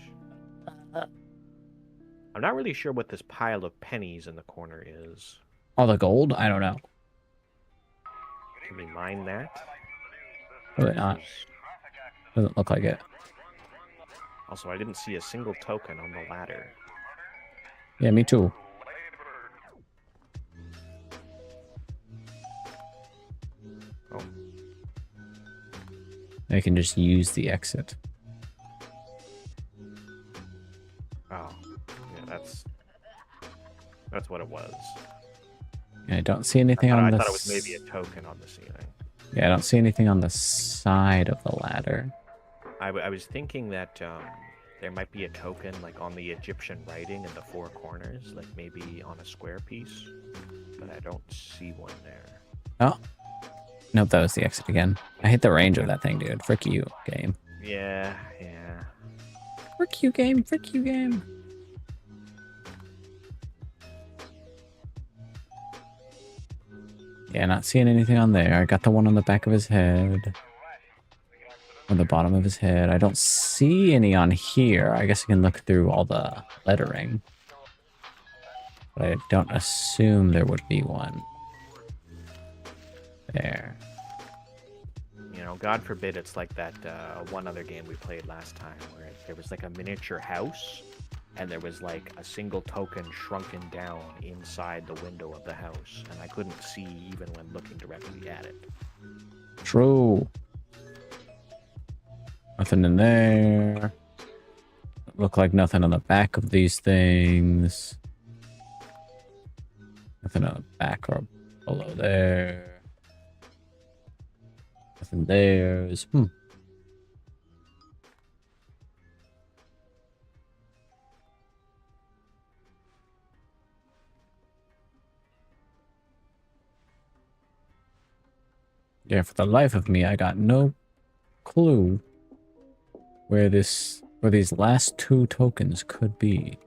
I'm not really sure what this pile of pennies in the corner is. Oh, the gold? I don't know. Can we mine that? Really not. Doesn't look like it. Also, I didn't see a single token on the ladder. Yeah, me too. Oh, I can just use the exit. oh, yeah, that's what it was. Yeah, I don't see anything on I the... thought it was maybe a token on the ceiling. Yeah, I don't see anything on the side of the ladder. I was thinking that there might be a token like on the Egyptian writing in the 4 corners, like maybe on a square piece, but I don't see one there. Oh. Nope, that was the exit again. I hate the range of that thing, dude. Frick you, game. Yeah. Frick you, game. Frick you, game. Yeah, not seeing anything on there. I got the one on the back of his head. On the bottom of his head. I don't see any on here. I guess I can look through all the lettering. But I don't assume there would be one. There. You know, God forbid it's like that one other game we played last time where there was like a miniature house and there was like a single token shrunken down inside the window of the house, and I couldn't see even when looking directly at it. True. Nothing in there. Look like nothing on the back of these things. Nothing on the back or below there. Nothing there. Yeah, for the life of me, I got no clue where these last two tokens could be.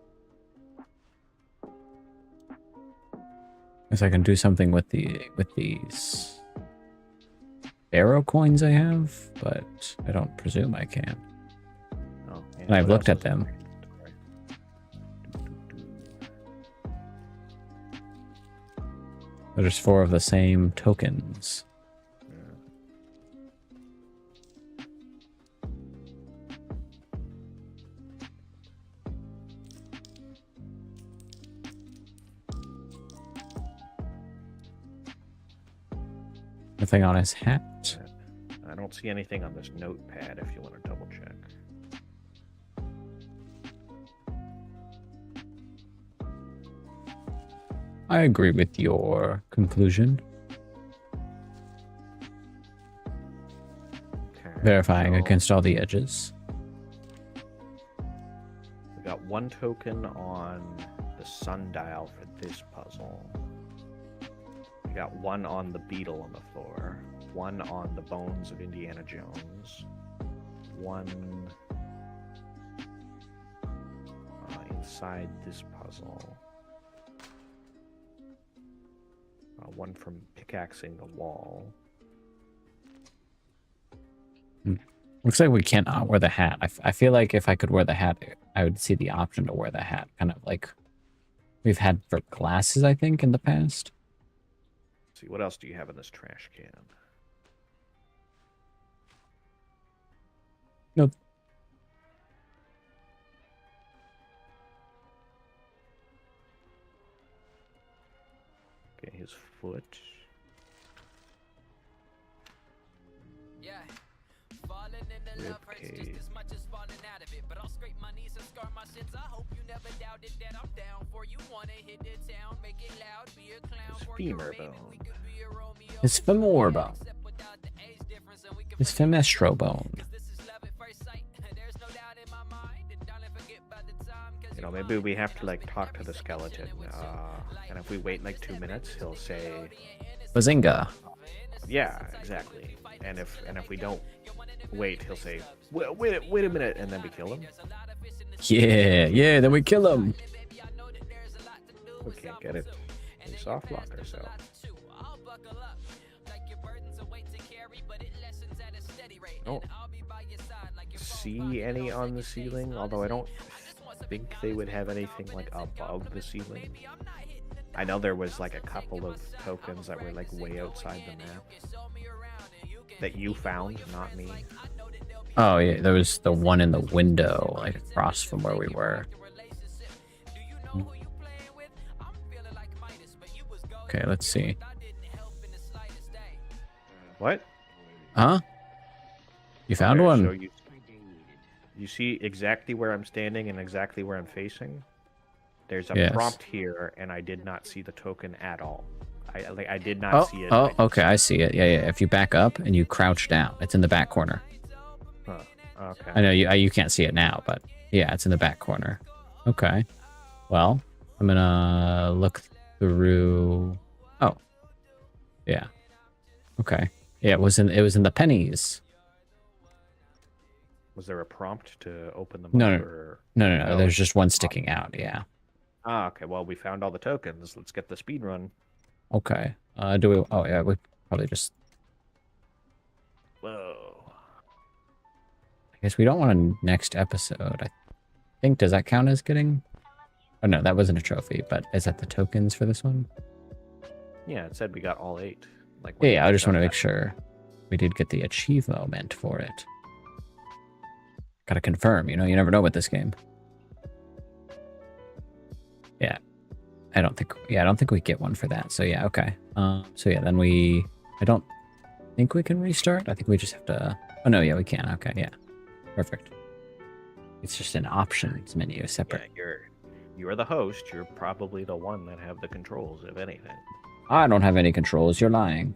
Guess I can do something with these arrow coins I have, but I don't presume I can. Oh, yeah, And I've what looked else at is in them. the inventory? There's 4 of the same tokens. Yeah. Nothing on his hat. I don't see anything on this notepad if you want to double check. I agree with your conclusion. Okay, Verifying so against all the edges. we got 1 token on the sundial for this puzzle. We got 1 on the beetle on the floor. 1 on the bones of Indiana Jones. 1 inside this puzzle. 1 from pickaxing the wall. Looks like we cannot wear the hat. I feel like if I could wear the hat, I would see the option to wear the hat. Kind of like we've had for glasses, I think, in the past. Let's see, what else do you have in this trash can? Nope. Okay, his foot. Yeah. Falling in the love hurts just as much as falling out of it. But I'll scrape my knees and scar my shins. I hope you never doubted that I'm down for you. Wanna hit the town, make it loud, be a clown His for you. femur Maybe bone. we could be a Romeo. His femoral bone. Except without the age difference, and we can His play femestral bone. this is love at first sight. There's no doubt in my mind. And don't forget by the time. You know, maybe we have to like talk to the skeleton. And if we wait like 2 minutes, he'll say, Bazinga. "Yeah, exactly." And if we don't wait, he'll say, "Wait a minute," and then we kill him. Yeah, then we kill him. We can't get it. We soft lock ourselves. Don't see any on the ceiling, although I don't think they would have anything like above the ceiling. I know there was like a couple of tokens that were like way outside the map that you found, not me. Oh yeah, there was the one in the window, like across from where we were. Okay, let's see. What? Huh? You found Okay, one? So you see exactly where I'm standing and exactly where I'm facing? There's a Yes. prompt here, and I did not see the token at all. I did not see it. Oh, okay, I see it. Yeah. If you back up and you crouch down, it's in the back corner. Huh. Okay. I know you can't see it now, but yeah, it's in the back corner. Okay. Well, I'm gonna look through. Oh. Yeah. Okay. Yeah, it was in the pennies. Was there a prompt to open them No, up? no. Or... No. No, There's it's just one sticking out. Yeah. Ah, okay. Well, we found all the tokens. Let's get the speed run. Okay. Do we? Oh yeah, we probably just. Whoa. I guess we don't want a next episode. I think, does that count as getting? Oh no, that wasn't a trophy, but is that the tokens for this one? Yeah, it said we got all 8. Like. Yeah, I just want to make sure we did get the achievement for it. Gotta confirm, you never know with this game. Yeah. I don't think we get one for that. So yeah, okay. So yeah, then I don't think we can restart. I think we just have to, oh no, yeah, we can. Okay, yeah. Perfect. It's just an options menu separate. Yeah, you're the host. You're probably the one that have the controls, if anything. I don't have any controls. You're lying.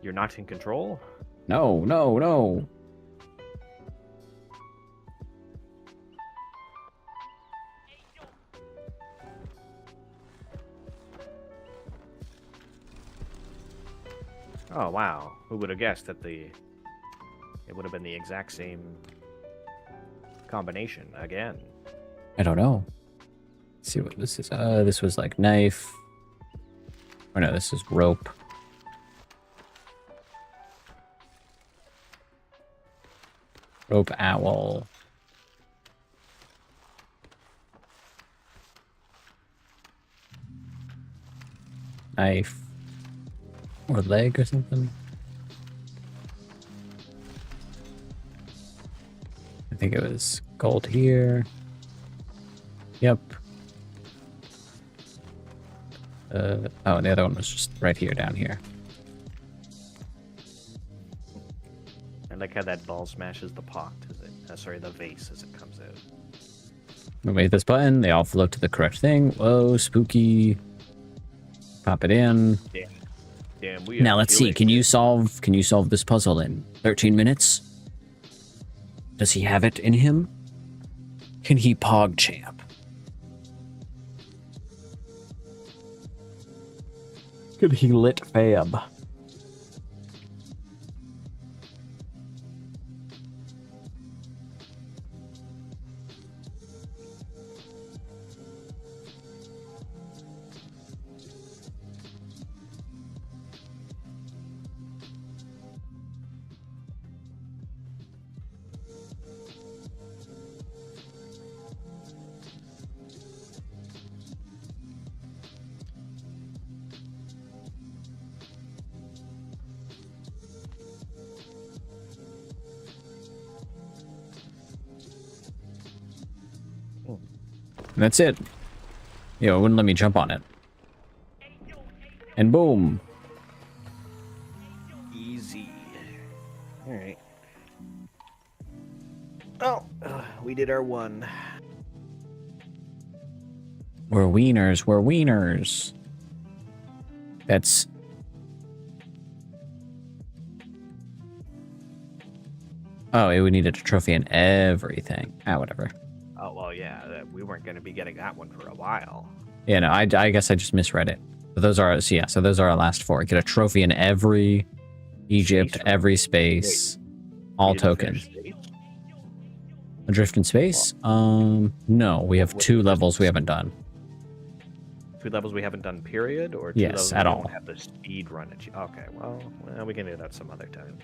You're not in control? No. Oh wow! Who would have guessed that it would have been the exact same combination again? I don't know. Let's see what this is. This was like knife. Or no, this is rope. Rope owl. Knife. Or leg or something. I think it was gold here. Yep. Oh, and the other one was just right here, down here. I like how that ball smashes the pot as it, sorry, the vase as it comes out. We hit this button, they all float to the correct thing. Whoa, spooky. Pop it in. Damn, we Now are let's see. killing Can you it. solve this puzzle in 13 minutes? Does he have it in him? Can he pog champ? Can he lit fab? And that's it. Yo, it wouldn't let me jump on it. And boom. Easy. All right. Oh, we did our one. We're wieners. We're wieners. That's... Oh, we needed a trophy and everything. Ah, whatever. Oh well, yeah, we weren't going to be getting that one for a while. Yeah, no, I guess I just misread it. But those are, so yeah, so those are our last four. Get a trophy in every Egypt, Space every space, all We didn't tokens. finish space? Adrift in space? No, we have What 2 was levels this? we haven't done. 2 levels we haven't done, period, or 2 Yes, levels at we all. don't have the speed run. Okay, well, we can do that some other time.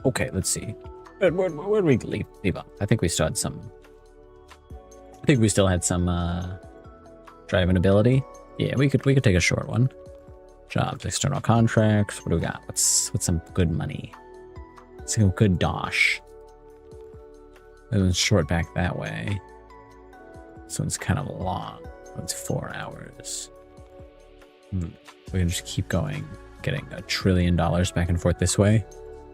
Okay, let's see. Where did we leave off? I think we still had some... I think we still had some driving ability. Yeah, we could take a short one. Jobs, external contracts. What do we got? What's some good money? Let's go good dosh. That one's short back that way. This one's kind of long. It's 4 hours. We can just keep going, getting $1 trillion back and forth this way.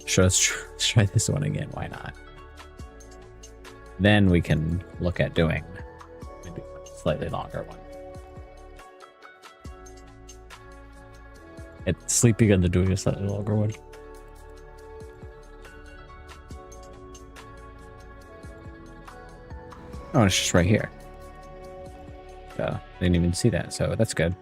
Sure, let's try this one again. Why not? Then we can look at doing maybe a slightly longer one. It's sleepy good to doing a slightly longer one. Oh, it's just right here. I didn't even see that, so that's good.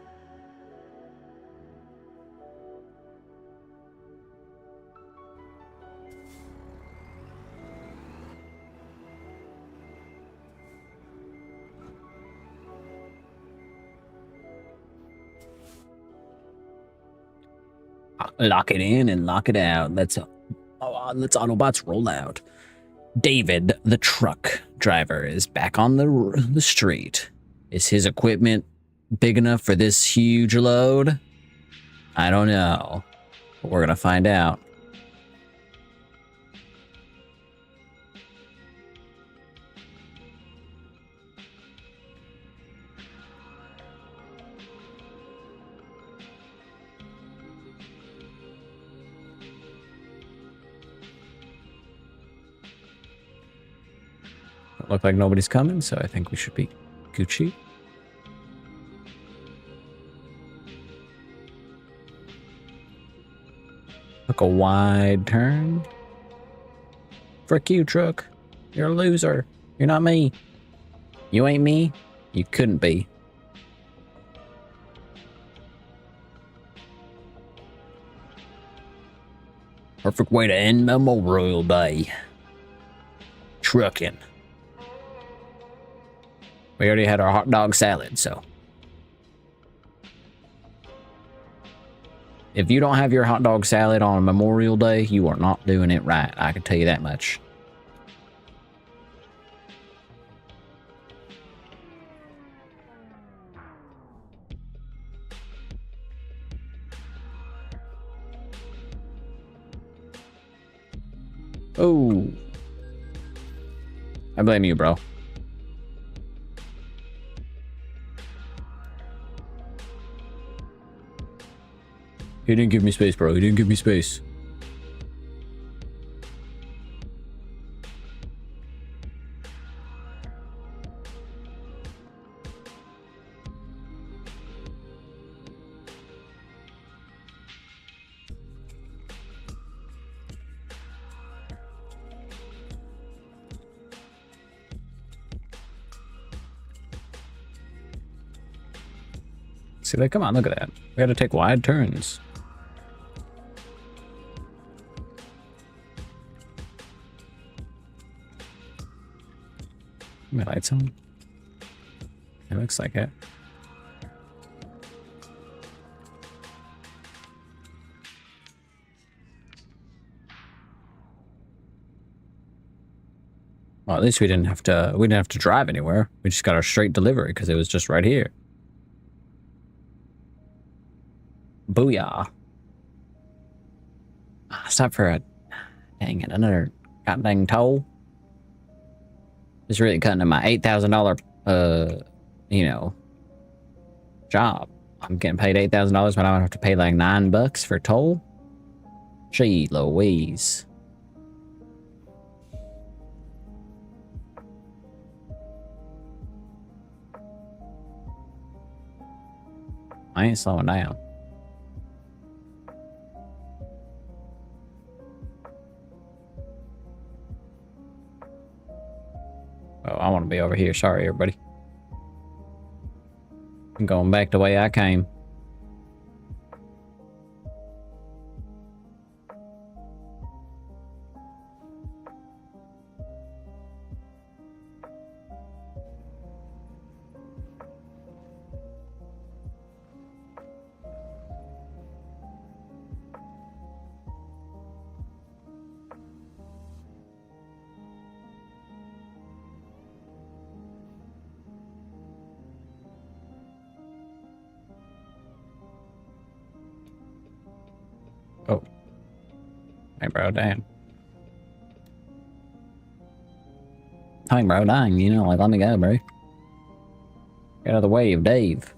Lock it in and lock it out. Let's Autobots roll out. David, the truck driver, is back on the street. Is his equipment big enough for this huge load? I don't know, but we're gonna find out. Look like nobody's coming, so I think we should be Gucci. Took a wide turn. Frick you, truck. You're a loser. You're not me. You ain't me. You couldn't be. Perfect way to end Memorial Day. Trucking. We already had our hot dog salad, so. If you don't have your hot dog salad on Memorial Day, you are not doing it right. I can tell you that much. Oh. I blame you, bro. He didn't give me space, bro. He didn't give me space. See, like, come on, look at that. We gotta take wide turns. My lights on? It looks like it. Well, at least we didn't have to drive anywhere. We just got our straight delivery because it was just right here. Booyah. Stop for a dang it, another goddamn toll. It's really cutting to my $8,000 you know, job. I'm getting paid $8,000 but I don't have to pay like $9 for toll. Gee Louise. I ain't slowing down. Oh, I want to be over here. Sorry, everybody. I'm going back the way I came. Hey, bro, damn. Hey, bro, dang, you know, like, let me go, bro. Get out of the way of Dave.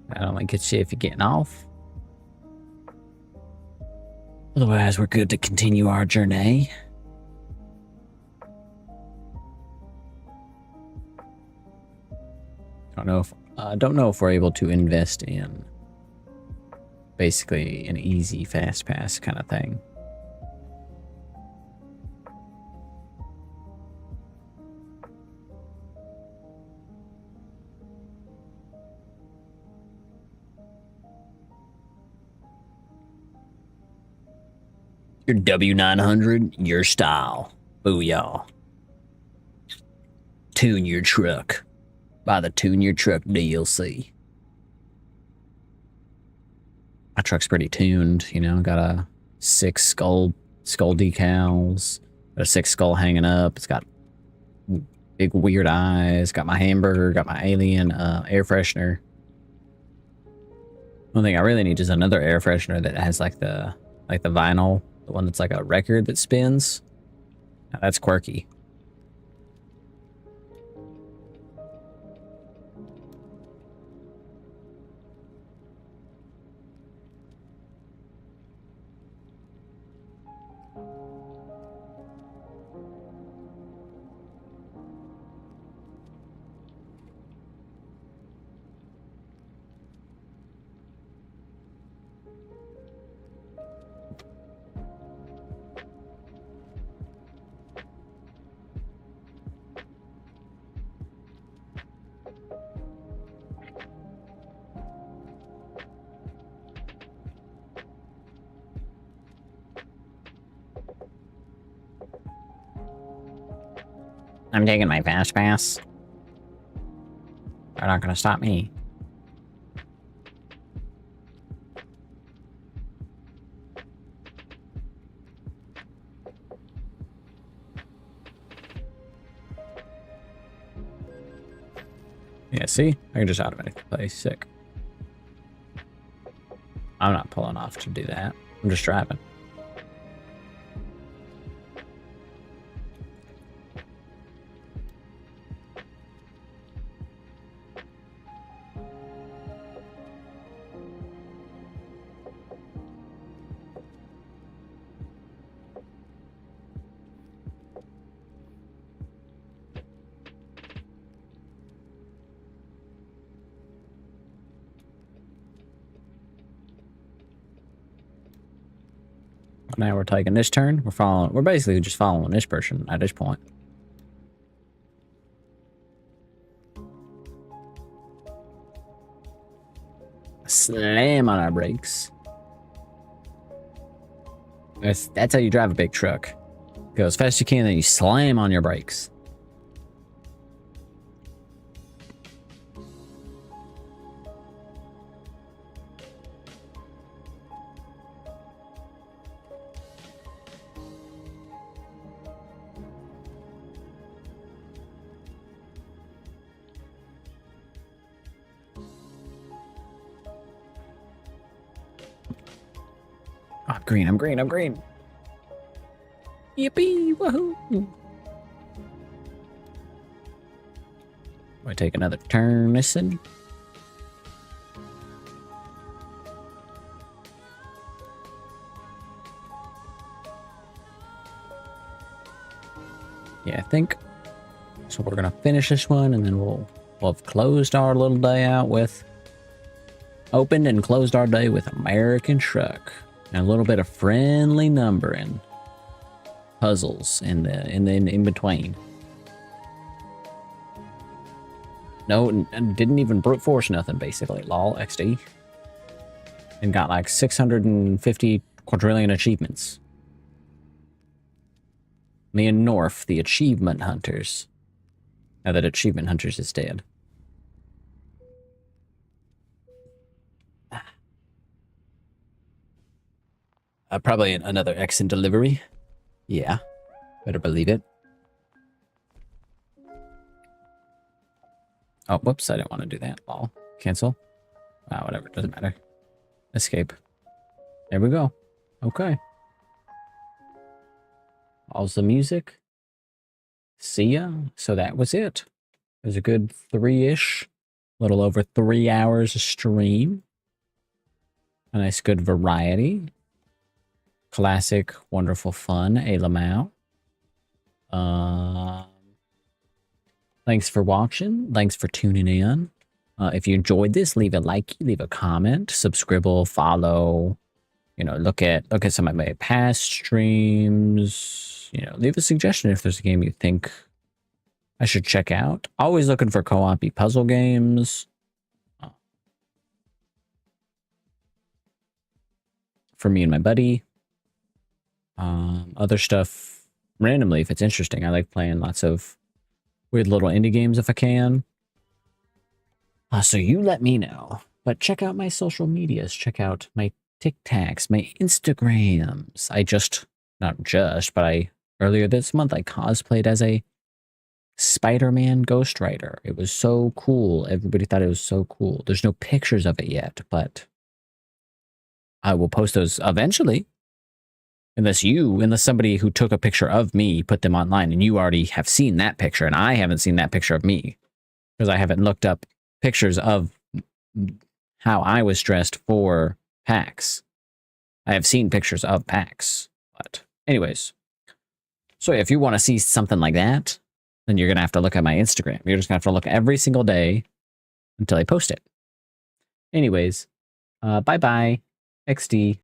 That only gets you if you're getting off. Otherwise, we're good to continue our journey. Don't know if we're able to invest in basically an easy fast pass kind of thing. Your W900, your style. Booyah. Tune your truck. Buy the Tune Your Truck DLC. My truck's pretty tuned, you know, got a 6 skull decals, got a 6 skull hanging up, it's got big weird eyes, got my hamburger, got my alien air freshener. One thing I really need is another air freshener that has like the vinyl, the one that's like a record that spins. Now, that's quirky. I'm taking my fast pass. They're not gonna stop me. Yeah, see? I can just automatically play. Sick. I'm not pulling off to do that. I'm just driving. Now we're taking this turn. We're basically just following this person at this point. Slam on our brakes. That's how you drive a big truck. Go as fast as you can, then you slam on your brakes. Oh, I'm green, I'm green, I'm green. Yippee, woohoo. I take another turn, listen. Yeah, I think. So we're gonna finish this one and then we'll have closed our little day out with opened and closed our day with American Truck. And a little bit of friendly numbering puzzles in between. No, didn't even brute force nothing basically. Lol XD. And got like 650 quadrillion achievements. Me and North, the achievement hunters. Now that achievement hunters is dead. Probably another X in delivery. Yeah, better believe it. Oh, whoops, I didn't want to do that. Lol. Cancel. Ah, whatever, doesn't matter. Escape. There we go. Okay. All's the music. See ya. So that was it. It was a good 3-ish, little over 3 hours of stream. A nice good variety. Classic, wonderful fun, a lamau. Thanks for watching. Thanks for tuning in. If you enjoyed this, leave a like, leave a comment, subscribe, follow. You know, look at some of my past streams. You know, leave a suggestion if there's a game you think I should check out. Always looking for co-op puzzle games. For me and my buddy. Other stuff randomly if it's interesting. I like playing lots of weird little indie games if I can. So you let me know. But check out my social medias. Check out my TikToks, my Instagrams. Earlier this month, I cosplayed as a Spider-Man Ghost Rider. It was so cool. Everybody thought it was so cool. There's no pictures of it yet, but I will post those eventually. Unless somebody who took a picture of me put them online and you already have seen that picture and I haven't seen that picture of me because I haven't looked up pictures of how I was dressed for PAX. I have seen pictures of PAX, but anyways. So if you want to see something like that, then you're going to have to look at my Instagram. You're just going to have to look every single day until I post it. Anyways, bye-bye. XD.